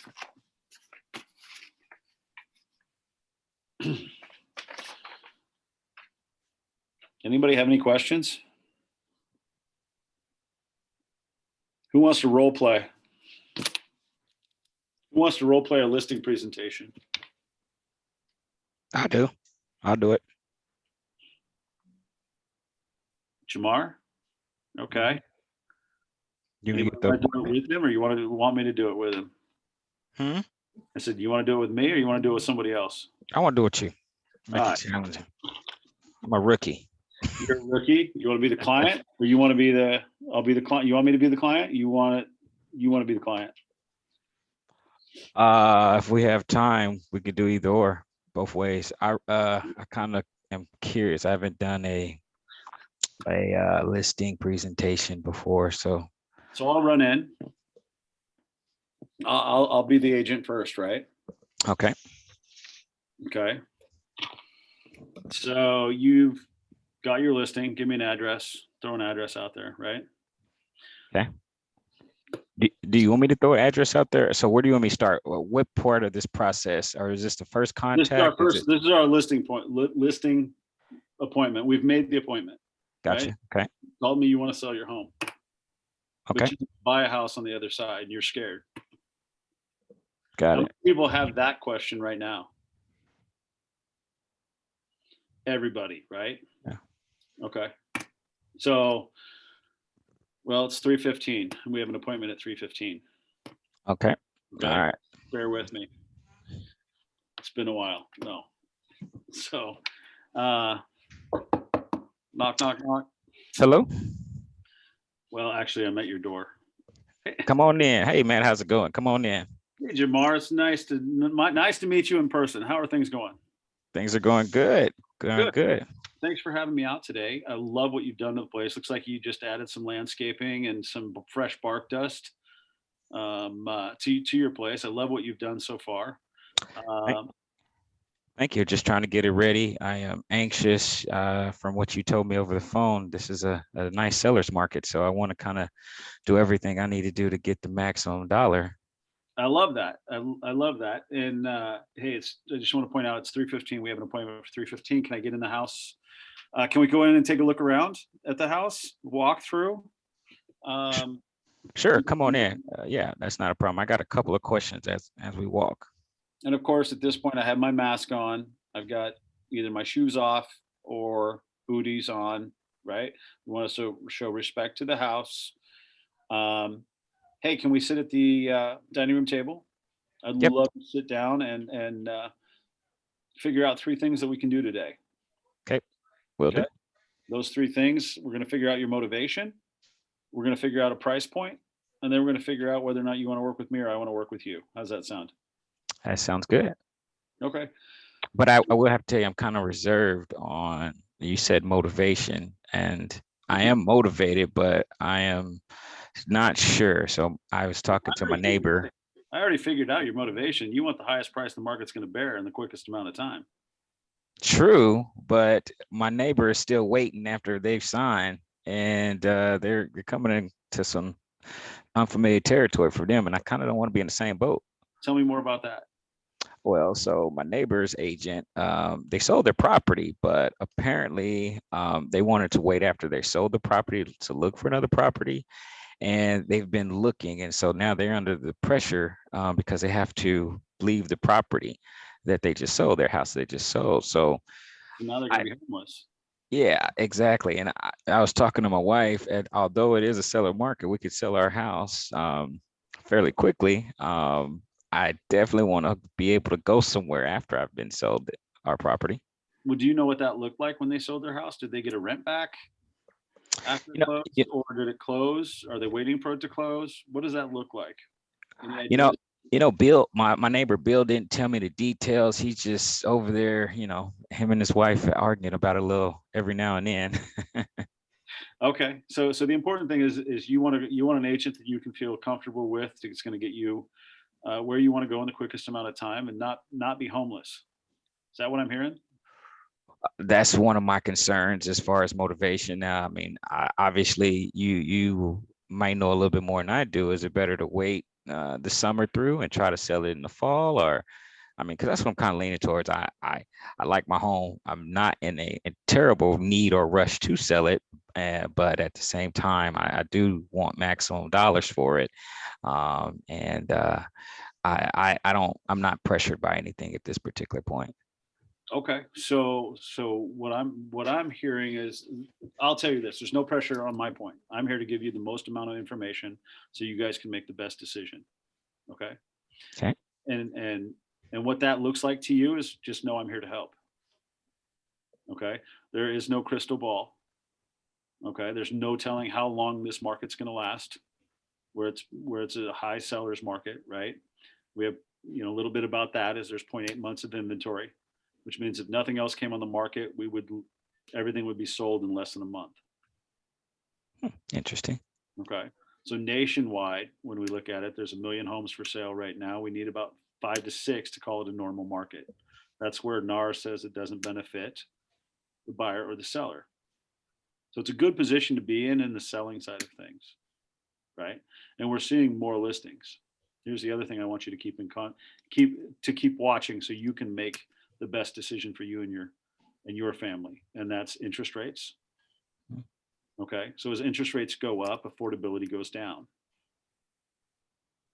Anybody have any questions? Who wants to role play? Who wants to role play a listing presentation? I do. I'll do it. Jamar? Okay. You Anybody can want get to do it with him, or you want me to do it with him? I said, you want to do it with me, or you want to do it with somebody else? I want to do it with you. Make All it right. challenging. I'm a rookie. You're a rookie. You want to be the client, or you want to be the? I'll be the client. You want me to be the client? You want to be the client? If we have time, we could do either or, both ways. I kind of am curious. I haven't done a listing presentation before, so I'll run in. I'll be the agent first, right? okay. Okay. So you've got your listing. Give me an address. Throw an address out there, right? Okay. Do you want me to throw an address out there? So where do you want me to start? What part of this process, or is this the first contact? This is our listing appointment. We've made the appointment. Gotcha. Right? Okay. You told me you want to sell your home. Okay. But you buy a house on the other side and you're scared. Got How it. many people have that question right now? Everybody, right? Yeah. Okay. So, well, it's 3:15 and we have an appointment at 3:15. Okay. Okay? All right. Bear with me. It's been a while. No. So, knock, knock, knock. Hello. Well, actually, I'm at your door. Come on in. Hey man, how's it going? Come on in. Hey, Jamar, it's nice to meet you in person. How are things going? Things are going good. Going Good. good. Thanks for having me out today. I love what you've done to the place. Looks like you just added some landscaping and some fresh bark dust to your place. I love what you've done so far. Thank you. Just trying to get it ready. I am anxious from what you told me over the phone. This is a nice seller's market. So I want to kind of do everything I need to do to get the maximum dollar. I love that. I love that. And hey, I just want to point out it's 3:15. We have an appointment for 3:15. Can I get in the house? Can we go in and take a look around at the house, walk through? Sure, come on in. Yeah, that's not a problem. I got a couple of questions as we walk. And of course, at this point, I have my mask on. I've got either my shoes off or booties on, right? We want to show respect to the house. Hey, can we sit at the dining room table? I'd Yep. love to sit down and figure out 3 things that we can do today. Okay, will do. Those 3 things, we're going to figure out your motivation. We're going to figure out a price point, and then we're going to figure out whether or not you want to work with me or I want to work with you. How's that sound? That sounds good. Okay. But I will have to tell you, I'm kind of reserved on, you said motivation, and I am motivated, but I am not sure. So I was talking to my neighbor. I already figured out your motivation. You want the highest price the market's going to bear in the quickest amount of time. True, but my neighbor is still waiting after they've signed, and they're coming into some unfamiliar territory for them, and I kind of don't want to be in the same boat. Tell me more about that. Well, so my neighbor's agent, they sold their property, but apparently they wanted to wait after they sold the property to look for another property. And they've been looking. And so now they're under the pressure because they have to leave the property that they just sold, their house they just sold. So now they're going to be homeless. Yeah, exactly. And I was talking to my wife, and although it is a seller market, we could sell our house fairly quickly. I definitely want to be able to go somewhere after I've been sold our property. Well, do you know what that looked like when they sold their house? Did they get a rent back after it closed, or did it close? Are they waiting for it to close? What does that look like? Bill, my neighbor Bill didn't tell me the details. He's just over there, him and his wife are arguing about a little every now and then. Okay, so the important thing is you want an agent that you can feel comfortable with. It's going to get you where you want to go in the quickest amount of time and not be homeless. Is that what I'm hearing? That's one of my concerns as far as motivation. Now, I mean, obviously you might know a little bit more than I do. Is it better to wait the summer through and try to sell it in the fall? Or, I mean, because that's what I'm kind of leaning towards. I like my home. I'm not in a terrible need or rush to sell it, but at the same time, I do want maximum dollars for it. I'm not pressured by anything at this particular point. Okay, so what I'm hearing is, I'll tell you this: there's no pressure on my point. I'm here to give you the most amount of information so you guys can make the best decision. Okay. Okay. And what that looks like to you is just know I'm here to help. Okay. There is no crystal ball. Okay. There's no telling how long this market's going to last. Where it's a high seller's market, right? We have a little bit about that is there's 0.8 months of inventory, which means if nothing else came on the market, everything would be sold in less than a month. Interesting. Okay. So nationwide, when we look at it, there's 1 million homes for sale right now. We need about 5 to 6 to call it a normal market. That's where NAR says it doesn't benefit the buyer or the seller. So it's a good position to be in the selling side of things, right? And we're seeing more listings. Here's the other thing I want you to keep watching so you can make the best decision for you and your family, and that's interest rates. Okay, so as interest rates go up, affordability goes down.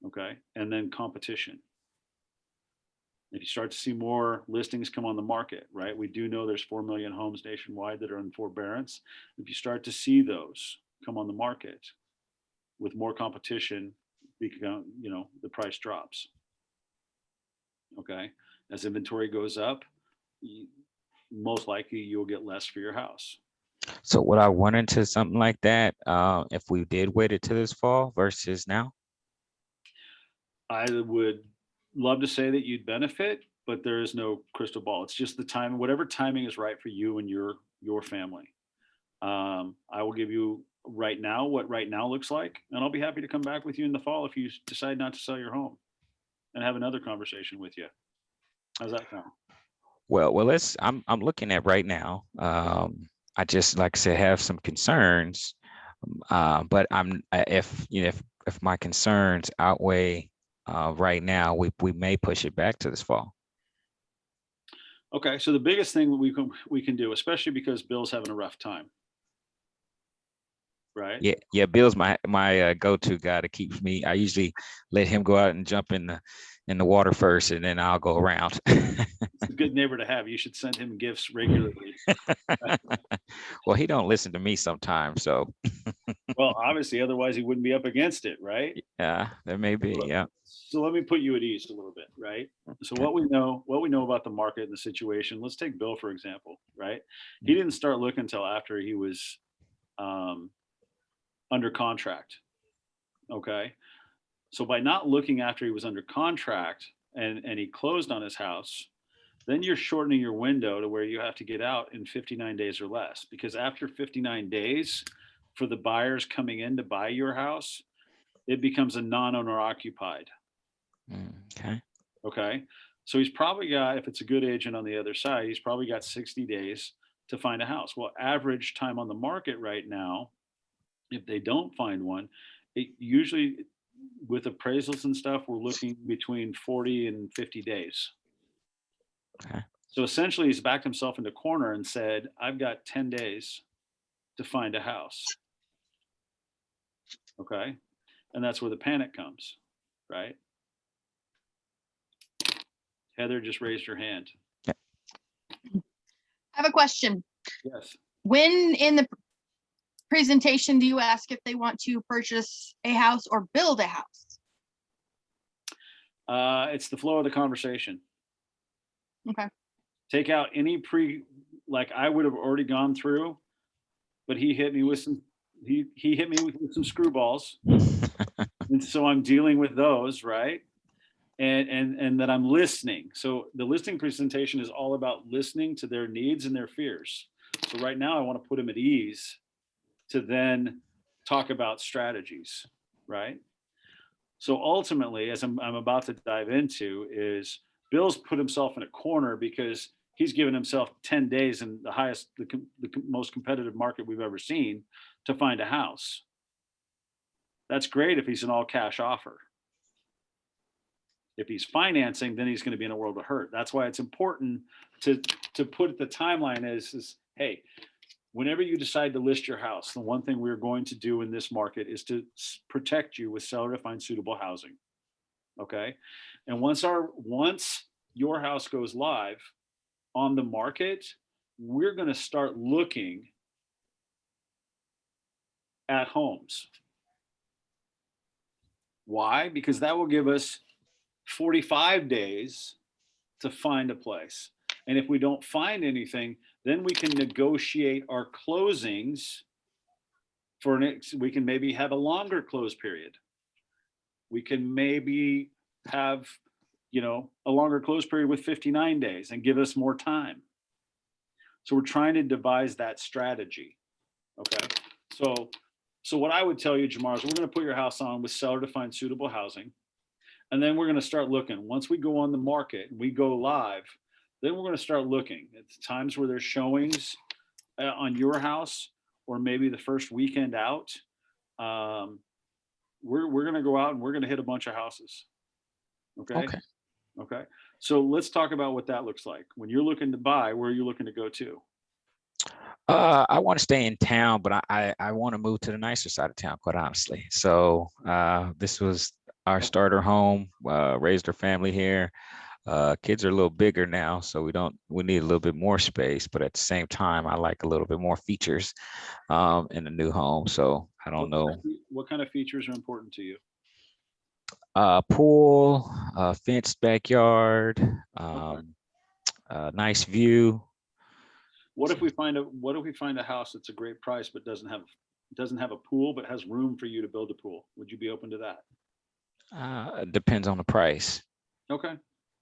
Okay, and then competition. If you start to see more listings come on the market, right? We do know there's 4 million homes nationwide that are in forbearance. If you start to see those come on the market with more competition, the price drops. Okay, as inventory goes up, most likely you'll get less for your house. So would I run into something like that if we did wait it to this fall versus now? I would love to say that you'd benefit, but there is no crystal ball. It's just the time, whatever timing is right for you and your family. I will give you right now what right now looks like, and I'll be happy to come back with you in the fall if you decide not to sell your home and have another conversation with you. How's that sound? Well, I'm looking at right now. I just, like I said, have some concerns. But if my concerns outweigh right now, we may push it back to this fall. Okay, so the biggest thing we can do, especially because Bill's having a rough time, right? Yeah. Bill's my go-to guy that keeps me. I usually let him go out and jump in the water first, and then I'll go around. It's a good neighbor to have. You should send him gifts regularly. Well, he don't listen to me sometimes, so. Well, obviously, otherwise he wouldn't be up against it, right? Yeah, there may be. Yeah. So let me put you at ease a little bit, right? So what we know about the market and the situation. Let's take Bill for example, right? He didn't start looking until after he was under contract. Okay, so by not looking after he was under contract and he closed on his house, then you're shortening your window to where you have to get out in 59 days or less, because after 59 days for the buyers coming in to buy your house, it becomes a non-owner occupied. Okay. Okay. So he's probably got, if it's a good agent on the other side, he's probably got 60 days to find a house. Well, average time on the market right now, if they don't find one, it usually, with appraisals and stuff, we're looking between 40 and 50 days. Okay. So essentially he's backed himself into a corner and said, I've got 10 days to find a house. Okay. And that's where the panic comes, right? Heather just raised her hand. I have a question. Yes. When in the presentation do you ask if they want to purchase a house or build a house? It's the flow of the conversation. Okay. Take out any like I would have already gone through, but he hit me with some screwballs. And so I'm dealing with those, right? And that I'm listening. So the listening presentation is all about listening to their needs and their fears. So right now I want to put them at ease to then talk about strategies, right? So ultimately, as I'm about to dive into, is Bill's put himself in a corner because he's given himself 10 days in the most competitive market we've ever seen to find a house. That's great if he's an all cash offer. If he's financing, then he's going to be in a world of hurt. That's why it's important to put the timeline is, hey, whenever you decide to list your house, the one thing we're going to do in this market is to protect you with seller to find suitable housing. Okay. And once your house goes live on the market, we're going to start looking at homes. Why? Because that will give us 45 days to find a place. And if we don't find anything, then we can negotiate our closings we can maybe have a longer close period. We can maybe have, a longer close period with 59 days and give us more time. So we're trying to devise that strategy. Okay. So what I would tell you, Jamar, is we're going to put your house on with seller to find suitable housing. And then we're going to start looking. Once we go on the market and we go live, then we're going to start looking at the times where there's showings on your house, or maybe the first weekend out. We're going to go out and we're going to hit a bunch of houses. Okay. So let's talk about what that looks like. When you're looking to buy, where are you looking to go to? I want to stay in town, but I want to move to the nicer side of town, quite honestly. So this was our starter home, raised our family here. Kids are a little bigger now, so we need a little bit more space, but at the same time, I like a little bit more features in the new home. So I don't know. What kind of features are important to you? Pool, fenced backyard, nice view. What if we find a house that's a great price but doesn't have a pool but has room for you to build a pool? Would you be open to that? Depends on the price. Okay.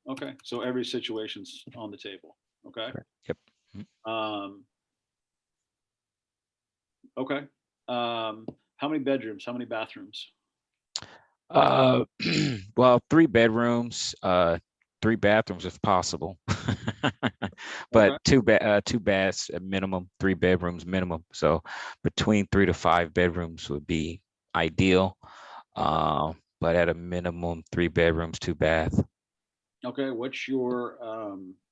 Okay. So every situation's on the table. Okay. Correct. Yep. Okay. How many bedrooms? How many bathrooms? Well, 3 bedrooms, 3 bathrooms if possible. But Okay. two baths at minimum, 3 bedrooms minimum. So between 3 to 5 bedrooms would be ideal. But at a minimum, 3 bedrooms, 2 bath. Okay. What's your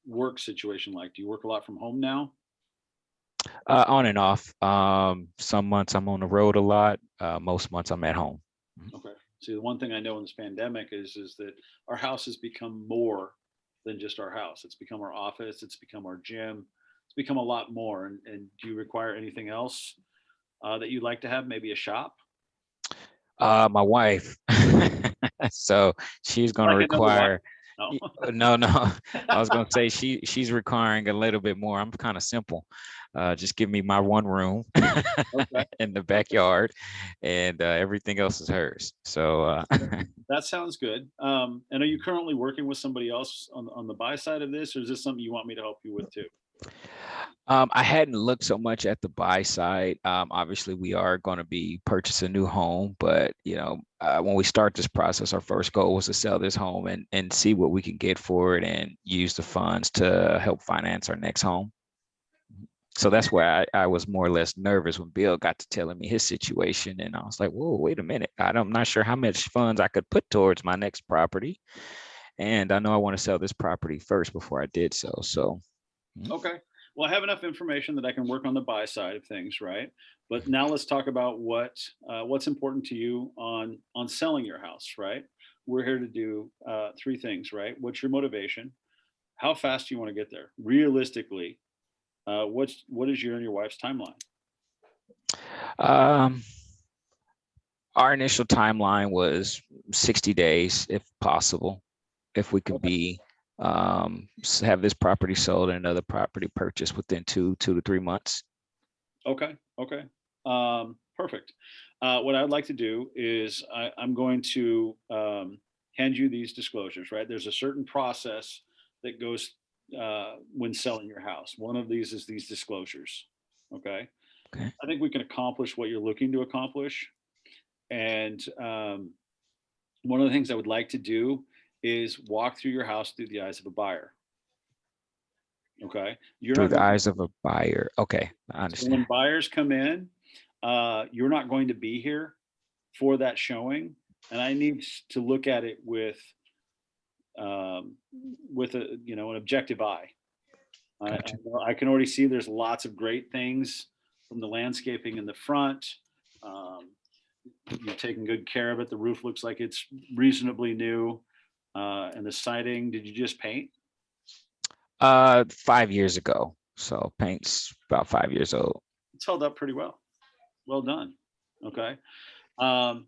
work situation like? Do you work a lot from home now? On and off. Some months I'm on the road a lot. Most months I'm at home. Okay. See, the one thing I know in this pandemic is that our house has become more than just our house. It's become our office. It's become our gym. It's become a lot more. And do you require anything else that you'd like to have? Maybe a shop? My wife. So she's gonna Like another wife? require. No. No. I was gonna say she's requiring a little bit more. I'm kind of simple. Just give me my one room Okay. in the backyard, and everything else is hers. So That sounds good. And are you currently working with somebody else on the buy side of this, or is this something you want me to help you with too? I hadn't looked so much at the buy side. Obviously, we are going to be purchasing a new home, but when we start this process, our first goal was to sell this home and see what we can get for it and use the funds to help finance our next home. So that's why I was more or less nervous when Bill got to telling me his situation, and I was like, "Whoa, wait a minute! I'm not sure how much funds I could put towards my next property, and I know I want to sell this property first before I did so." So. Okay. Well, I have enough information that I can work on the buy side of things, right? But now let's talk about what's important to you on selling your house, right? We're here to do 3 things, right? What's your motivation? How fast do you want to get there? Realistically, what is your and your wife's timeline? Um, our initial timeline was 60 days, if possible, if we could have this property sold and another property purchased within 2 to 3 months. Okay. Okay. Perfect. What I'd like to do is I'm going to hand you these disclosures, right? There's a certain process that goes when selling your house. One of these is these disclosures. Okay. Okay. I think we can accomplish what you're looking to accomplish. And one of the things I would like to do is walk through your house through the eyes of a buyer. Okay. You're Through not the going eyes of a buyer. Okay, I So understand. when buyers come in, you're not going to be here for that showing, and I need to look at it with an objective eye. Gotcha. I can already see there's lots of great things from the landscaping in the front. You've taken good care of it. The roof looks like it's reasonably new, and the siding. Did you just paint? 5 years ago. So paint's about 5 years old. It's held up pretty well. Well done. Okay.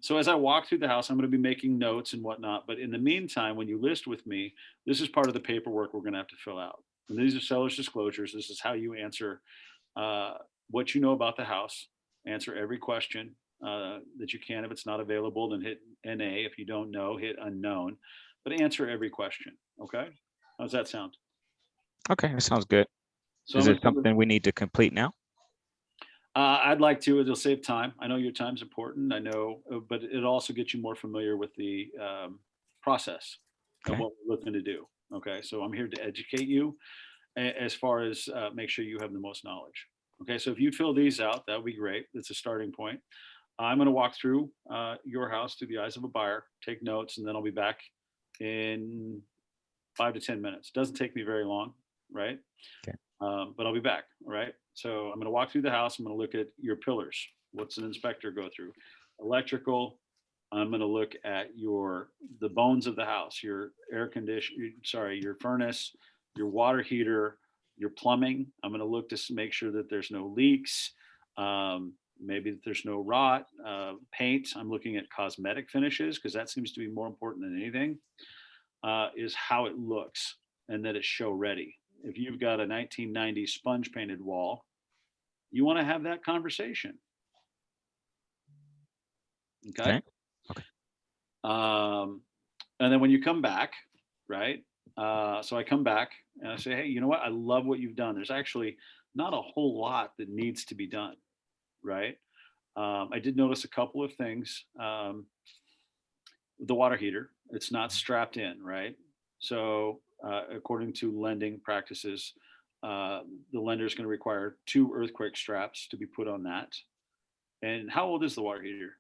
So as I walk through the house, I'm going to be making notes and whatnot. But in the meantime, when you list with me, this is part of the paperwork we're going to have to fill out. And these are seller's disclosures. This is how you answer what you know about the house. Answer every question that you can. If it's not available, then hit NA. If you don't know, hit unknown. But answer every question. Okay. How's that sound? Okay, that sounds good. So Is I'm it gonna- something we need to complete now? I'd like to. It'll save time. I know your time's important. I know, but it'll also get you more familiar with the process of Okay. what we're looking to do. Okay, so I'm here to educate you as far as make sure you have the most knowledge. Okay, so if you fill these out, that would be great. That's a starting point. I'm going to walk through your house through the eyes of a buyer, take notes, and then I'll be back in 5 to 10 minutes. Doesn't take me very long, right? Okay. But I'll be back. All right. So I'm going to walk through the house. I'm going to look at your pillars. What's an inspector go through? Electrical. I'm going to look at the bones of the house, your air condition, your furnace, your water heater, your plumbing. I'm going to look to make sure that there's no leaks. Maybe that there's no rot. Paint. I'm looking at cosmetic finishes because that seems to be more important than anything. Is how it looks and that it's show ready. If you've got a 1990s sponge painted wall, you want to have that conversation. Okay. Okay. And then when you come back, right? So I come back and I say, hey, you know what? I love what you've done. There's actually not a whole lot that needs to be done, right? I did notice a couple of things. The water heater, it's not strapped in, right? So according to lending practices, the lender is going to require 2 earthquake straps to be put on that. And how old is the water heater?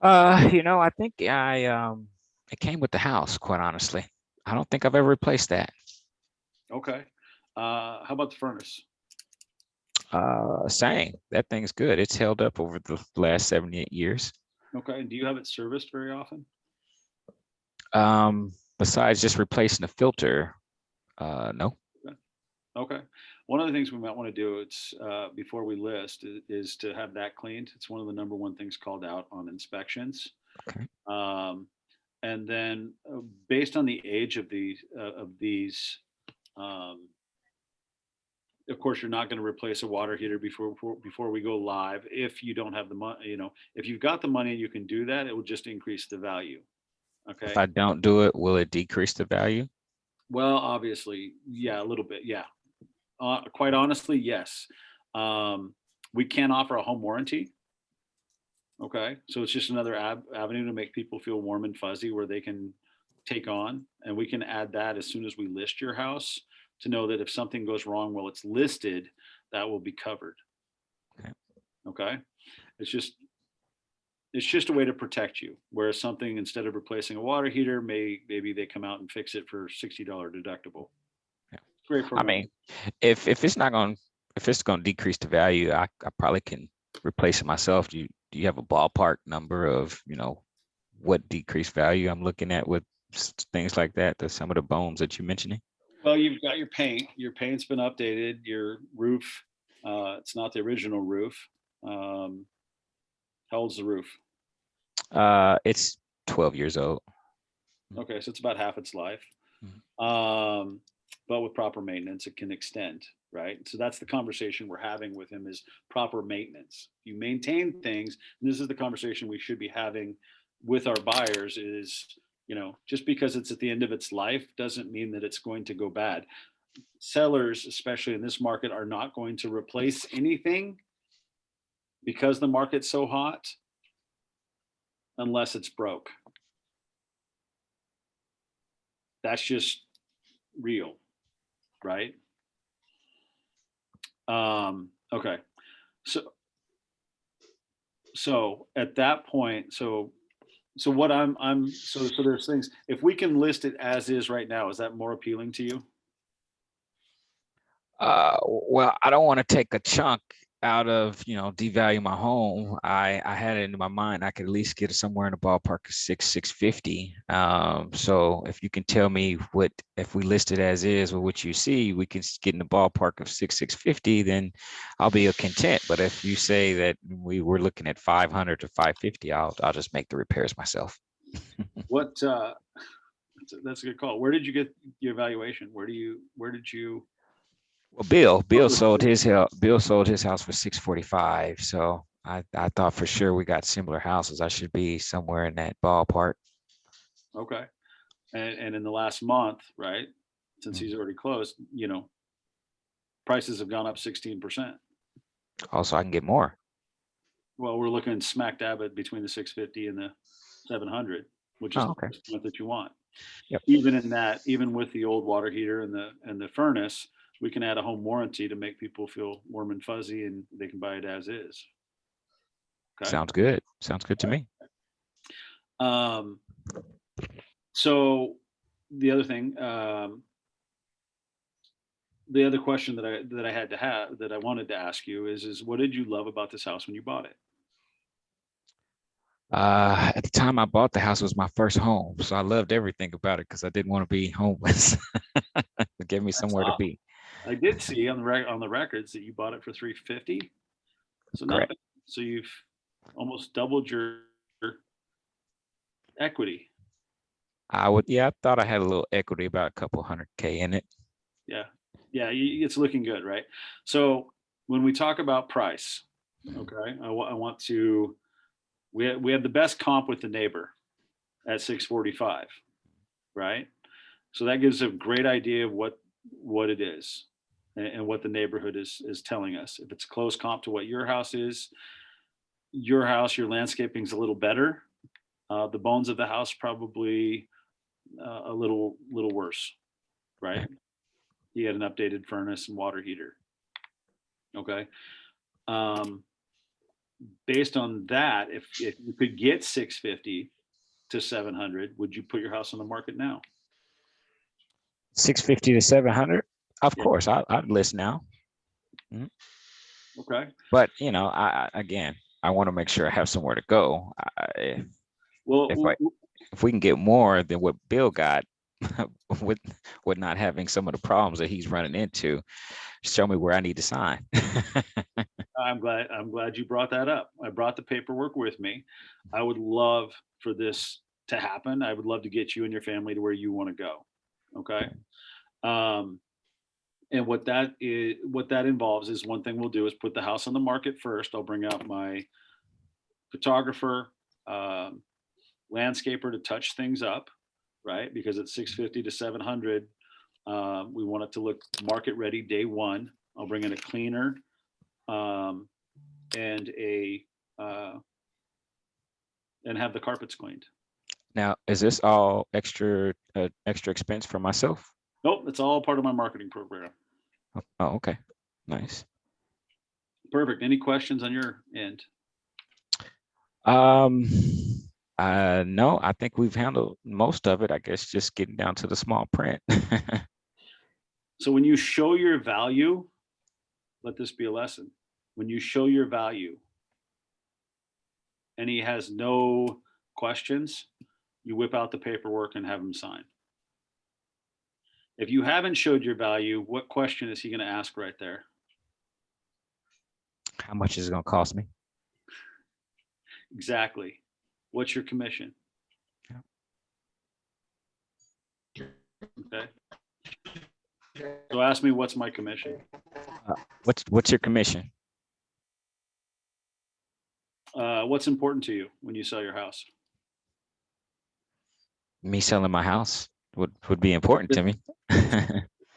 I think it came with the house, quite honestly. I don't think I've ever replaced that. Okay. How about the furnace? Same. That thing's good. It's held up over the last 78 years. Okay. And do you have it serviced very often? Besides just replacing the filter, no. Okay. One of the things we might want to do, it's before we list, is to have that cleaned. It's one of the number one things called out on inspections. Okay. And then based on the age of these, of course, you're not going to replace a water heater before we go live. If you don't have the money, if you've got the money and you can do that, it will just increase the value. Okay. If I don't do it, will it decrease the value? Well, obviously, yeah, a little bit. Yeah. Quite honestly, yes. We can offer a home warranty. Okay. So it's just another avenue to make people feel warm and fuzzy where they can take on. And we can add that as soon as we list your house to know that if something goes wrong while it's listed, that will be covered. Okay. Okay. It's just a way to protect you. Whereas something, instead of replacing a water heater, maybe they come out and fix it for $60 deductible. Great for I mean, if it's going to decrease the value, I probably can replace it myself. Do you have a ballpark number of, what decreased value I'm looking at with things like that, some of the bones that you're mentioning? Well, you've got your paint. Your paint's been updated. Your roof, it's not the original roof. How old's the roof? It's 12 years old. Okay, so it's about half its life. But with proper maintenance, it can extend, right? So that's the conversation we're having with him, is proper maintenance. You maintain things, and this is the conversation we should be having with our buyers is, just because it's at the end of its life doesn't mean that it's going to go bad. Sellers, especially in this market, are not going to replace anything because the market's so hot unless it's broke. That's just real, right? Okay. So at that point, so what so there's things, if we can list it as is right now, is that more appealing to you? Well, I don't want to take a chunk out of, devalue my home. I had it in my mind I could at least get it somewhere in the ballpark of 650. So if you can tell me if we list it as is or what you see, we can get in the ballpark of 650, then I'll be content. But if you say that we were looking at 500 to 550, I'll just make the repairs myself. That's a good call. Where did you get your valuation? Where did you? Well, Bill sold his house for 645. So I thought for sure we got similar houses. I should be somewhere in that ballpark. Okay. And in the last month, right, since he's already closed, prices have gone up 16%. Also, I can get more. Well, we're looking smack dab at between the 650 and the 700, which is okay. the one that you want. Yep. Even with the old water heater and the furnace, we can add a home warranty to make people feel warm and fuzzy, and they can buy it as is. Okay. Sounds good. Sounds good to me. So the other thing, the other question that I wanted to ask you is what did you love about this house when you bought it? At the time I bought the house, it was my first home, so I loved everything about it because I didn't want to be homeless. It gave me somewhere to be. I did see on the records that you bought it for $350. So Correct. So you've almost doubled your equity. I thought I had a little equity, about a couple $100K in it. Yeah, it's looking good, right? So when we talk about price, okay, I want to. We have the best comp with the neighbor at 645. right? So that gives a great idea of what it is and what the neighborhood is telling us. If it's close comp to what your house is, your landscaping is a little better. The bones of the house probably a little worse, right? You had an updated furnace and water heater. Okay. Based on that, if you could get 650 to 700, would you put your house on the market now? 650 to 700. Of Yeah. course, I'd list now. Mhm. Okay. But you know, I want to make sure I have somewhere to go. Well, if we can get more than what Bill got with not having some of the problems that he's running into, show me where I need to sign. I'm glad you brought that up. I brought the paperwork with me. I would love for this to happen. I would love to get you and your family to where you want to go. Okay. And what that involves is, one thing we'll do is put the house on the market first. I'll bring out my photographer, landscaper to touch things up, right? Because at 650 to 700, we want it to look market ready day one. I'll bring in a cleaner and have the carpets cleaned. Now, is this all extra expense for myself? Nope, it's all part of my marketing program. Oh, okay, nice. Perfect. Any questions on your end? No, I think we've handled most of it. I guess just getting down to the small print. So when you show your value, let this be a lesson. When you show your value and he has no questions, you whip out the paperwork and have him sign. If you haven't showed your value, what question is he going to ask right there? How much is it going to cost me? Exactly. What's your commission? Okay. So ask me, what's my commission? What's your commission? What's important to you when you sell your house? Me selling my house would be important to me.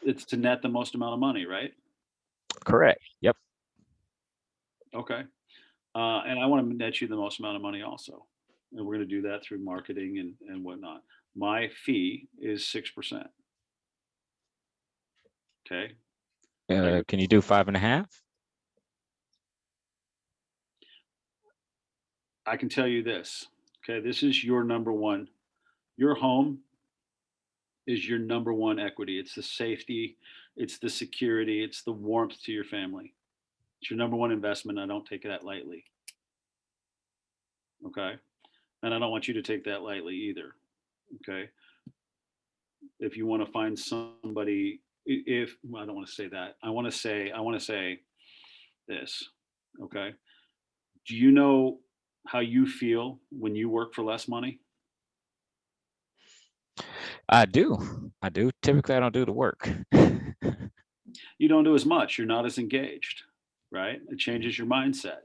It's to net the most amount of money, right? Correct. Yep. Okay. And I want to net you the most amount of money also. And we're going to do that through marketing and whatnot. My fee is 6%. Okay. Can you do 5.5? I can tell you this. Okay. This is your number one. Your home is your number one equity. It's the safety, it's the security, it's the warmth to your family. It's your number one investment. I don't take that lightly. Okay. And I don't want you to take that lightly either. Okay. If you want to find somebody, well, I don't want to say that. I want to say this. Okay. Do you know how you feel when you work for less money? I do. Typically, I don't do the work. You don't do as much. You're not as engaged, right? It changes your mindset.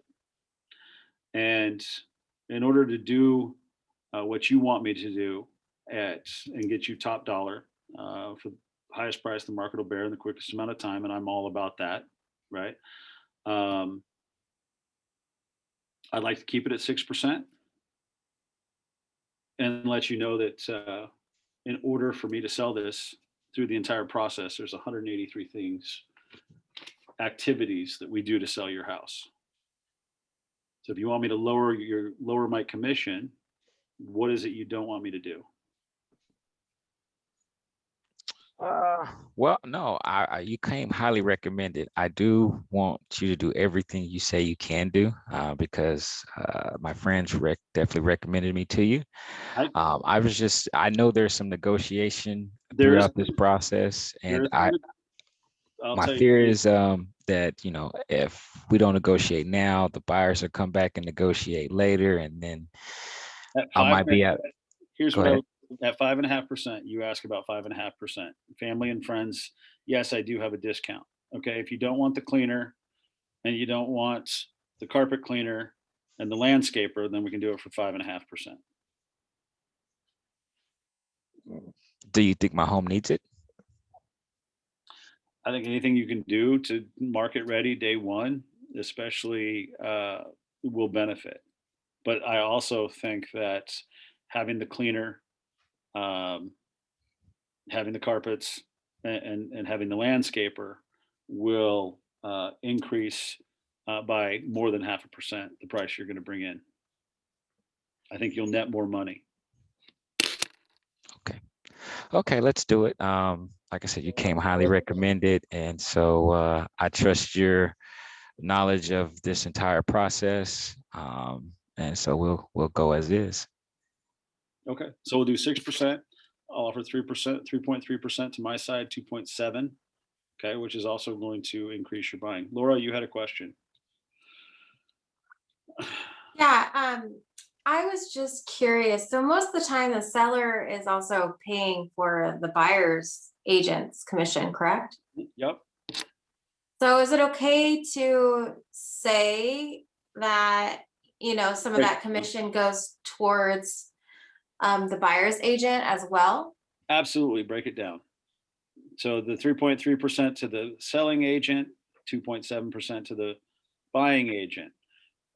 And in order to do what you want me to do and get you top dollar for the highest price the market will bear in the quickest amount of time, and I'm all about that, right? I'd like to keep it at 6% and let you know that in order for me to sell this through the entire process, there's 183 activities that we do to sell your house. So if you want me to lower my commission, what is it you don't want me to do? Well, no, you came highly recommended. I do want you to do everything you say you can do because my friends definitely recommended me to you. I know there's some negotiation throughout this process, and my fear is that, you know, if we don't negotiate now, the buyers will come back and negotiate later, and then I might be at. Here's Go what ahead. at 5.5%, you ask about 5.5%. Family and friends, yes, I do have a discount. Okay. If you don't want the cleaner and you don't want the carpet cleaner and the landscaper, then we can do it for 5.5%. Do you think my home needs it? I think anything you can do to market ready day one, especially, will benefit. But I also think that having the cleaner, having the carpets, and having the landscaper will increase by more than 0.5% the price you're going to bring in. I think you'll net more money. Okay, let's do it. Like I said, you came highly recommended, and so I trust your knowledge of this entire process. And so we'll go as is. Okay, so we'll do 6%. I'll offer 3%, 3.3% to my side, 2.7. Okay, which is also going to increase your buying. Laura, you had a question. Yeah, I was just curious. So most of the time the seller is also paying for the buyer's agent's commission, correct? Yep. So is it okay to say that, you know, some of that commission goes towards the buyer's agent as well? Absolutely, break it down. So the 3.3% to the selling agent, 2.7% to the buying agent.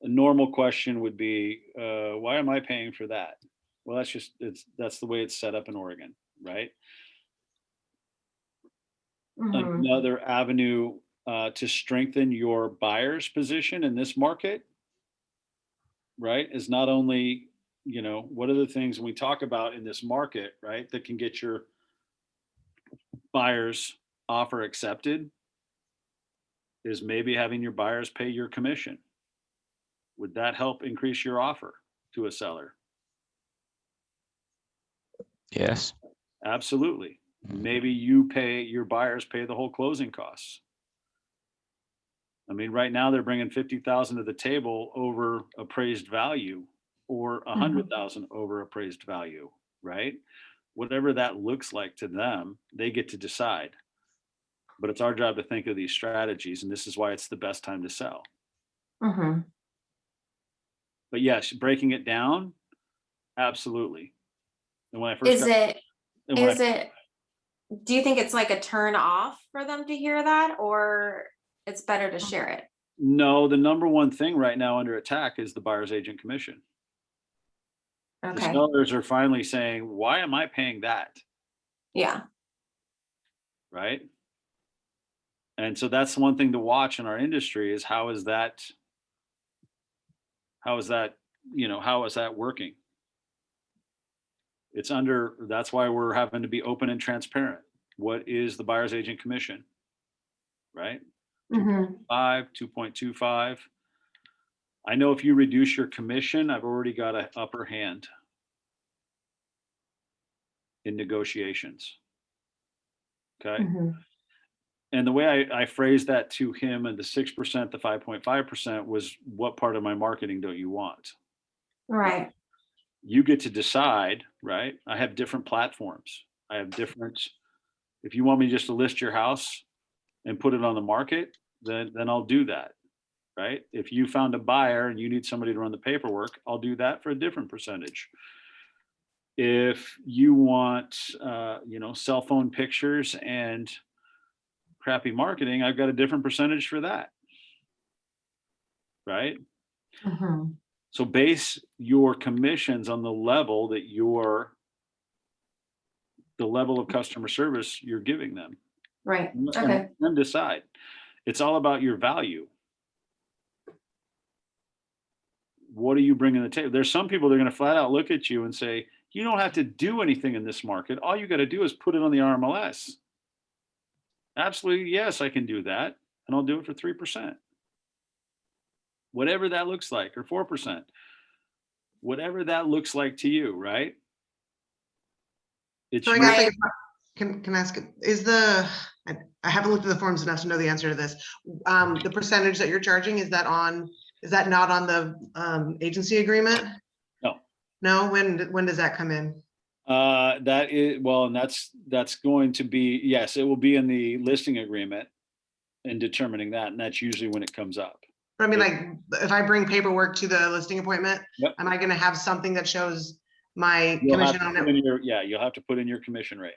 A normal question would be, why am I paying for that? Well, that's the way it's set up in Oregon, right? Mhm. Another avenue to strengthen your buyer's position in this market, right, is not only, you know, what are the things we talk about in this market, right, that can get your buyer's offer accepted, is maybe having your buyers pay your commission. Would that help increase your offer to a seller? Yes. Absolutely. Maybe your buyers pay the whole closing costs. I mean, right now they're bringing 50,000 to the table over appraised value, or 100,000 over appraised value, right? Whatever that looks like to them, they get to decide. But it's our job to think of these strategies, and this is why it's the best time to sell. Mhm. But yes, breaking it down, absolutely. And when I first Is got, it, and when is it, do you think it's like a turn off for them to hear that, or it's better to share it? No, the number one thing right now under attack is the buyer's agent commission. The Okay, sellers are finally saying, why am I paying that? yeah. Right? And so that's one thing to watch in our industry, is how is that, you know, how is that working? That's why we're having to be open and transparent. What is the buyer's agent commission? Right? Mhm. 2.25. I know if you reduce your commission, I've already got an upper hand in negotiations. Okay. Mhm. And the way I phrased that to him, and the 6%, the 5.5%, was, what part of my marketing don't you want? Right. You get to decide, right? I have different platforms. If you want me just to list your house and put it on the market, then I'll do that, right? If you found a buyer and you need somebody to run the paperwork, I'll do that for a different percentage. If you want, you know, cell phone pictures and crappy marketing, I've got a different percentage for that, right? Mhm. So base your commissions on the level of customer service you're giving them. Right, And okay. then decide. It's all about your value. What are you bringing to the table? There's some people that are going to flat out look at you and say, you don't have to do anything in this market. All you got to do is put it on the RMLS. Absolutely, yes, I can do that. And I'll do it for 3%. Whatever that looks like, or 4%. Whatever that looks like to you, right? It's So I your- guess can I ask, I haven't looked at the forms enough to know the answer to this. The percentage that you're charging, is that not on the agency agreement? No. No, when does that come in? That is, well, and that's going to be, yes, it will be in the listing agreement and determining that, and that's usually when it comes up. But I mean, like, if I bring paperwork to the listing appointment, Yep. am I gonna have something that shows my You'll have commission to on put it. in your, yeah, you'll have to put in your commission rate.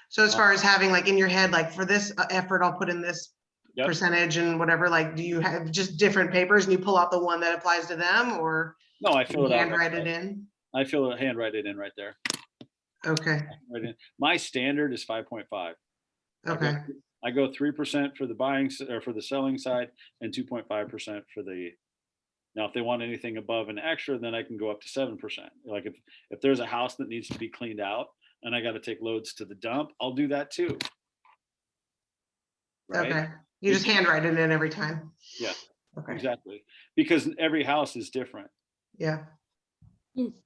So as far as having like in your head, like for this effort, I'll put in this Yep. percentage and whatever, like, do you have just different papers and you pull out the one that applies to them, or No, I you fill it out. handwrite it in? I fill it, handwrite it in right there. Okay, Right in. My standard is 5.5. okay, I go 3% for the buying or for the selling side and 2.5% for the. Now, if they want anything above and extra, then I can go up to 7%. Like if there's a house that needs to be cleaned out and I got to take loads to the dump, I'll do that too. Right? okay. You just handwrite it in every time. Yeah, Okay, exactly. Because every house is different. yeah.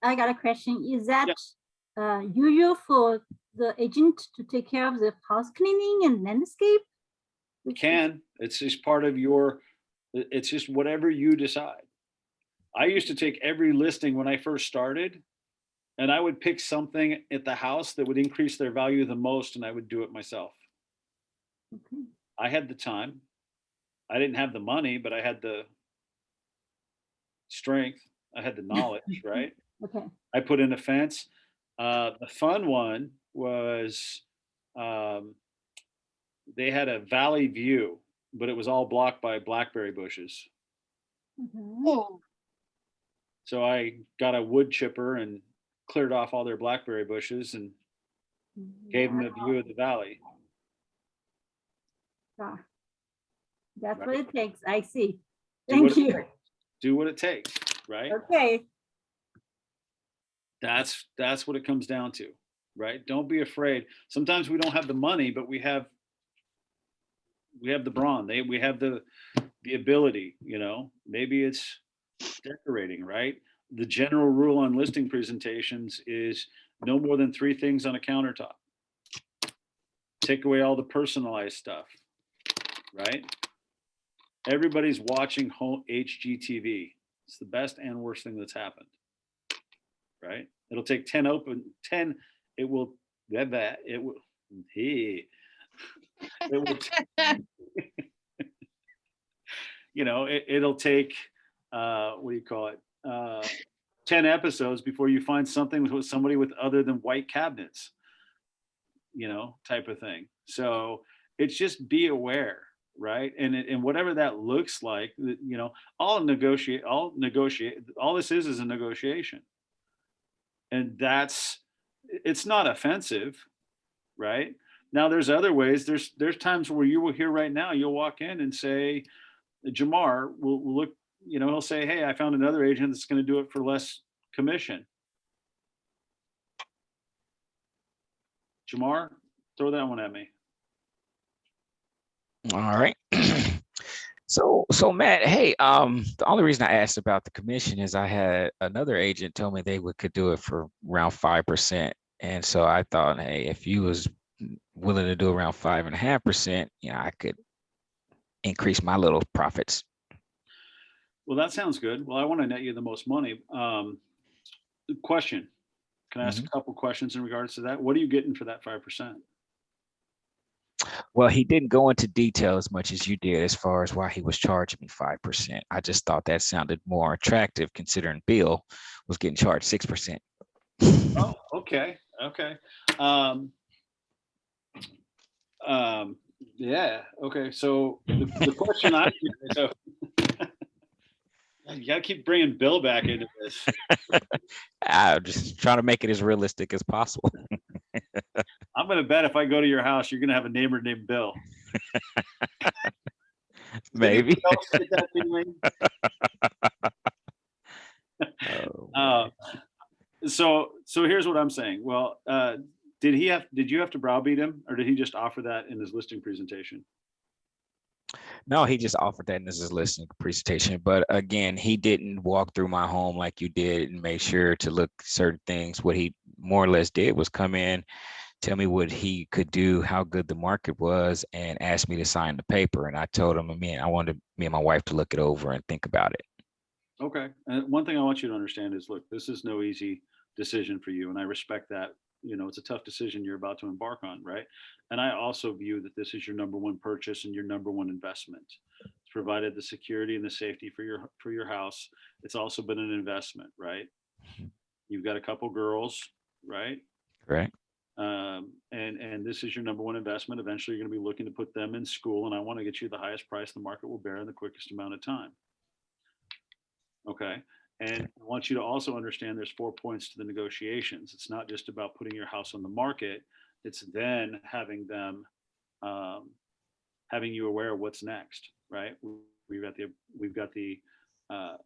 I got a question. Is that usual for the agent to take care of the house cleaning and landscape? Can, it's just part of your, it's just whatever you decide. I used to take every listing when I first started and I would pick something at the house that would increase their value the most and I would do it myself. Okay. I had the time. I didn't have the money, but I had the strength. I had the knowledge, right? Okay. I put in a fence. The fun one was they had a valley view, but it was all blocked by blackberry bushes. Oh, So I got a wood chipper and cleared off all their blackberry bushes and gave them a view of the valley. Ah, that's Right. what it takes. I see. Do what Thank it you. takes. Do what it takes, right? Okay. That's what it comes down to, right? Don't be afraid. Sometimes we don't have the money, but we have the brawn. We have the ability, you know. Maybe it's decorating, right? The general rule on listing presentations is no more than 3 things on a countertop. Take away all the personalized stuff, right? Everybody's watching home HGTV. It's the best and worst thing that's happened, right? It'll take 10, it will, it will, hey, it will, you know, it'll take, what do you call it? 10 episodes before you find something with somebody with other than white cabinets, you know, type of thing. So it's just be aware, right? And whatever that looks like, you know, all this is a negotiation. And it's not offensive, right? Now there's other ways. There's times where you will hear right now, you'll walk in and say, Jamar will look, you know, he'll say, hey, I found another agent that's going to do it for less commission. Jamar, throw that one at me. All right. So Matt, hey, the only reason I asked about the commission is I had another agent tell me they could do it for around 5%. And so I thought, hey, if you was willing to do around 5.5%, you know, I could increase my little profits. Well, that sounds good. Well, I want to net you the most money. Question. Can I ask a couple questions in regards to that? What are you getting for that 5%? Well, he didn't go into detail as much as you did as far as why he was charging me 5%. I just thought that sounded more attractive considering Bill was getting charged 6%. Oh, okay. Okay. Yeah. Okay. So the question I so you gotta keep bringing Bill back into this. I'm just trying to make it as realistic as possible. I'm gonna bet if I go to your house, you're gonna have a neighbor named Bill. Maybe. So here's what I'm saying. Well, did you have to browbeat him, or did he just offer that in his listing presentation? No, he just offered that in his listening presentation. But again, he didn't walk through my home like you did and make sure to look certain things. What he more or less did was come in, tell me what he could do, how good the market was, and ask me to sign the paper. And I told him, I wanted me and my wife to look it over and think about it. Okay. And one thing I want you to understand is, look, this is no easy decision for you. And I respect that. You know, it's a tough decision you're about to embark on, right? And I also view that this is your number one purchase and your number one investment. It's provided the security and the safety for your house. It's also been an investment, right? You've got a couple girls, right? Right. And this is your number one investment. Eventually, you're going to be looking to put them in school, and I want to get you the highest price the market will bear in the quickest amount of time. Okay. And I want you to also understand there's 4 points to the negotiations. It's not just about putting your house on the market. It's then having them, having you aware of what's next, right? We've got the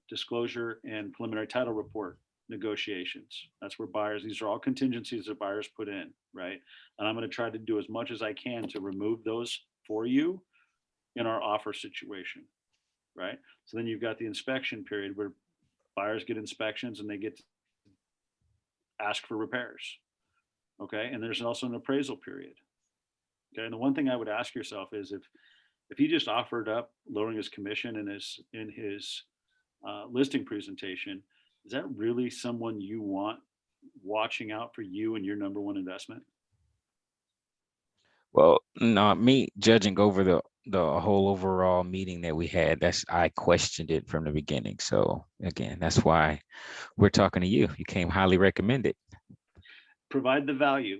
disclosure and preliminary title report negotiations. That's where buyers, these are all contingencies that buyers put in, right? And I'm going to try to do as much as I can to remove those for you in our offer situation, right? So then you've got the inspection period where buyers get inspections and they get to ask for repairs. Okay. And there's also an appraisal period. Okay. And the one thing I would ask yourself is if he just offered up lowering his commission in his listing presentation, is that really someone you want watching out for you and your number one investment? Well, no, me judging over the whole overall meeting that we had, I questioned it from the beginning. So again, that's why we're talking to you. You came highly recommended. Provide the value,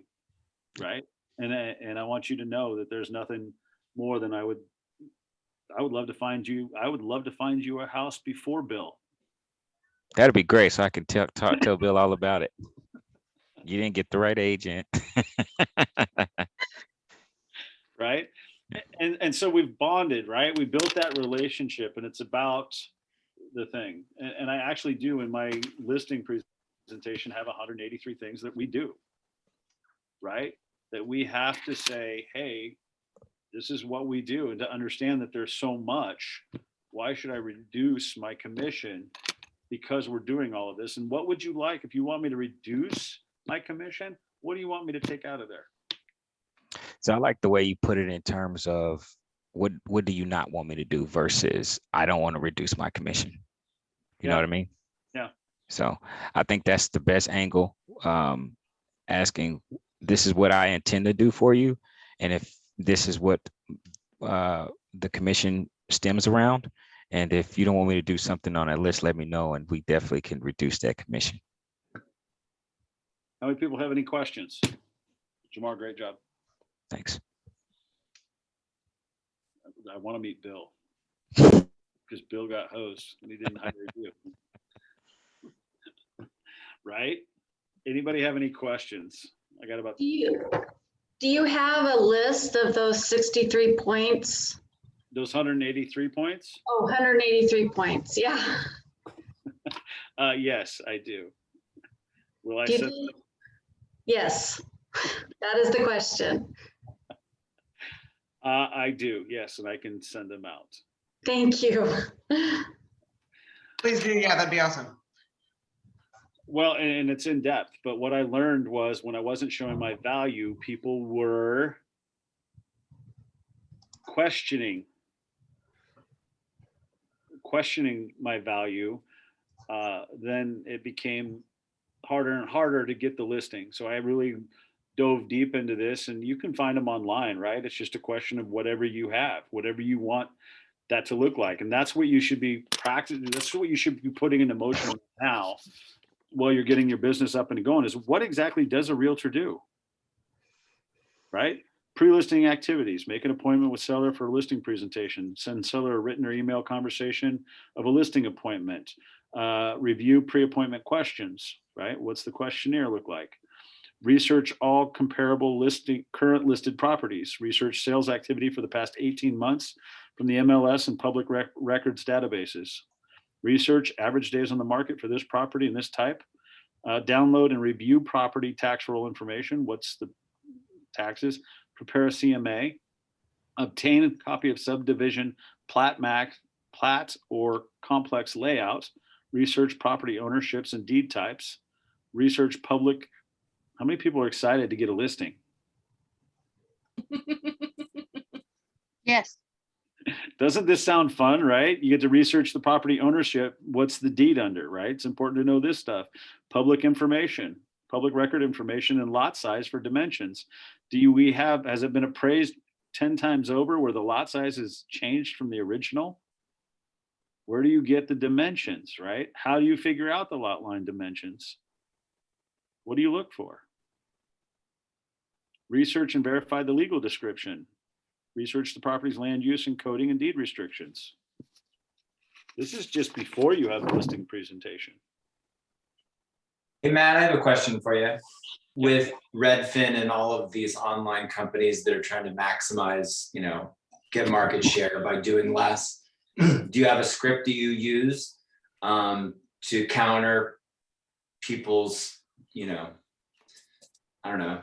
right? And I want you to know that there's nothing more than I would love to find you. I would love to find you a house before Bill. That'd be great. So I can tell Bill all about it. You didn't get the right agent. Right. And so we've bonded, right? We built that relationship, and it's about the thing. And I actually do in my listing presentation have 183 things that we do, right? That we have to say, hey, this is what we do. And to understand that there's so much, why should I reduce my commission because we're doing all of this? And what would you like if you want me to reduce my commission? What do you want me to take out of there? So I like the way you put it in terms of what do you not want me to do versus I don't want to reduce my commission. You know what I mean? Yeah. So I think that's the best angle. Asking, this is what I intend to do for you. And if this is what the commission stems around, and if you don't want me to do something on that list, let me know, and we definitely can reduce that commission. How many people have any questions? Jamar, great job. Thanks. I want to meet Bill because Bill got hosed and he didn't hire you. Right? Anybody have any questions? I got about. Do you have a list of those 63 points? Those 183 points? Oh, 183 points. Yeah. Yes, I do. Will I Do you send think- Yes, that is the question. I do, yes, and I can send them out. Thank you. Please do. Yeah, that'd be awesome. Well, and it's in depth, but what I learned was when I wasn't showing my value, people were questioning my value. Then it became harder and harder to get the listing. So I really dove deep into this, and you can find them online, right? It's just a question of whatever you have, whatever you want that to look like. And that's what you should be practicing. That's what you should be putting into motion now while you're getting your business up and going, is what exactly does a realtor do? Right? Pre-listing activities, make an appointment with seller for a listing presentation, send seller a written or email conversation of a listing appointment, review pre-appointment questions, right? What's the questionnaire look like? Research all comparable current listed properties, research sales activity for the past 18 months from the MLS and public records databases, research average days on the market for this property and this type, download and review property tax roll information, what's the taxes, prepare a CMA, obtain a copy of subdivision plat or complex layout, research property ownerships and deed types, research public. How many people are excited to get a listing? Yes. Doesn't this sound fun, right? You get to research the property ownership. What's the deed under, right? It's important to know this stuff. Public information, public record information, and lot size for dimensions. Has it been appraised 10 times over where the lot size has changed from the original? Where do you get the dimensions, right? How do you figure out the lot line dimensions? What do you look for? Research and verify the legal description. Research the property's land use and coding and deed restrictions. This is just before you have the listing presentation. Hey, Matt, I have a question for you. With Redfin and all of these online companies that are trying to maximize, get market share by doing less, do you have a script that you use to counter people's, I don't know,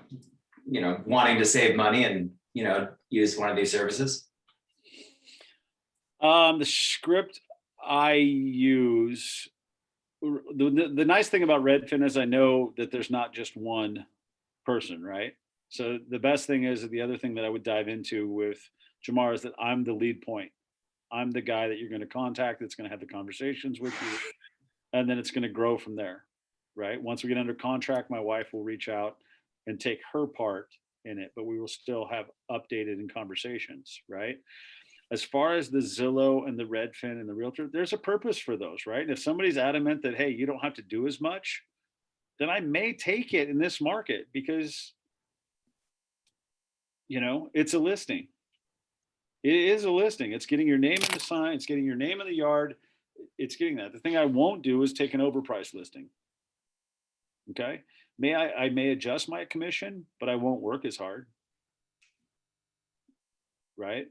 wanting to save money and, use one of these services? The script I use, the nice thing about Redfin is I know that there's not just one person, right? So the best thing is that the other thing that I would dive into with Jamar is that I'm the lead point. I'm the guy that you're going to contact that's going to have the conversations with you. And then it's going to grow from there, right? Once we get under contract, my wife will reach out and take her part in it, but we will still have updated in conversations, right? As far as the Zillow and the Redfin and the Realtor, there's a purpose for those, right? And if somebody's adamant that, hey, you don't have to do as much, then I may take it in this market because, it's a listing. It is a listing. It's getting your name in the sign. It's getting your name in the yard. It's getting that. The thing I won't do is take an overpriced listing. Okay. I may adjust my commission, but I won't work as hard. Right.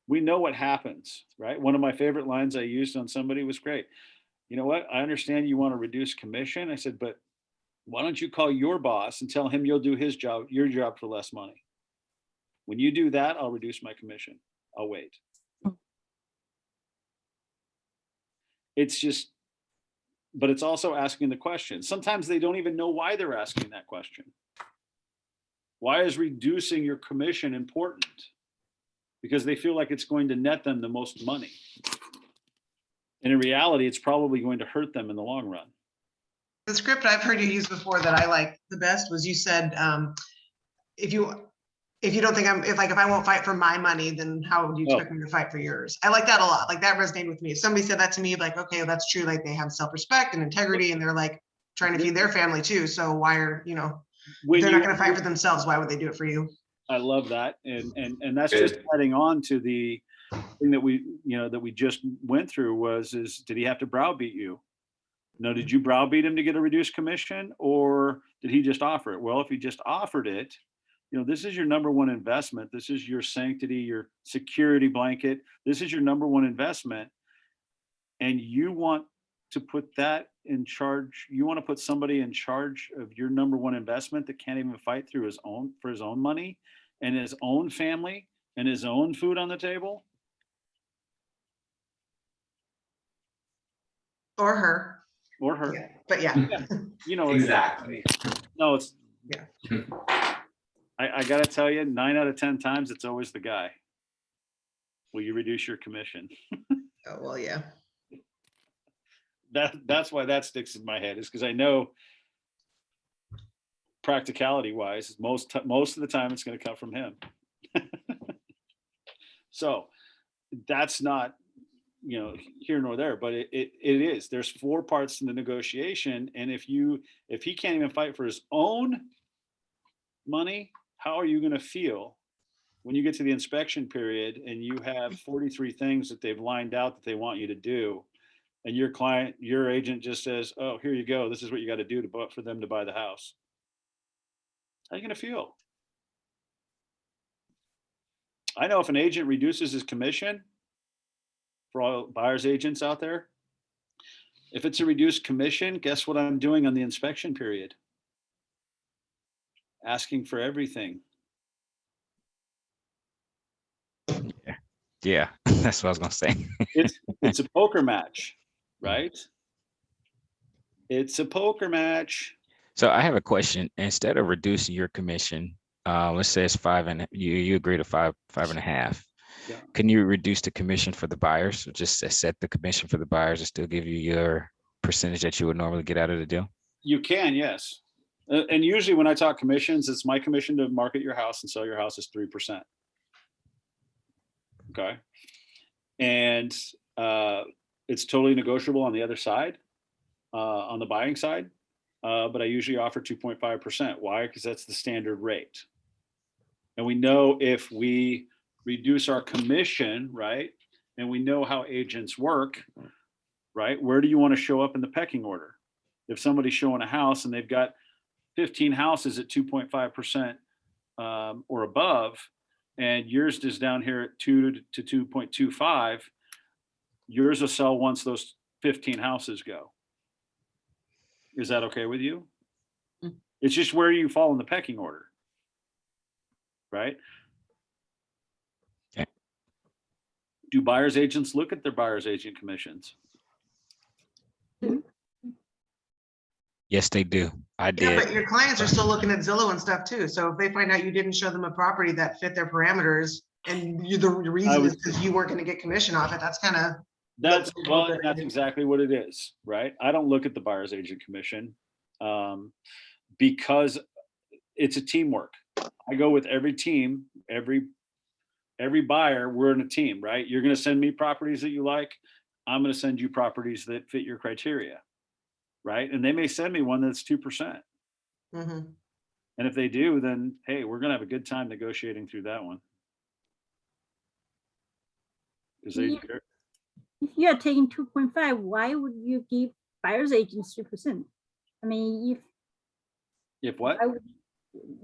We know what happens, right? One of my favorite lines I used on somebody was great. You know what? I understand you want to reduce commission. I said, but why don't you call your boss and tell him you'll do his job, your job for less money? When you do that, I'll reduce my commission. I'll wait. It's just, but it's also asking the question. Sometimes they don't even know why they're asking that question. Why is reducing your commission important? Because they feel like it's going to net them the most money. And in reality, it's probably going to hurt them in the long run. The script I've heard you use before that I like the best was you said, if you don't think if I won't fight for my money, then how would you expect me to fight for yours? I like that a lot. Like that resonated with me. If somebody said that to me, like, okay, that's true. Like they have self-respect and integrity and they're like trying to feed their family too. So why are, if they're not going to fight for themselves, why would they do it for you? I love that. And that's just adding on to the thing that we just went through is did he have to browbeat you? No, did you browbeat him to get a reduced commission or did he just offer it? Well, if he just offered it, this is your number one investment. This is your sanctity, your security blanket. This is your number one investment. And you want to put that in charge. You want to put somebody in charge of your number one investment that can't even fight for his own money and his own family and his own food on the table. Or her. Yeah, but yeah. Exactly. No, it's yeah. I gotta tell you, 9 out of 10 times, it's always the guy. Will you reduce your commission? Oh, well, yeah. That's why that sticks in my head, is because I know practicality wise, most of the time it's going to come from him. So that's not, here nor there, but it is. There's 4 parts to the negotiation, and if he can't even fight for his own money, how are you going to feel when you get to the inspection period and you have 43 things that they've lined out that they want you to do, and your agent just says, oh, here you go, this is what you got to do for them to buy the house? How are you going to feel? I know if an agent reduces his commission, for all buyers agents out there, if it's a reduced commission, guess what I'm doing on the inspection period? Asking for everything. Yeah, that's what I was gonna say. It's a poker match, right? It's a poker match. So I have a question. Instead of reducing your commission, let's say it's 5 and you agree to 5.5. Yeah. Can you reduce the commission for the buyers, or just set the commission for the buyers and still give you your percentage that you would normally get out of the deal? You can, yes. And usually when I talk commissions, it's my commission to market your house and sell your house is 3%. Okay. And it's totally negotiable on the other side, on the buying side. but I usually offer 2.5%. Why? Because that's the standard rate. And we know if we reduce our commission, right? And we know how agents work, right? Where do you want to show up in the pecking order? If somebody's showing a house and they've got 15 houses at 2.5% or above, and yours is down here at 2 to 2.25, yours will sell once those 15 houses go. Is that okay with you? It's just where you fall in the pecking order, right? Okay. Do buyer's agents look at their buyer's agent commissions? Yes, they do. I Yeah, did. but your clients are still looking at Zillow and stuff too. So if they find out you didn't show them a property that fit their parameters and the reason is because you weren't going to get commission off it, that's kind of. That's exactly what it is, right? I don't look at the buyer's agent commission because it's a teamwork. I go with every team, every buyer, we're in a team, right? You're going to send me properties that you like. I'm going to send you properties that fit your criteria, right? And they may send me one that's 2%. Mm-hmm. And if they do, then hey, we're going to have a good time negotiating through that one. Because they, If you are taking 2.5, why would you give buyer's agents 3%? I mean, if what?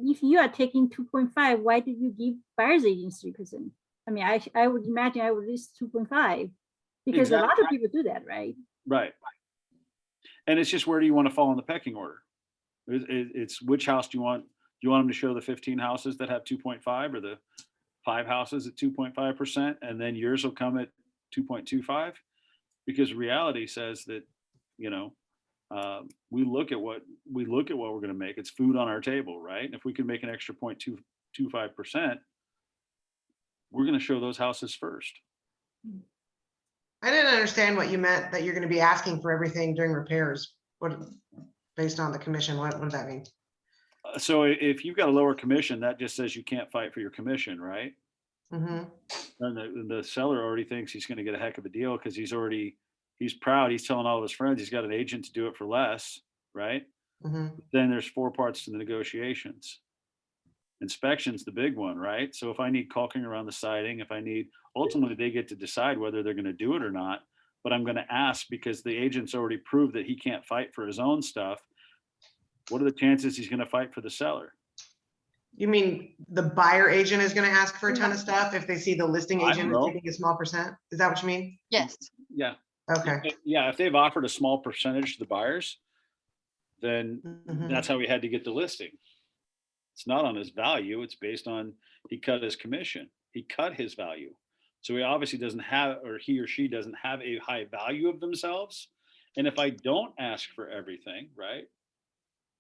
If you are taking 2.5, why did you give buyer's agents 3%? I mean, I would imagine I would list 2.5 because a lot of people do that, right? Right. And it's just where do you want to fall in the pecking order? It's which house do you want? Do you want them to show the 15 houses that have 2.5 or the 5 houses at 2.5%, and then yours will come at 2.25? Because reality says that, you know, we look at what we're going to make. It's food on our table, right? And if we can make an extra 0.225%, we're going to show those houses first. I didn't understand what you meant that you're going to be asking for everything during repairs. What, based on the commission, what does that mean? So if you've got a lower commission, that just says you can't fight for your commission, right? Mm-hmm. And the seller already thinks he's going to get a heck of a deal because he's proud. He's telling all of his friends he's got an agent to do it for less, right? Mm-hmm. Then there's 4 parts to the negotiations. Inspection's the big one, right? So if I need caulking around the siding, ultimately they get to decide whether they're going to do it or not. But I'm going to ask because the agent's already proved that he can't fight for his own stuff. What are the chances he's going to fight for the seller? You mean the buyer agent is going to ask for a ton of stuff if they see the listing agent is taking a small percent? Is that what you mean? Yes. Yeah. Okay. Yeah. If they've offered a small percentage to the buyers, then that's how we had to get the listing. It's not on his value. It's based on he cut his commission. He cut his value. So he obviously doesn't have, or he or she doesn't have a high value of themselves. And if I don't ask for everything, right?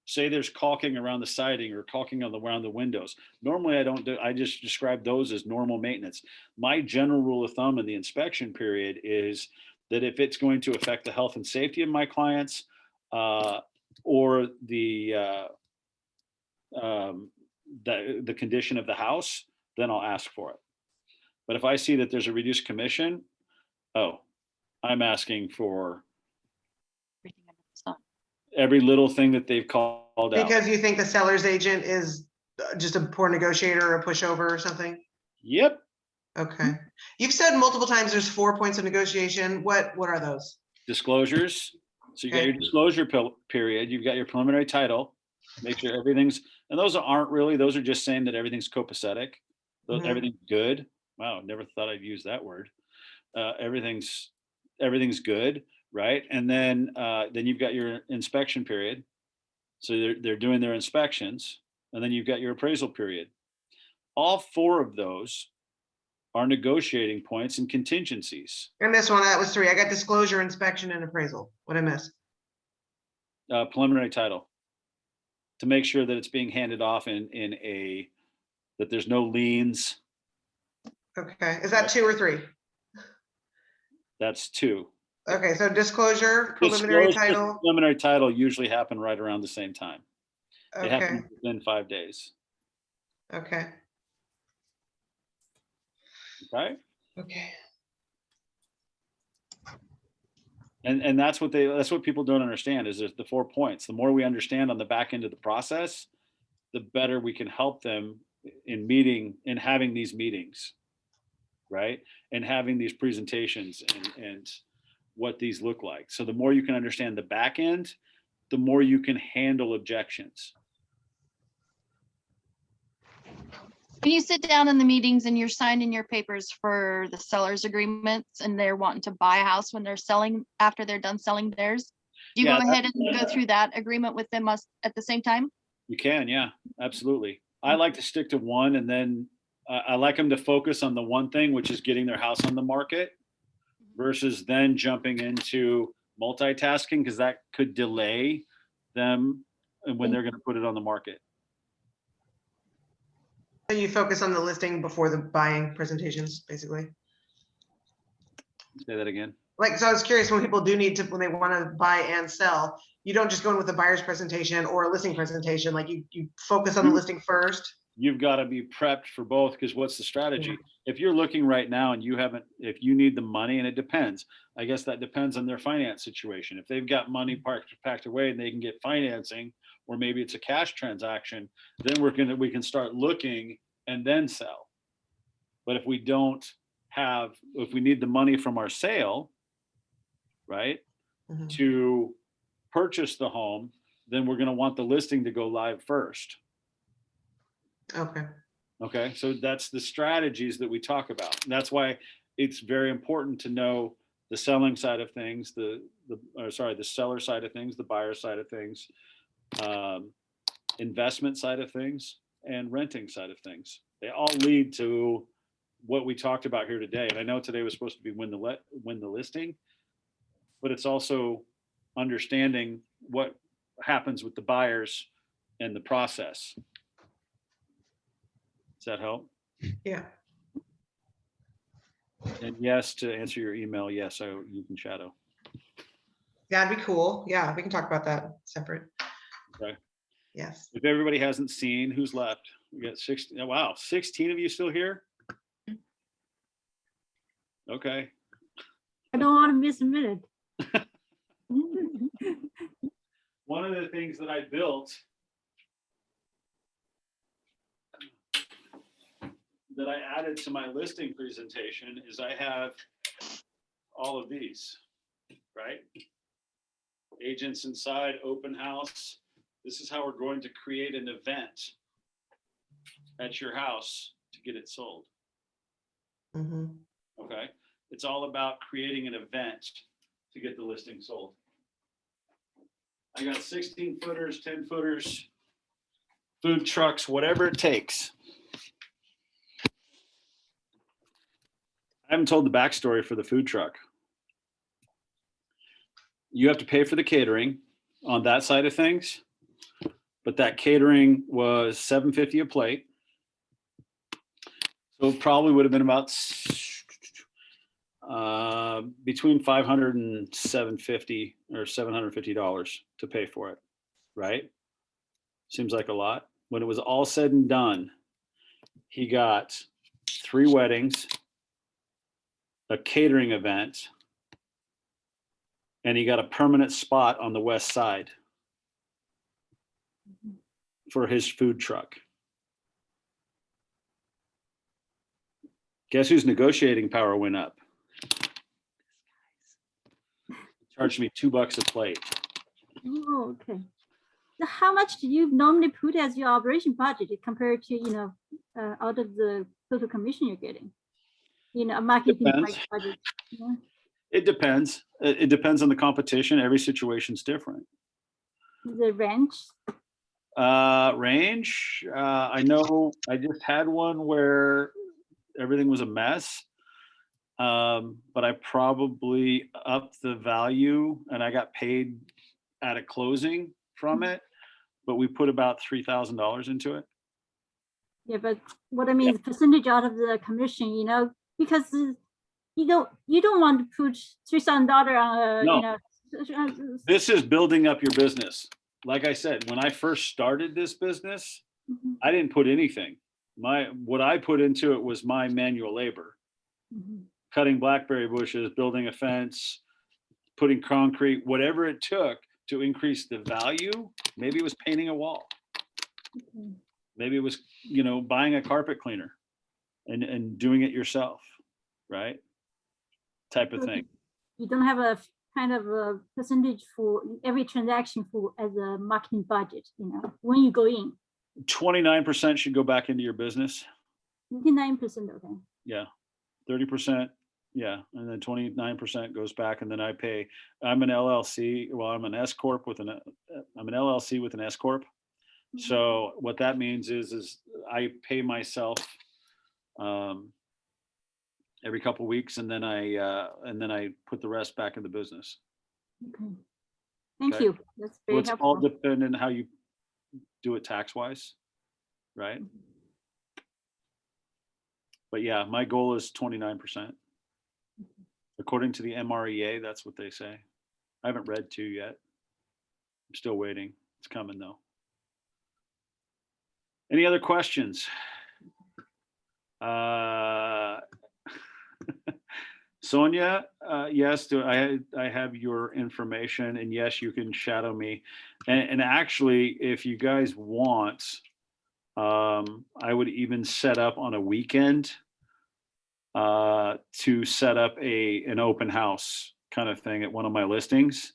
Say there's caulking around the siding or caulking around the windows. Normally I just describe those as normal maintenance. My general rule of thumb in the inspection period is that if it's going to affect the health and safety of my clients or the condition of the house, then I'll ask for it. But if I see that there's a reduced commission, I'm asking for every little thing that they've called out. Because you think the seller's agent is just a poor negotiator or a pushover or something? Yep. Okay. You've said multiple times there's 4 points of negotiation. What are those? Disclosures. So you got your disclosure period. You've got your preliminary title. Make sure everything's, and those are just saying that everything's copacetic. Everything's good. Wow, never thought I'd use that word. Everything's good, right? And then you've got your inspection period. So they're doing their inspections, and then you've got your appraisal period. All 4 of those are negotiating points and contingencies. And this one, that was 3. I got disclosure, inspection, and appraisal. What'd I miss? Preliminary title, to make sure that it's being handed off that there's no liens. Okay, is that 2 or 3? That's 2. Okay, so disclosure, preliminary title. Preliminary title usually happen right around the same time. They Okay. happen within 5 days. Okay. Okay. Okay. And that's what people don't understand is there's the 4 points. The more we understand on the back end of the process, the better we can help them in having these meetings, right? And having these presentations and what these look like. So the more you can understand the back end, the more you can handle objections. When you sit down in the meetings and you're signing your papers for the seller's agreements and they're wanting to buy a house when they're selling, after they're done selling theirs, do you Yeah, go ahead and go through that agreement with them at the same time? You can, yeah, absolutely. I like to stick to one, and then I like them to focus on the one thing, which is getting their house on the market versus then jumping into multitasking, because that could delay them and when they're going to put it on the market. And you focus on the listing before the buying presentations, basically. Say that again. Like, so I was curious, when people do need to, when they want to buy and sell, you don't just go in with a buyer's presentation or a listing presentation, like you focus on the listing first. You've got to be prepped for both, because what's the strategy? If you're looking right now and if you need the money, and it depends, I guess that depends on their finance situation. If they've got money packed away and they can get financing, or maybe it's a cash transaction, then we can start looking and then sell. But if we need the money from our sale, right, to purchase the home, then we're going to want the listing to go live first. Okay, so that's the strategies that we talk about. And that's why it's very important to know the selling side of things, the seller side of things, the buyer side of things, investment side of things, and renting side of things. They all lead to what we talked about here today. And I know today was supposed to be win the listing, but it's also understanding what happens with the buyers and the process. Does that help? Yeah. And yes, to answer your email, yes, you can shadow. That'd be cool. Yeah, we can talk about that separate. Okay. Yes. If everybody hasn't seen, who's left? We got 16. Wow, 16 of you still here? Okay. I don't want to miss a minute. One of the things that I built that I added to my listing presentation is I have all of these, right? Agents inside, open house. This is how we're going to create an event at your house to get it sold. Okay. It's all about creating an event to get the listing sold. I got 16 footers, 10 footers, food trucks, whatever it takes. I haven't told the backstory for the food truck. You have to pay for the catering on that side of things, but that catering was $7.50 a plate. So it probably would have been about between $500 and $750 or $750 to pay for it, right? Seems like a lot. When it was all said and done, he got 3 weddings, a catering event, and he got a permanent spot on the west side for his food truck. Guess whose negotiating power went up? Charged me $2 a plate. Oh, okay. So how much do you normally put as your operation budget compared to, out of the total commission you're getting? A marketing budget. Yeah. It depends. It depends on the competition. Every situation's different. The range? Range. I know I just had one where everything was a mess. But I probably upped the value and I got paid at a closing from it, but we put about $3,000 into it. Yeah, but what I mean is percentage out of the commission, because you don't want to put $3,000 on No. This is building up your business. Like I said, when I first started this business, I didn't put anything. What I put into it was my manual labor. Cutting blackberry bushes, building a fence, putting concrete, whatever it took to increase the value. Maybe it was painting a wall. Maybe it was, buying a carpet cleaner and doing it yourself, right? Type of thing. You don't have a kind of a percentage for every transaction for as a marketing budget, when you go in. 29% should go back into your business. 59%, okay. Yeah. 30%. Yeah. And then 29% goes back. And then I'm an LLC. Well, I'm an S Corp I'm an LLC with an S Corp. So what that means is I pay myself every couple of weeks, and then I put the rest back in the business. Okay. Thank Okay. you. That's So very it's helpful. all dependent on how you do it tax wise, right? But yeah, my goal is 29%. According to the MREA, that's what they say. I haven't read 2 yet. I'm still waiting. It's coming though. Any other questions? Sonia, yes, I have your information, and yes, you can shadow me. And actually, if you guys want, I would even set up on a weekend to set up an open house kind of thing at one of my listings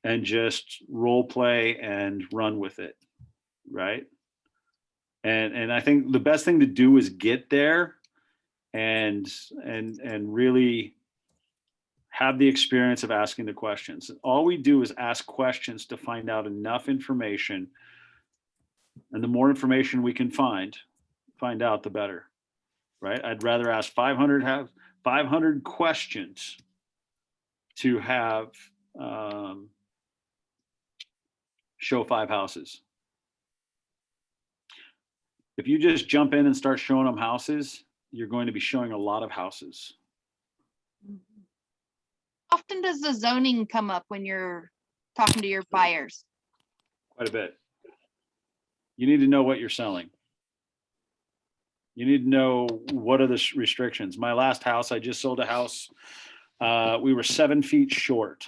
and just role play and run with it, right? And I think the best thing to do is get there and really have the experience of asking the questions. All we do is ask questions to find out enough information, and the more information we can find out, the better, right? I'd rather ask 500 questions to have show 5 houses. If you just jump in and start showing them houses, you're going to be showing a lot of houses. Often does the zoning come up when you're talking to your buyers? Quite a bit. You need to know what you're selling. You need to know what are the restrictions. My last house, I just sold a house. We were 7 feet short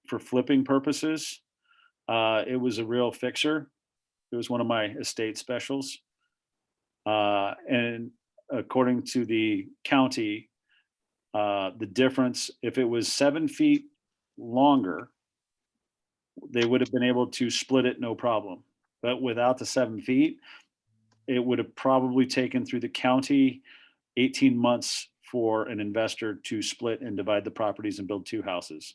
for flipping purposes. It was a real fixer. It was one of my estate specials. And according to the county, the difference, if it was 7 feet longer, they would have been able to split it no problem. But without the 7 feet, it would have probably taken through the county 18 months for an investor to split and divide the properties and build 2 houses.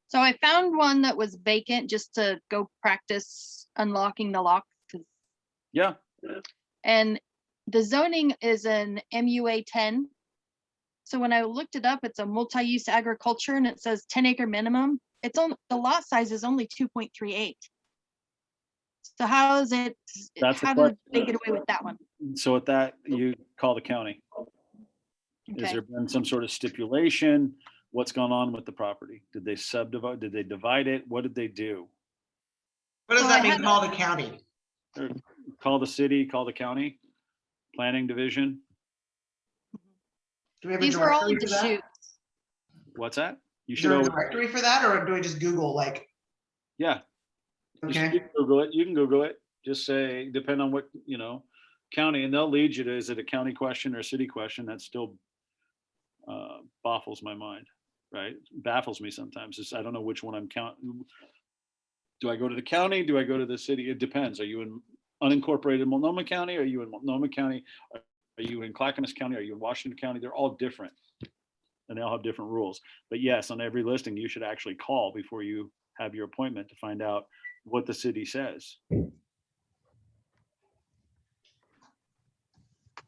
So I found one that was vacant just to go practice unlocking the lock. Yeah. And the zoning is an MUA 10. So when I looked it up, it's a multi-use agriculture and it says 10-acre minimum. It's on the lot size is only 2.38. So how is it? That's the how did they get away with that one? So with that, you call the county. Has Okay. there been some sort of stipulation? What's gone on with the property? Did they subdivide? Did they divide it? What did they do? What does So that I mean, had- call the county? Or call the city, call the county, planning division. Do we have a These were all directory for that? Deschutes. What's that? You Is should there a always, directory for that, or do I just Google like, yeah. You should okay? Google it. You can Google it. Just say, depend on what, county, and they'll lead you to, is it a county question or a city question? That still baffles my mind, right? Baffles me sometimes. I don't know which one I'm counting. Do I go to the county? Do I go to the city? It depends. Are you in unincorporated Multnomah County? Are you in Multnomah County? Are you in Clackamas County? Are you in Washington County? They're all different, and they all have different rules. But yes, on every listing, you should actually call before you have your appointment to find out what the city says.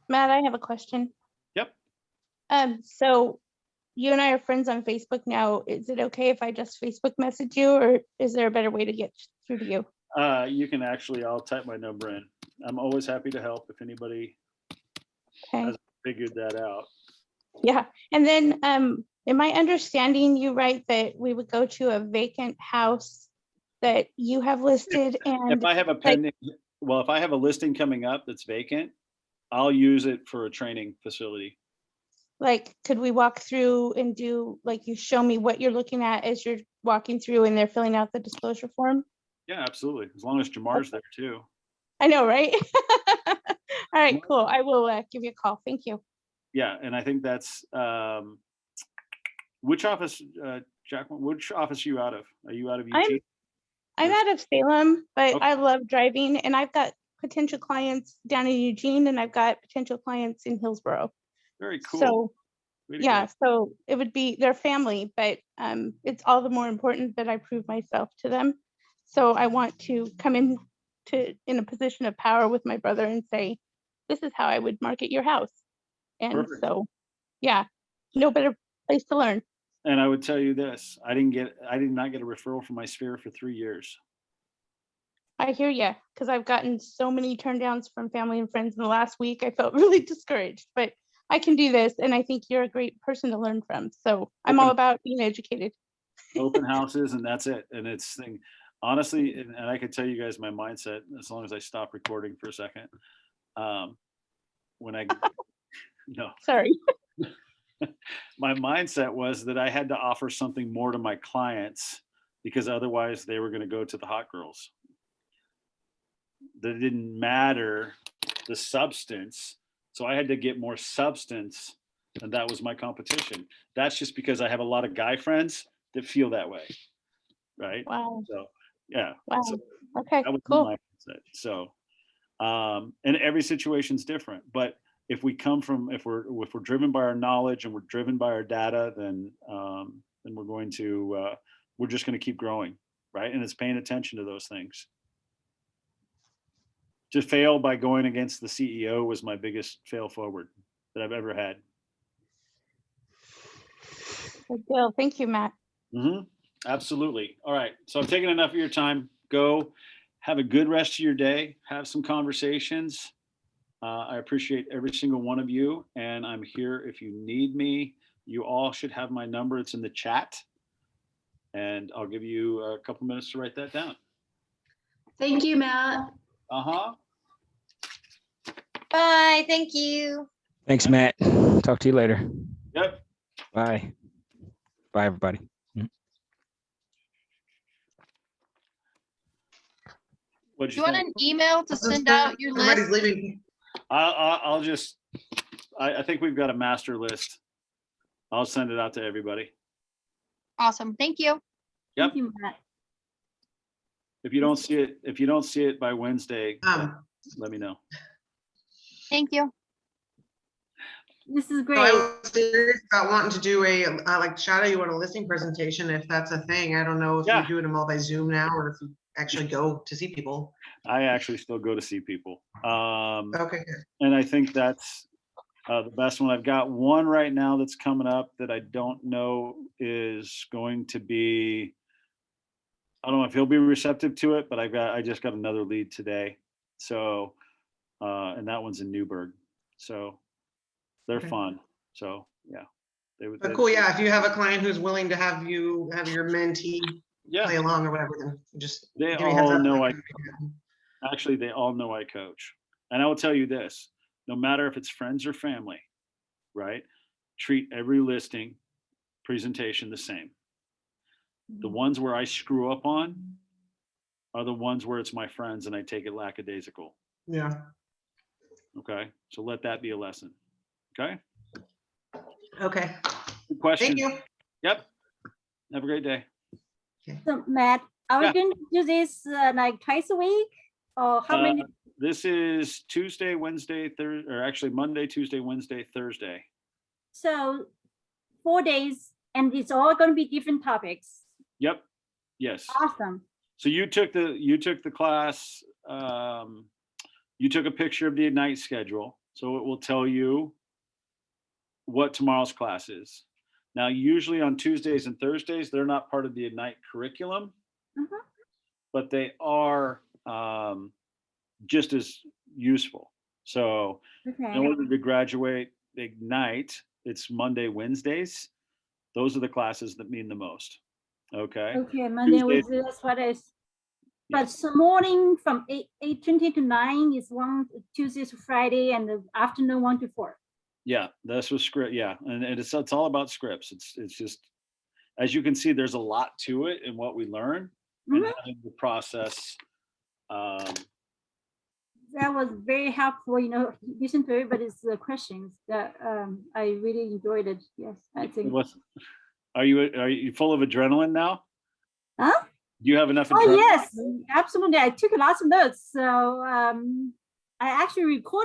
Matt, I have a question. Yep. So you and I are friends on Facebook now. Is it okay if I just Facebook message you, or is there a better way to get through to you? You can actually, I'll type my number in. I'm always happy to help if anybody Okay. has figured that out. Yeah. And then, am I understanding you right that we would go to a vacant house that you have listed and If I have a pending, well, if I have a listing coming up that's vacant, I'll use it for a training facility. Like, could we walk through and do, like, you show me what you're looking at as you're walking through and they're filling out the disclosure form? Yeah, absolutely. As long as Jamar's there too. I know, right? All right, cool. I will give you a call. Thank you. Yeah, and I think that's which office, Jacqueline, which office are you out of? Are you out of UT? I'm out of Salem, but I love driving, and I've got potential clients down in Eugene, and I've got potential clients in Hillsborough. Very cool. So, Way to yeah, go. so it would be their family, but it's all the more important that I prove myself to them. So I want to come in a position of power with my brother and say, this is how I would market your house. And Perfect. so, yeah, no better place to learn. And I would tell you this, I did not get a referral from my sphere for 3 years. I hear you, because I've gotten so many turndowns from family and friends in the last week. I felt really discouraged, but I can do this, and I think you're a great person to learn from. So I'm all about being educated. Open houses, and that's it. And it's thing, honestly, and I can tell you guys my mindset as long as I stop recording for a second. When I no, sorry. My mindset was that I had to offer something more to my clients because otherwise they were going to go to the hot girls. That it didn't matter the substance. So I had to get more substance, and that was my competition. That's just because I have a lot of guy friends that feel that way. Right. Wow. So yeah. Wow. So okay, that was cool. my mindset. So and every situation's different, but if we're driven by our knowledge and we're driven by our data, then we're just going to keep growing, right? And it's paying attention to those things. To fail by going against the CEO was my biggest fail forward that I've ever had. Good deal. Thank you, Matt. Mm-hmm. Absolutely. All right. So I've taken enough of your time. Go have a good rest of your day. Have some conversations. I appreciate every single one of you, and I'm here if you need me. You all should have my number. It's in the chat, and I'll give you a couple minutes to write that down. Thank you, Matt. Uh-huh. Bye. Thank you. Thanks, Matt. Talk to you later. Yep. Bye. Bye, everybody. What'd Do you want think? an email to send out your Everybody's list? leaving. I'll just, I think we've got a master list. I'll send it out to everybody. Awesome. Thank you. Yep. Thank you, Matt. If you don't see it by Wednesday, let me know. Thank you. This is So great. I was serious about wanting to do a, like Shadow, you want a listing presentation, if that's a thing. I don't know if Yeah. you're doing them all by Zoom now, or if you actually go to see people. I actually still go to see people. Okay, good. And I think that's the best one. I've got one right now that's coming up that I don't know is going to be, I don't know if he'll be receptive to it, but I just got another lead today. So, and that one's in Newburgh. So they're Okay. fun. So yeah. But cool, yeah, if you have a client who's willing to have you have your mentee play along or whatever, then just They give me a heads all up. know actually they all know I coach. And I will tell you this, no matter if it's friends or family, right? Treat every listing presentation the same. The ones where I screw up on are the ones where it's my friends and I take it lackadaisical. Yeah. Okay. So let that be a lesson. Okay. Okay. Good question. Thank you. Yep. Have a great day. So Matt, are Yeah. we going to do this like twice a week, or how many? This is Tuesday, Wednesday, Thursday, or actually Monday, Tuesday, Wednesday, Thursday. So 4 days, and it's all going to be different topics. Yep. Yes. Awesome. So you took the class. You took a picture of the Ignite schedule, so it will tell you what tomorrow's class is. Now, usually on Tuesdays and Thursdays, they're not part of the Ignite curriculum, but they are just as useful. So Okay. in order to graduate Ignite, it's Monday, Wednesdays. Those are the classes that mean the most. Okay. Okay, Monday, Tuesday- Wednesday, that's what is. But so morning from 8:20 to 9 is one, Tuesday to Friday, and the afternoon 1 to 4. Yeah, that's what script. Yeah, and it's all about scripts. It's just, as you can see, there's a lot to it in what we learn and Mhm. having the process. That was very helpful, listen to everybody's questions. That I really enjoyed it. Yes, I think. Are you full of adrenaline now? Huh? Do you have enough Oh adrenaline? yes, absolutely. I took lots of notes. So I actually recorded